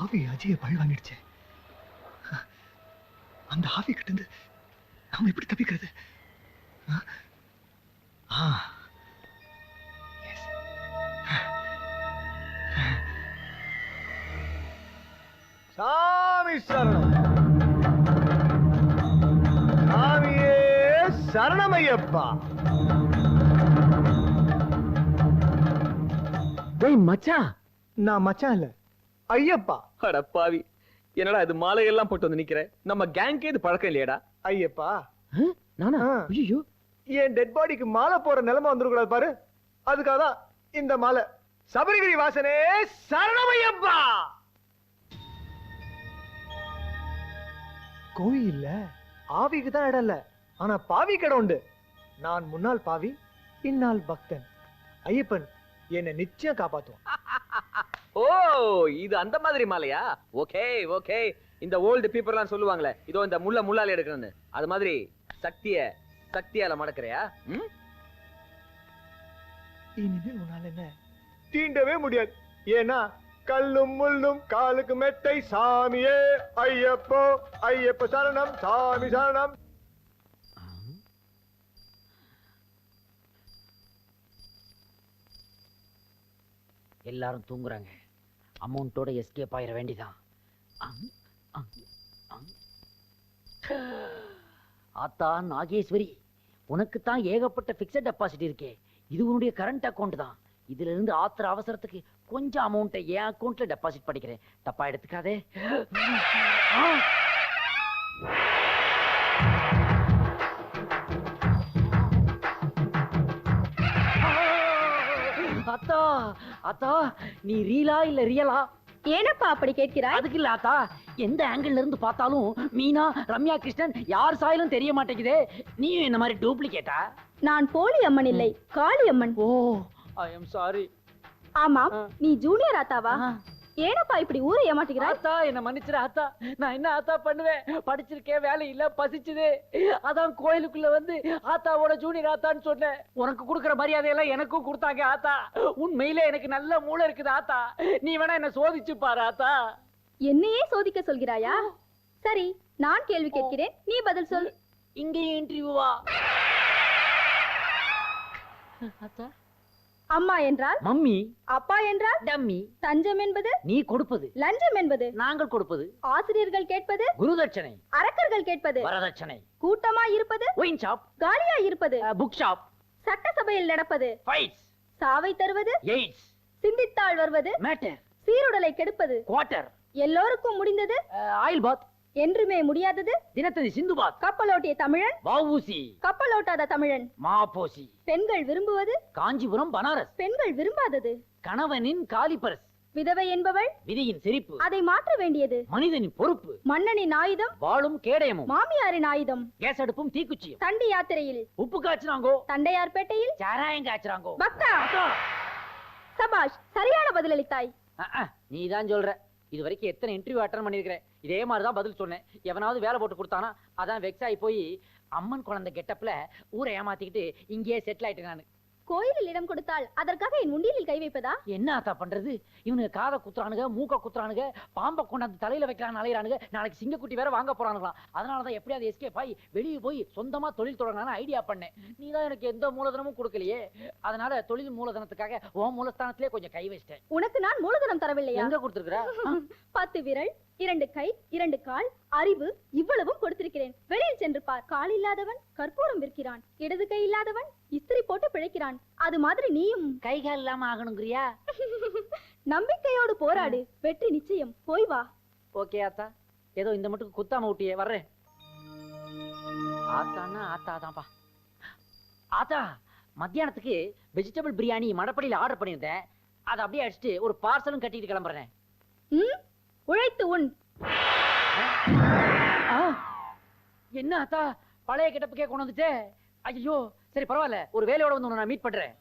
ஆவி அஜய பழி வாங்கிடுச்சு. அந்த ஆவி கிட்ட இருந்து நாம எப்படி தப்பிக்கிறது? சாமி சரணம். சாமியே சரணமையப்பா. டேய் மச்சான். நான் மச்சான் இல்ல, ஐயப்பா. அட பாவி, என்னடா இது மாலையெல்லாம் போட்டு வந்து நிக்கிற? நம்ம கேங்கே இது பழக்கம் இல்லையடா. ஐயப்பா. நானா? ஐயோ, என் டெட் பாடிக்கு மாலை போற நிலைமை வந்துடக்கூடாது பாரு. அதுக்காக தான் இந்த மாலை. சபரிகிரி வாசனே சரணமையப்பா. கோயில் ஆவிக்கு தான் இடம் இல்ல, ஆனா பாவி இடம் உண்டு. நான் முன்னாள் பாவி, இந்நாள் பக்தன். ஐயப்பன் என்னை நிச்சயம் காப்பாத்துவான். ஓ, இது அந்த மாதிரி மாலையா? Okay okay. இந்த ஓல்டு பீப்புள்லாம் சொல்லுவாங்களே, இதோ இந்த முள்ளால எடுக்கணும்னு, அது மாதிரி சக்தியால மடக்கறியா? இனிமே உன்னால என்ன தீண்டவே முடியாது. ஏன்னா கல்லும் முள்ளும் காலுக்கு மெத்தை. சாமியே ஐயப்போ, ஐயப்ப சரணம், சாமி சரணம். எல்லாரும் தூங்குறாங்க. அமௌண்டோட எஸ்கேப் ஆயிர வேண்டிதான். ஆத்தா நாகேஸ்வரி, உனக்கு தான் ஏகப்பட்ட பிக்ஸட் டெபாசிட் இருக்கே. இது உன்னுடைய கரண்ட் அக்கௌண்ட் தான். இதுல இருந்து ஆத்திர அவசரத்துக்கு கொஞ்சம் அமௌண்ட்டை என் அக்கௌண்ட்ல டெபாசிட் பண்ணிக்கிறேன். தப்பா எடுத்துக்காதே. அத்தா அத்தா, நீ ரீலா இல்ல ரியலா? ஏனப்பா அப்படி கேட்கிறாய்? அதுக்கு இல்ல ஆத்தா, எந்த ஆங்கிள் இருந்து பார்த்தாலும் மீனா, ரம்யா கிருஷ்ணன் யார் சாயலும் தெரிய மாட்டேங்குதே. நீயும் என்ன மாதிரி டூப்ளிகேட்டா? நான் போலி அம்மன் இல்லை, காளி அம்மன். ஓ, ஐ எம் சாரி. ஆமா, நீ ஜூனியர் ஆத்தாவா? ஏனப்பா இப்படி ஊரை ஏமாட்டுகிறாய்? ஆத்தா என்ன மன்னிச்சிரு ஆத்தா. நான் என்ன ஆத்தா பண்ணுவேன்? படிச்சிருக்கேன், வேலை இல்ல, பசிச்சுது. அதான் கோயிலுக்குள்ள வந்து ஆத்தாவோட ஜூனியர் ஆத்தான்னு சொன்னேன். உனக்கு கொடுக்குற மரியாதையெல்லாம் எனக்கும் கொடுத்தாங்க ஆத்தா. உண்மையிலே எனக்கு நல்ல மூளை இருக்குது ஆத்தா. நீ வேணா என்ன சோதிச்சு பாரு ஆத்தா. என்னையே சோதிக்க சொல்கிறாயா? சரி, நான் கேள்வி கேட்கிறேன், நீ பதில் சொல். இங்கேயும் இன்டர்வியூவா? ஆத்தா, அம்மா என்றால் மம்மி, அப்பா என்றால் டம்மி, தஞ்சம் என்பது நீ கொடுப்பது, லஞ்சம் என்பது நாங்கள் கொடுப்பது, ஆசிரியர்கள் கேட்பது குருதட்சணை, அரக்கர்கள் கேட்பது வரதட்சணை, கூட்டமாய் இருப்பது ஒயின் ஷாப், காலியாய் இருப்பது புக் ஷாப், சட்டசபையில் நடப்பது ஃபைட்ஸ், சாவை தருவது எய்ட்ஸ், சிந்தித்தாள் வருவது மேட்டர், சீருடலை கெடுப்பது குவார்ட்டர், எல்லோருக்கும் முடிந்தது ஆயில் பாத், என்றுமே முடியாதது தினத்தந்தி சிந்து பாத், கப்பலோட்டிய தமிழன் வஉசி, கப்பலோட்டாத தமிழன் மாபோசி, பெண்கள் விரும்புவது காஞ்சிபுரம் பனாரஸ், பெண்கள் விரும்பாதது கணவனின் காலிபரஸ், விதவை என்பவள் விதியின் சிரிப்பு. அதை மாற்ற வேண்டியது மனிதனின் பொறுப்பு. மன்னனின் ஆயுதம் வாளும் கேடயமும். மாமியாரின் ஆயுதம் கேஸ் அடுப்பும் தீக்குச்சியும். தண்டி யாத்திரையில் உப்பு காய்ச்சினாங்கோ. தண்டையார்பேட்டையில் சாராயம் காய்ச்சினாங்கோ. பக்தா சபாஷ், சரியான பதில் அளித்தாய். நீ தான் சொல்ற. இது வரைக்கும் எத்தனை இன்டர்வியூ அட்டன் பண்ணிருக்கிறேன், இதே மாதிரிதான் பதில் சொன்னேன். எவனாவது வேலை போட்டு கொடுத்தானா அதான் வெக்ஸ் ஆகி போய் அம்மன் குழந்தை கெட்டப்ல ஊரை ஏமாத்திக்கிட்டு இங்கேயே செட்டில் ஆயிட்டேன் நானு. கோயிலில் இடம் கொடுத்தால் அதற்காக என் உண்டியலில் கை வைப்பதா? என்ன ஆத்தா பண்றது? இவனுக்கு காதை குத்துறானுங்க, மூக்க குத்துறானுங்க, பாம்பை கொண்டாந்து தலையில வைக்கிறான் அலையிறானுங்க. நாளைக்கு சிங்கக்குட்டி வேற வாங்க போறானுங்களாம். அதனாலதான் எப்படியாவது எஸ்கேப் ஆகி வெளியே போய் சொந்தமா தொழில் தொடங்கலான்னு ஐடியா பண்ணேன். நீ தான் எனக்கு எந்த மூலதனமும் கொடுக்கலையே. அதனால தொழில் மூலதனத்துக்காக உன் மூலஸ்தானத்திலே கொஞ்சம் கை வச்சிட்டேன். உனக்கு நான் மூலதனம் தரவில்லையா? எங்க கொடுத்திருக்கிற? 10 விரல், 2 கை, 2 கால், அறிவு இவ்வளவும் கொடுத்திருக்கிறேன். வெளியில் சென்று பார். கால் இல்லாதவன் கற்பூரம் விற்கிறான், இடது கை இல்லாதவன் இஸ்திரி போட்டு பிழைக்கிறான். அது மாதிரி நீயும் கை கால் இல்லாம ஆகணுங்கிறியா? நம்பிக்கையோடு போராடு, வெற்றி நிச்சயம். போய் வா. ஓகே ஆத்தா, ஏதோ இந்த மட்டும் குத்தாம விட்டியே, வர்றேன். ஆத்தான்னா ஆத்தாதான்ப்பா. ஆத்தா, மத்தியானத்துக்கு வெஜிடபிள் பிரியாணி மடப்படியில் ஆர்டர் பண்ணியிருந்தேன். அதை அப்படியே அடிச்சுட்டு ஒரு பார்சலும் கட்டிட்டு கிளம்புறேன். உழைத்து உன். என்ன ஆத்தா, பழைய கிட்டப்புக்கே கொண்டு வந்துட்டே? ஐயோ, சரி பரவாயில்ல, ஒரு வேலையோட வந்து நான் மீட் பண்றேன்.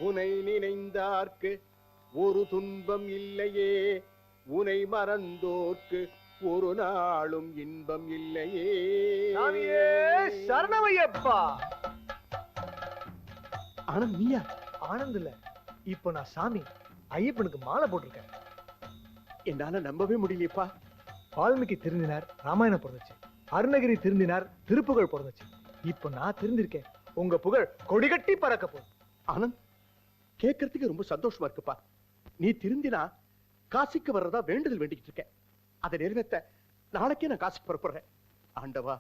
உனை நினைந்தார்க்கு ஒரு துன்பம் இல்லையே, உனை மறந்தோர்க்கு ஒரு நாளும் இன்பம் இல்லையே. சரணமையப்பா. ஆனந்த் நீயா? ஆனந்த் இல்ல, இப்போ நான் சாமி ஐயப்பனுக்கு மாலை போட்டிருக்கேன். என்னால நம்பவே முடியலையப்பா. வால்மீகி திருந்தினார், ராமாயணம் பிறந்துச்சு. அருணகிரி திருந்தினார், திருப்புகழ் பிறந்துச்சு. இப்போ நான் திருந்திருக்கேன், உங்க புகழ் கொடிகட்டி பறக்க போகுது. ஆனந்த், கேட்கறதுக்கு ரொம்ப சந்தோஷமா இருக்குப்பா. நீ திருந்தினா காசிக்கு வர்றதா வேண்டுதல் வேண்டிக்கிட்டு இருக்கேன். அதை நிறைவேற்ற நாளைக்கே நான் காசிக்கு புறப்படுறேன். ஆண்டவா.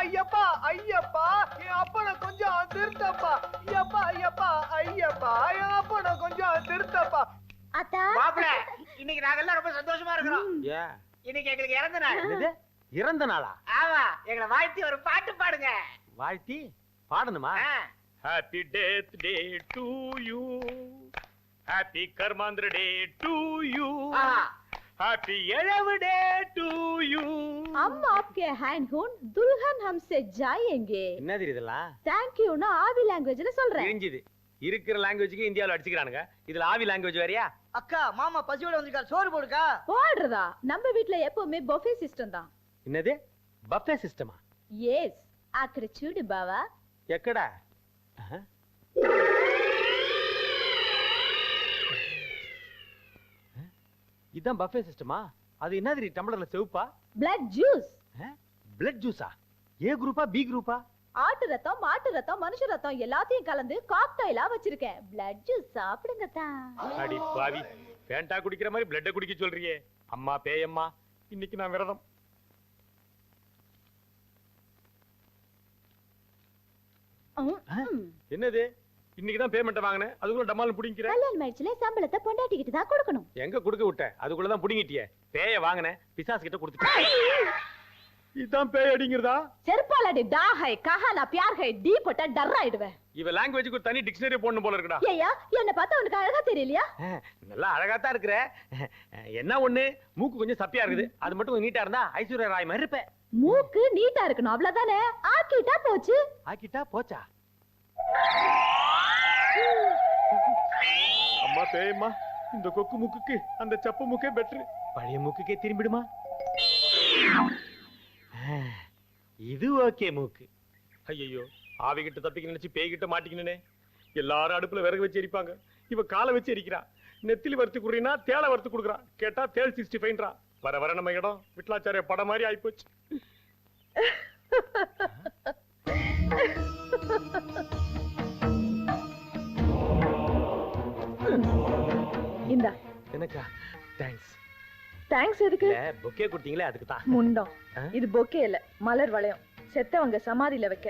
ஐயப்பா ஐயப்பா, என் அப்பனை கொஞ்சம் திருத்தப்பா. ஐயப்பா ஐயப்பா ஐயப்பா, என் அப்பனை கொஞ்சம் திருத்தப்பா. அத்தா மாப்ள, இன்னைக்கு நாங்கெல்லாம் ரொம்ப சந்தோஷமா இருக்கிறோம். இன்னைக்கு எங்களுக்கு இறந்த நாள். இறந்த நாளா? ஆமா, எங்களை வாழ்த்தி ஒரு பாட்டு பாடுங்க. வாழ்த்தி பாடணுமா? Happy death day to you, happy கர்மாந்திர டே டு யூ, हैप्पी एलव डे टू यू। हम आपके हैंड होन दुल्हन हमसे जाएंगे। என்னது இதெல்லாம்? थैंक यू ना ஆவி லாங்குவேஜ்ல சொல்றேன். தெரிஞ்சுது. இருக்கிற லாங்குவேஜ்க்கு இந்தியாவுல அடிச்சுக்கறானுங்க. இதுல ஆவி லாங்குவேஜ் வேறயா? அக்கா மாமா பசியோட வந்திருக்கார், சோறு போடுக்கா. போடுறதா? நம்ம வீட்ல எப்பவுமே பஃபே சிஸ்டம் தான். என்னது? பஃபே சிஸ்டமா? எஸ். అక్కడ చూడు బావా. ఎక్కడ? இதான் பஃபே சிஸ்டமா? அது என்னது டம்ளர்ல செவுப்பா? Blood juice. பிளட் ஜூஸா? ஏ குரூப்பா பி குரூப்பா? ஆட்டு ரத்தம், மாட்டு ரத்தம், மனுஷ ரத்தம் எல்லாத்தையும் கலந்து காக்டைலா வச்சிருக்கேன். பிளட் ஜூஸ் சாப்பிடுங்க தான். அடி பாவி, பேண்டா குடிக்கிற மாதிரி பிளட்ட குடிக்க சொல்றியே. அம்மா பேயம்மா, இன்னைக்கு நான் விரதம். என்னது? இன்னைக்கு தான் பேமெண்ட் வாங்குனேன், அதுக்குள்ள டமால் புடிங்கிற. கல்யாணம் ஆயிடுச்சுல, சம்பளத்தை பொண்டாட்டிக்கிட்ட தான் கொடுக்கணும். எங்க கொடுக்க விட்ட? அதுக்குள்ள தான் புடிங்கிட்டியே. பேய வாங்குனேன், பிசாஸ் கிட்ட கொடுத்துட்டேன். இதான் பேய் அடிங்கறதா? செருப்பாலடி டா ஹை கஹா நான் பியார் ஹை டி போட்டா டர் ஆயிடுவேன். இவ லாங்குவேஜ்க்கு ஒரு தனி டிக்ஷனரி போடணும் போல இருக்குடா. ஏய்யா, என்ன பார்த்தா உனக்கு அழகா தெரியலையா? நல்லா அழகா தான் இருக்கற. என்ன ஒண்ணு, மூக்கு கொஞ்சம் சப்பியா இருக்குது. அது மட்டும் நீட்டா இருந்தா ஐஸ்வர்யா ராய் மாதிரி இருப்ப. மூக்கு நீட்டா இருக்கணும், அவ்வளவுதானே. ஆக்கிட்டா போச்சு. ஆக்கிட்டா போச்சா? அம்மா பேயம்மா, இந்த கொக்கு மூக்குக்கு அந்த சப்பு மூக்கே பெட்டர். பழைய மூக்குக்கே திரும்பிடுமா? இது ஓகே மூக்கு. ஐயோ, ஆவிகிட்ட தப்பிக்க நினைச்சு பேய்கிட்ட மாட்டிக்கினே. எல்லாரும் அடுப்புல விறகு வச்சு எரிப்பாங்க, இவ காலை வச்சு எரிக்கிறா. நெத்திலி வறுத்து குடுறீனா தேளை வறுத்து கொடுக்குறா. கேட்டா தேள் 65 வர வர நம்ம இடம் விட்லாச்சாரிய படம் மாதிரி ஆயிப்போச்சு. இந்தா. எனக்கா? தேங்க்ஸ். தேங்க்ஸ் எதுக்கு? பொக்கே கொடுத்தீங்களே அதுக்கு தான். முண்டம். இது பொக்கே இல்ல, மலர் வளையம். செத்தவங்க சமாதியில வைக்க.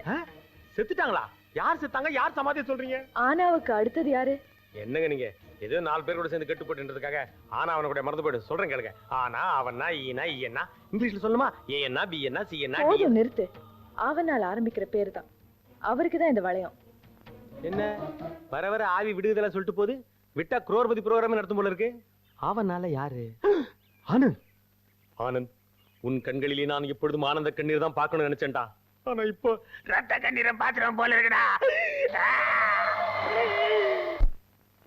செத்துட்டாங்களா? யார் செத்தாங்க? யார் சமாதியை சொல்றீங்க? ஆனாவுக்கு அடுத்தது யாரு? என்னங்க நீங்க ஏதோ 4 பேர் கூட சேர்ந்து கெட்டு போட்டுன்றதுக்காக ஆனா அவனை கூட மறந்து போயிடு சொல்றேன் கேளுங்க. ஆனா அவனா ஈனா ஈனா இங்கிலீஷ்ல சொல்லுமா? ஏ என்ன பி என்ன சி என்ன டி. போதும் நிறுத்து. ஆவனால் ஆரம்பிக்கிற பேரு தான். அவருக்கு தான் இந்த வளையம். என்ன வர வர ஆவி விடுதலை சொல்லிட்டு போகுது. விட்டா குரோர்பதி ப்ரோகிராம் நடத்தும் போல இருக்கு. ஆவனால யாரு? ஆனந்த். ஆனந்த், உன் கண்களிலே நான் எப்பொழுதும் ஆனந்த கண்ணீர் தான் பார்க்கணும்னு நினைச்சேன்டா. ஆனா இப்போ ரத்த கண்ணீரை பாத்துறோம் போல இருக்குடா.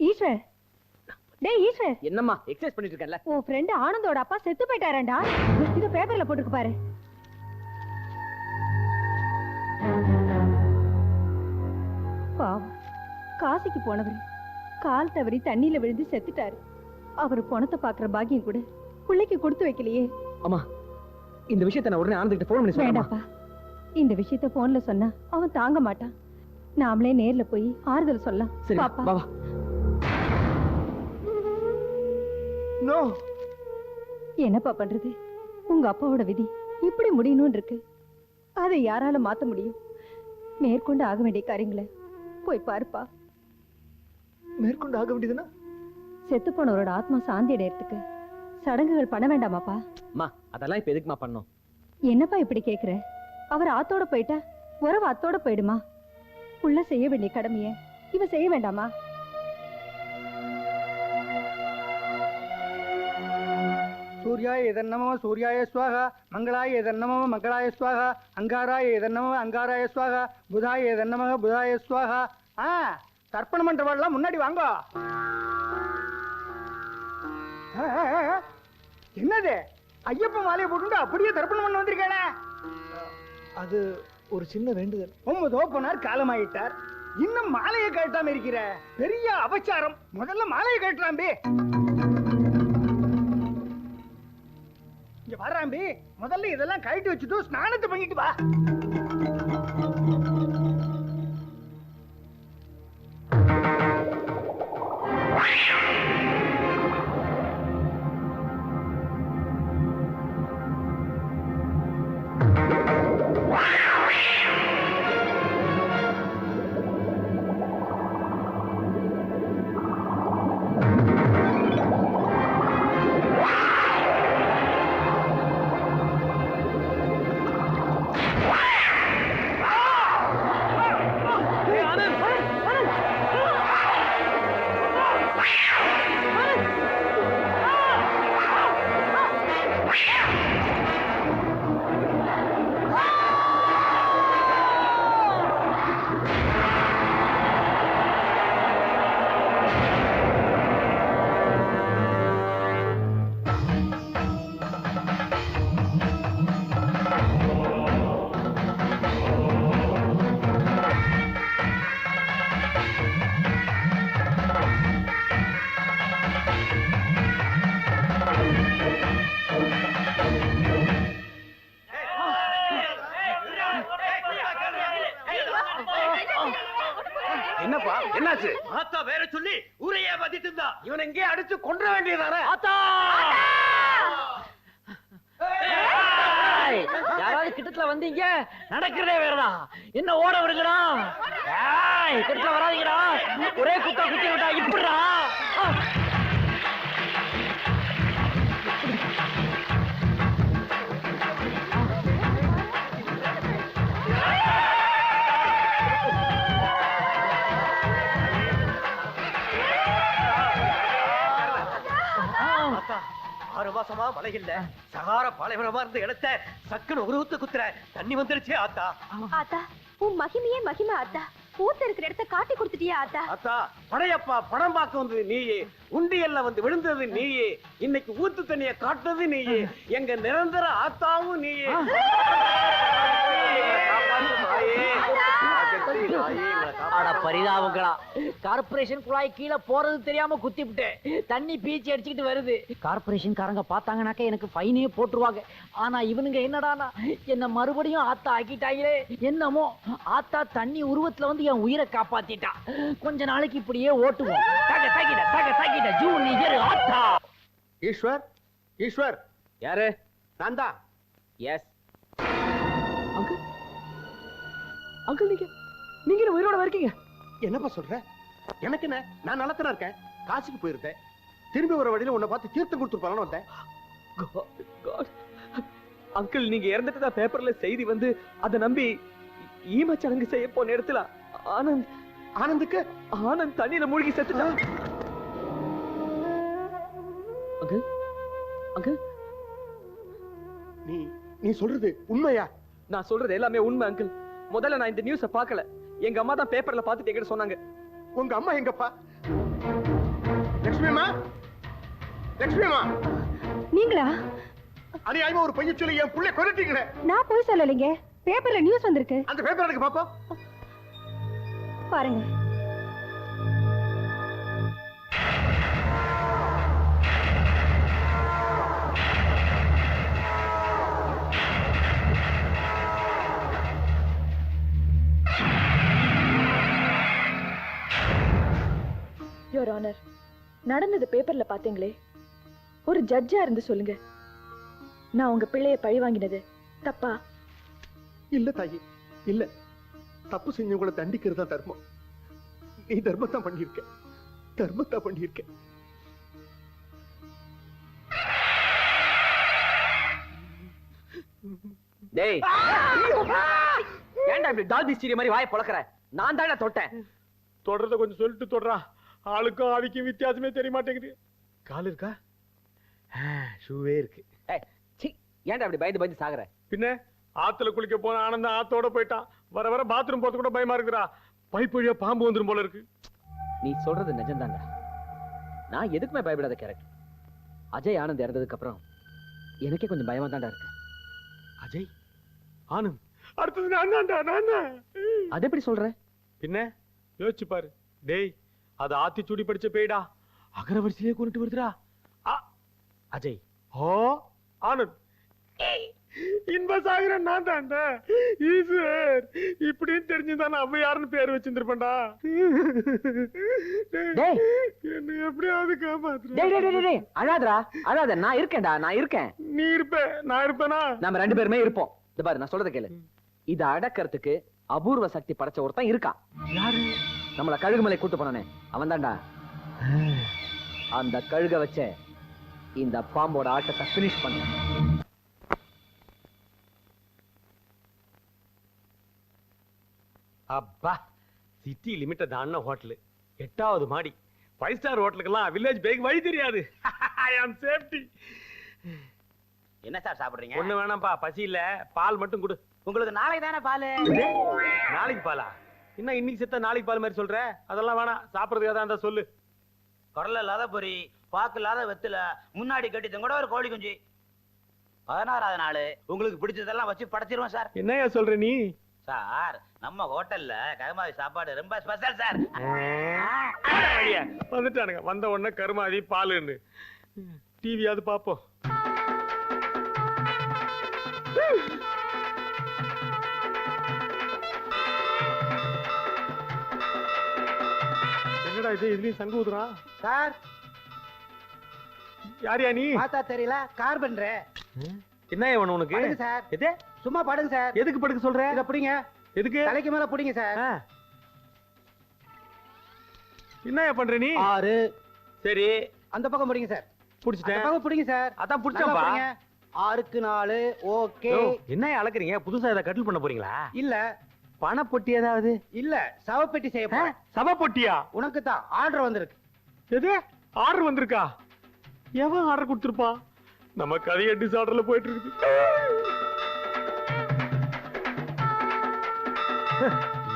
ஈஸ்வர், டேய் ஈஸ்வர், என்னம்மா எக்ஸசைஸ் பண்ணிட்டு இருக்கேன்ல? உன் ஃப்ரெண்ட் ஆனந்தோட அப்பா செத்து போயிட்டாரேண்டா. இது பேப்பர்ல போட்டுருக்கு பாரு. பாவம், காசிக்கு போனவர் கால் தவறி தண்ணியில விழுந்து செத்துட்டாரு. அவர் பணத்தை பாக்குற பாக்கியம் கூட பிள்ளைக்கு கொடுத்து வைக்கலையே. அம்மா, இந்த விஷயத்தை நான் உடனே ஆனந்திட்ட போன் பண்ணி சொல்றேன். வேண்டாப்பா, இந்த விஷயத்த போன்ல சொன்னா அவன் தாங்க மாட்டான். நாமளே நேர்ல போய் ஆறுதல் சொல்லலாம். சரி பாப்பா. வா வா. நோ, என்னப்பா பண்றது? உங்க அப்பாவோட விதி இப்படி முடியணும்னு இருக்கு. அதை யாரால மாத்த முடியும்? மேற்கொண்டு ஆக வேண்டிய காரியங்களை போய் பாருப்பா. மேற்கொண்டு ஆக வேண்டியதுன்னா செத்து போனவரோட ஆத்மா சாந்தி அடையறதுக்கு சடங்குகள் பண்ண வேண்டாமாப்பா? அம்மா, அதெல்லாம் இப்ப எதுக்குமா பண்ணோம்? என்னப்பா இப்படி கேக்குற? அவர் ஆத்தோட போயிட்டா உறவு அத்தோட போயிடுமா? உள்ள செய்ய வேண்டிய கடமைய இவ செய்ய வேண்டாமா? சூர்யாய எதன்னமோ சூர்யாய ஸ்வாகா, மங்களாய எதன்னமோ மங்களாய ஸ்வாகா, அங்காராய எதன்னமோ அங்காராய ஸ்வாகா, புதாய எதன்னமோ புதாய ஸ்வாகா. தர்ப்பணம் பண்றவாள்லாம் முன்னாடி வாங்க. என்னது ஐயப்ப மாலையை போட்டு அப்படியே தர்ப்பணம் பண்ண வந்திருக்கேனே? அது ஒரு சின்ன வேண்டுதல். 9 ஓப்பனார் காலமாயிட்டார், இன்னும் மாலையை கழட்டாம இருக்கிற. பெரிய அபச்சாரம். முதல்ல மாலையை கழட்டாம்பி. இங்க வராம்பி, முதல்ல இதெல்லாம் கழட்டி வச்சுட்டு ஸ்நானத்தை பண்ணிட்டு வா. என்னப்பா என்னாச்சு? ஆத்தா வேற சொல்லி ஊரையே பத்திட்டு இருந்தா. இவன் எங்கே அடிச்சு கொன்ற வேண்டியதானே? ஆத்தா! யாராவது கிட்டத்துல வந்தீங்க, நடக்கிறதே வேறடா. என்ன ஓட விடுங்கடா. கிட்டத்துல வராதீங்கடா. ஒரே குத்தா குத்தி விட்டா இப்படிடா. ஆறு மாசமா மழை இல்ல, சகார பாலைவனமா இருந்த இடத்த சக்குன்னு உருவத்து குத்துற தண்ணி வந்துருச்சு ஆத்தா. ஆத்தா, உன் மகிமையே மகிமை ஆத்தா. ஊத்த இருக்கிற இடத்த காட்டி கொடுத்துட்டியா ஆத்தா? ஆத்தா, படையப்பா படம் பார்க்க வந்தது நீயே, உண்டியல்ல வந்து விழுந்தது நீயே, இன்னைக்கு ஊத்து தண்ணிய காட்டுறது நீயே, எங்க நிரந்தர ஆத்தாவும் நீயே. பரிதாபங்களா, கார்பரேஷன் குழாய் கீழே போறது தெரியாம குத்தி விட்டேன். தண்ணி பீச்சி அடிச்சுக்கிட்டு வருது. கார்பரேஷன் காரங்க பார்த்தாங்கனாக்க எனக்கு ஃபைனே போட்டுருவாங்க. ஆனா இவனுங்க என்னடானா என்ன மறுபடியும் ஆத்தா ஆக்கிட்டாங்களே. என்னமோ ஆத்தா தண்ணி உருவத்துல வந்து என் உயிரை காப்பாத்திட்டா. கொஞ்ச நாளைக்கு இப்படியே ஓட்டுவோம். ஜூனியர் ஆத்தா. ஈஸ்வர், ஈஸ்வர் யாரு? நான் தான். எஸ் அங்கிள், அங்கிள் நீங்க உயிரோட இருக்கீங்க? என்னப்பா சொல்ற? எனக்கு என்ன, நான் நலத்தனா இருக்கேன். காசிக்கு போயிருந்தேன், திரும்பி வர வழியில உன்னை பார்த்து தீர்த்தம் கொடுத்துருப்பாங்கன்னு வந்தேன். அங்கிள் நீங்க இறந்துட்டதா பேப்பர்ல செய்தி வந்து அதை நம்பி ஈம சடங்கு செய்ய போன இடத்துல ஆனந்த் தண்ணியில மூழ்கி செத்துட்டான். அங்கிள் அங்கிள் நீ சொல்றது உண்மையா? நான் சொல்றது எல்லாமே உண்மை அங்கிள். முதல்ல நான் இந்த நியூஸ பார்க்கல. எங்க அம்மா தான் பேப்பர்ல பார்த்துட்டு என்கிட்ட சொன்னாங்க. உங்க அம்மா எங்கப்பா? லட்சுமி அம்மா, லட்சுமி அம்மா, நீங்களா? அநியாயமா ஒரு பையன் சொல்லி என் புள்ள கொல்லிட்டீங்களே. நான் போய் சொல்லலைங்க, பேப்பர்ல நியூஸ் வந்திருக்கு. அந்த பேப்பர் எனக்கு பாப்பா பாருங்க. யுவர் ஆனர், நடந்தது பேப்பர்ல பாத்தீங்களே, ஒரு ஜட்ஜா இருந்து சொல்லுங்க, நான் உங்க பிள்ளைய பழி வாங்கினது தப்பா? இல்ல தாயி, இல்ல. தப்பு செஞ்சவங்களை தண்டிக்கிறது தான் தர்மம். நீ தர்மத்தான் பண்ணியிருக்க, தர்மத்தான் பண்ணியிருக்க. டேய், ஏன்டா இப்படி டால்பி ஸ்டீரியோ மாதிரி வாயை பொளக்கற? நான் தானே தொட்டேன். தொடறத கொஞ்சம் சொல்லிட்டு தொடறா. ஆளுக்கும் ஆவிக்கும் வித்தியாசமே தெரிய மாட்டேங்குது. கால் இருக்கா? ஷூவே இருக்கு. ஏன்டா அப்படி பயந்து பயந்து சாகுற? பின்ன ஆத்துல குளிக்க போன ஆனந்தம் ஆத்தோட போயிட்டான். வர வர பாத்ரூம் போறது கூட பயமா இருக்குடா. பைப் வழியா பாம்பு வந்துரும் போல இருக்கு. நீ சொல்றது நிஜம்தாங்க. நான் எதுக்குமே பயப்படாத கேரக்டர். அஜய் ஆனந்த் இறந்ததுக்கு அப்புறம் எனக்கே கொஞ்சம் பயமா தான்டா இருக்கு. அஜய் ஆனந்த் அடுத்தது நான் தான். அது எப்படி சொல்ற? பின்ன யோசிச்சு பாரு. டேய், அது ஆத்தி சூடி படிச்ச பேய்டா. அகரவரிசையிலே கொண்டுட்டு வருதுடா. அஜய் ஓ ஆனந்த் இன்பசாகர நான் தான்டா. ஈஸ்வர் இப்படின்னு தெரிஞ்சுதான் நான் யாருன்னு பேர் வச்சிருந்திருப்பேன்டா. என்ன எப்படியாவது காப்பாத்து. அழாதடா, அழாத. நான் இருக்கேன்டா, நான் இருக்கேன். நீ இருப்ப, நான் இருப்பேனா? நம்ம ரெண்டு பேருமே இருப்போம். இந்த பாரு, நான் சொல்றத கேளு. இத அடக்கிறதுக்கு அபூர்வ சக்தி படைச்ச ஒருத்தன் இருக்கான். யாரு? நம்மள கழுகுமலை கூட்டு போனானே, அவன் தான்டா. அந்த கழுக வச்ச இந்த பாம்போட ஆட்டத்தை பினிஷ் பண்ண. அப்பா, சிட்டி லிமிட்ட தான ஹோட்டல், 8வது மாடி. 5 ஸ்டார் ஹோட்டலுக்கெல்லாம் வில்லேஜ் பேக் வழி தெரியாது. ஐ ஆம் சேஃப்டி. என்ன சார் சாப்பிடுறீங்க? ஒண்ணு வேணாம்ப்பா, பசி இல்ல. பால் மட்டும் கொடு. உங்களுக்கு நாளைக்கு தானே பால்? நாளைக்கு பாலா? என்ன இன்னைக்கு செத்த நாளைக்கு பால் மாதிரி சொல்ற? அதெல்லாம் வேணாம். சாப்பிடுறதுக்கு ஏதாவது இருந்தா சொல்லு. குடல் இல்லாத பொரி, பாக்கு இல்லாத வெத்தில, முன்னாடி கட்டிட்டு கூட ஒரு கோழி குஞ்சு. 16வது நாள் உங்களுக்கு பிடிச்சதெல்லாம் வச்சு படைச்சிருவோம் சார். என்னையா சொல்ற நீ? சார், நம்ம ஹோட்டல்ல கருமாதி சாப்பாடு ரொம்ப ஸ்பெஷல் சார். வந்துட்டானுங்க. வந்த உடனே கருமாதி பாலுன்னு. டிவியாவது பாப்போம். என்னடா இது? இதுலயும் சங்கு ஊதுறா சார். யாரியா நீ? பார்த்தா தெரியல, கார் பண்றேன். என்ன வேணும் உனக்கு? படுங்க சார். எது? சும்மா படுங்க சார். எதுக்கு படுக்க சொல்ற? இத புடிங்க. எதுக்கு? தலைக்கு மேல புடிங்க சார். என்னயா பண்ற நீ? 6. சரி, அந்த பக்கம் புடிங்க சார். புடிச்சிட்டேன். அந்த பக்கம் புடிங்க சார். அதான் புடிச்சேன்பா. 6க்கு 4. ஓகே. என்னயா அளக்குறீங்க? புதுசா ஏதாவது கட்டில் பண்ண போறீங்களா? இல்ல. பணப்பொட்டி ஏதாவது? இல்ல, சவப்பெட்டி செய்ய போறேன். சவப்பொட்டியா? உனக்கு தான் ஆர்டர் வந்திருக்கு. எது? ஆர்டர் வந்திருக்கா? எவன் ஆர்டர் கொடுத்திருப்பான்? நம்ம கதையை டிசார்டர்ல போயிட்டு இருக்குது.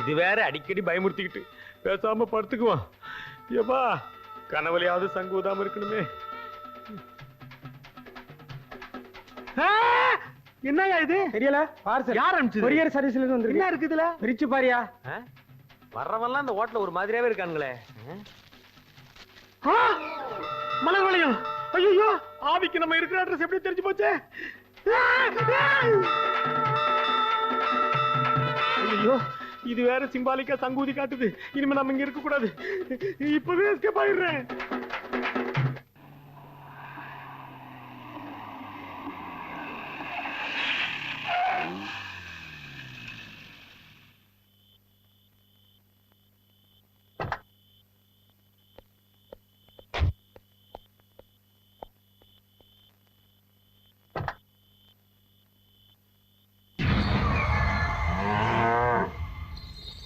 இது வேற அடிக்கடி பயமுறுத்திக்கிட்டு பேசாம படுத்துக்குவான். ஏப்பா, கனவுலையாவது சங்கு ஊதாம இருக்கணுமே. என்னயா இது? தெரியல. பார்சல் யார் அனுப்பிச்சது? கொரியர் சர்வீஸ்ல இருந்து வந்திருக்கு. என்ன இருக்குதுல? பிரிச்சு பாரியா. வர்றவன்லாம் இந்த ஹோட்டல்ல ஒரு மாதிரியாவே இருக்கானுங்களே. மலர் வளையம். ஐயோ, ஆவிக்கு நம்ம இருக்கிற அட்ரஸ் எப்படி தெரிஞ்சு போச்சு? ஐயோ, இது வேற சிம்பாலிக்கா சங்கூதி காட்டுது. இனிமே நம்ம இங்க இருக்க கூடாது. இப்பவே எஸ்கேப் ஆயிடுறேன்.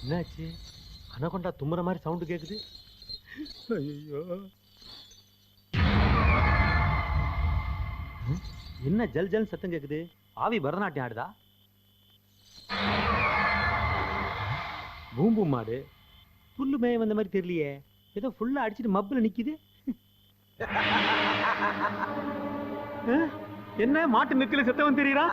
என்னாச்சு? அனகொண்டா தும்முற மாதிரி சவுண்டு கேக்குது. ஐயோ, என்ன ஜல் ஜல் சத்தம் கேக்குது? ஆவி பரதநாட்டியம் ஆடுதா? பூம்பு மாடு புல்லு மேய வந்த மாதிரி தெரியலையே. ஏதோ ஃபுல்லா அடிச்சிட்டு மப்புல நிக்குது. என்ன மாட்டு நெத்தில செத்தவன் தெரியுறா?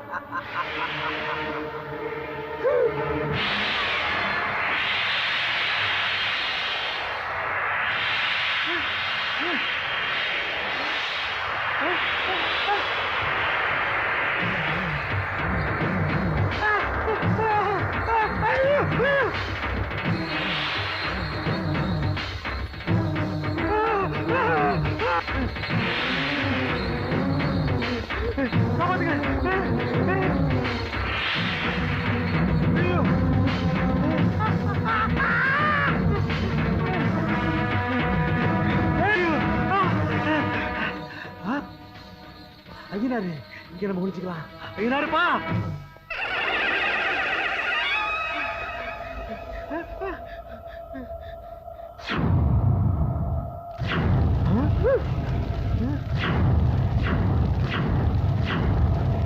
ஐயனாரு, இங்க நம்ம ஒளிச்சுக்கலாம். ஐயனாருப்பா,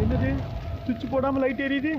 என்னது சுவிட்ச் போடாம லைட் எரியுது?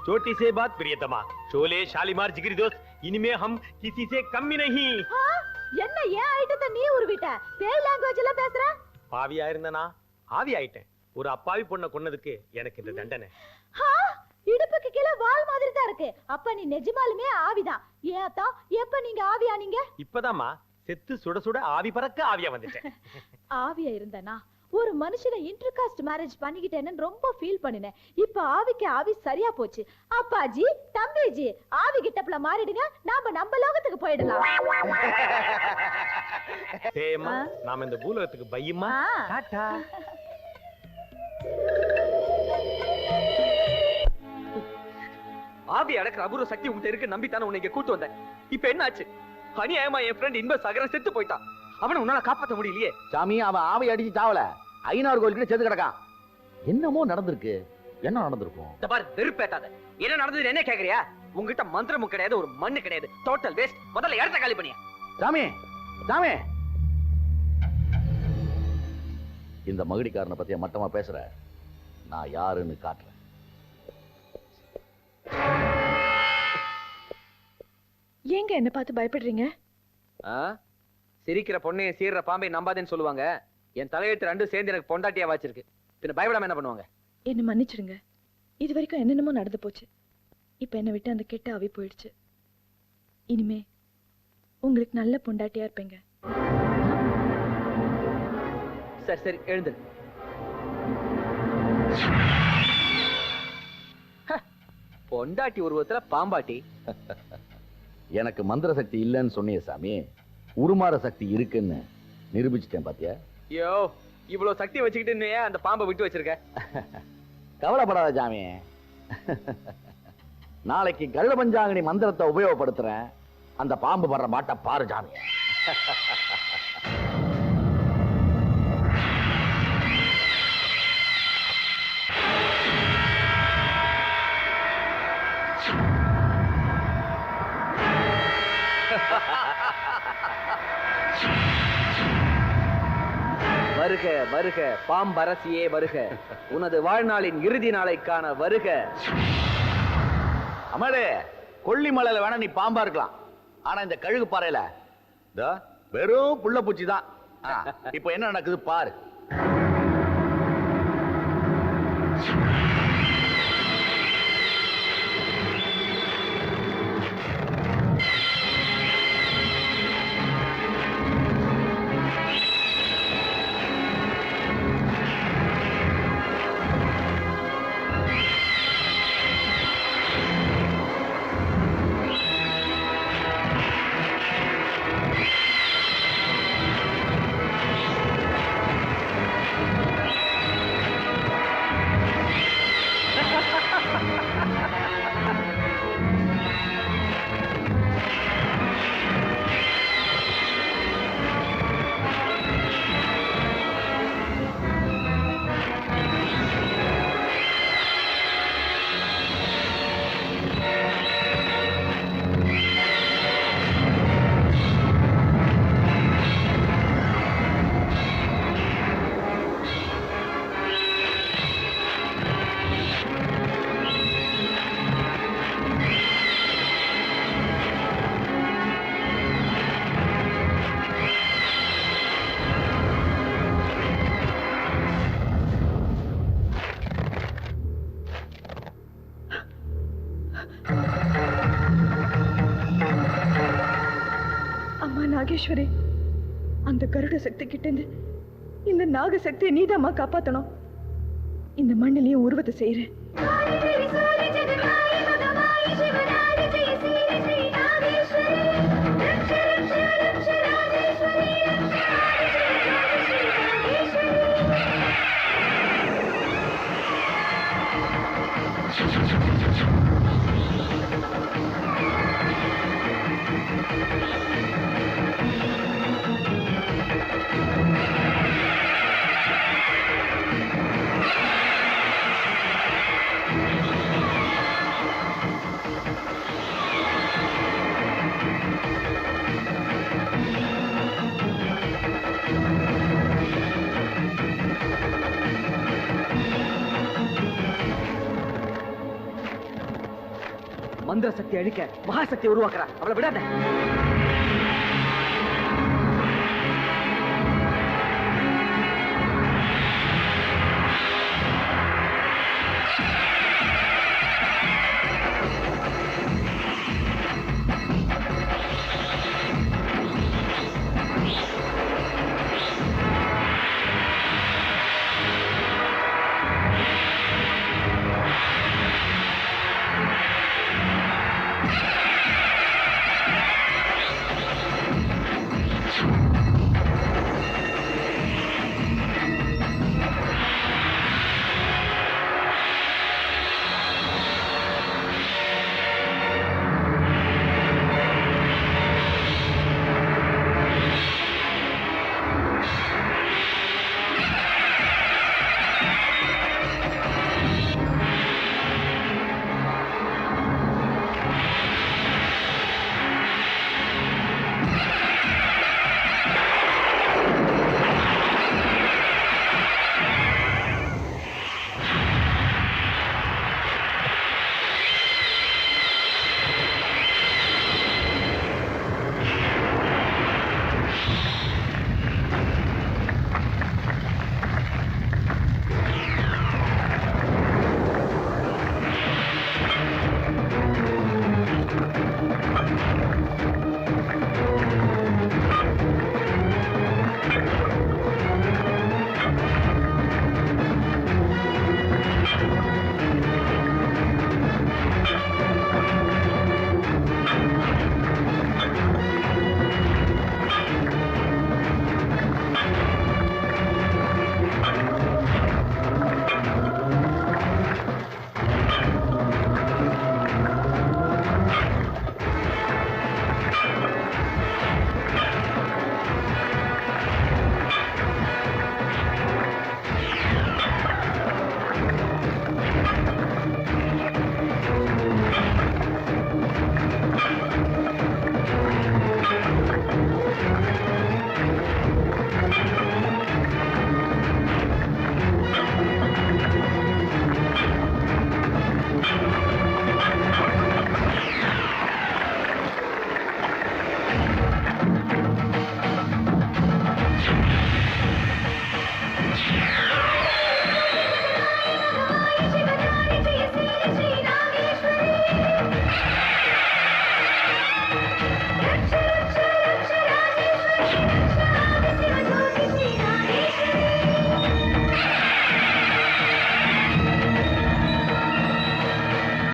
छोटी से बात प्रियतमा, शोले शालीमार जिगरी दोस्त, इनमें हम किसी से कम ही नहीं. என்ன ஏன் ஐட்டத்தை நீ உருவிட்ட? பேய் லாங்குவேஜ் எல்லாம் பேசுற? பாவியா இருந்தனா ஆவி ஆயிட்டேன். ஒரு அப்பாவி பொண்ணை கொன்னதுக்கு எனக்கு இந்த தண்டனை. இடுப்புக்கு கீழே வால் மாதிரி தான் இருக்கு. அப்ப நீ நிஜமாலுமே ஆவிதான். ஏத்தா எப்ப நீங்க ஆவியானீங்க? இப்பதாம்மா செத்து சுட சுட ஆவி பறக்க ஆவியா வந்துட்டேன். ஆவியா இருந்தனா ஒரு மனுஷனை இன்டர்காஸ்ட் மேரேஜ் பண்ணிக்கிட்டேன்னு ரொம்ப ஃபீல் பண்ணினேன். இப்ப ஆவிக்கு ஆவி சரியா போச்சு. அப்பாஜி, தம்பிஜி, ஆவி கிட்டப்ல மாறிடுங்க. நம்ம லோகத்துக்கு போயிடலாம். சேமா, நாம இந்த பூலோகத்துக்கு பையமா. டாடா. ஆவி அடக்கிற அபூர்வ சக்தி உங்ககிட்ட இருக்கு நம்பித்தானே உன்னை இங்க கூட்டு வந்தேன். இப்ப என்ன ஆச்சு? அநியாயமா என் ஃப்ரெண்ட் இன்ப சாகரன் செத்து போயிட்டான். அவனை உன்னால காப்பாற்ற முடியலையே. சாமி, அவன் ஆவி அடிச்சு சாவல, ஐநாறு கோயில் கிட்ட செத்து கிடக்கான். என்னமோ நடந்திருக்கு. என்ன நடந்திருக்கும்? இந்த பாரு, வெறுப்பேத்தாத. என்ன நடந்தது என்ன கேக்குறியா? உங்ககிட்ட மந்திரமும் கிடையாது, ஒரு மண்ணு கிடையாது. Total waste. முதல்ல இடத்த காலி பண்ணியா. சாமி, சாமி, இந்த மகுடிக்காரனை பத்திய மட்டமா பேசுற. நான் யாருன்னு காட்டுறேன். ஏங்க என்ன பார்த்து பயப்படுறீங்க? சிரிக்கிற பொண்ணையும் சீர்ற பாம்பை நம்பாதேன்னு சொல்லுவாங்க. என் தலையெழுத்து ரெண்டும் சேர்ந்து எனக்கு பொண்டாட்டியா வாச்சிருக்கு. பின்ன பயப்படாம என்ன பண்ணுவாங்க? என்ன மன்னிச்சிடுங்க. இது வரைக்கும் என்னென்னமோ நடந்து போச்சு. இப்ப என்ன விட்டு அந்த கெட்ட ஆவி போயிடுச்சு. இனிமே உங்களுக்கு நல்ல பொண்டாட்டியா இருப்பீங்க. சரி சரி, எழுந்து. பொண்டாட்டி உருவத்துல பாம்பாட்டி. எனக்கு மந்திர சக்தி இல்லைன்னு சொன்னிய சாமி, உருமாற சக்தி இருக்குன்னு நிரூபிச்சிட்டேன் பாத்தியா? யோ, இவ்வளவு சக்தி வச்சுக்கிட்டு நீ ஏன் அந்த பாம்பை விட்டு வச்சிருக்க? கவலைப்படாத ஜாமி. நாளைக்கு கள்ள பஞ்சாங்கனி மந்திரத்தை உபயோகப்படுத்துறேன். அந்த பாம்பு வர்ற மாட்ட பாரு ஜாமி. வருக வருக பாம்பரசியே வருக, உனது வாழ்நாளின் இறுதி நாளை காண வருக. அமலே, கொல்லிமலையில வேணா நீ பாம்பா இருக்கலாம், ஆனா இந்த கழுகு பாறையில வெறும் புள்ள பூச்சி தான். இப்ப என்ன நடக்குது பாரு. நாகேஸ்வரி, அந்த கருட சக்தி கிட்ட இந்த நாக சக்தியை நீதாம்மா காப்பாத்தணும். இந்த மண்ணிலையும் உருவத்தை செய்யறேன். மந்திர சக்தி அழிக்க மகாசக்தி உருவாக்குறா, அவளை விடாத.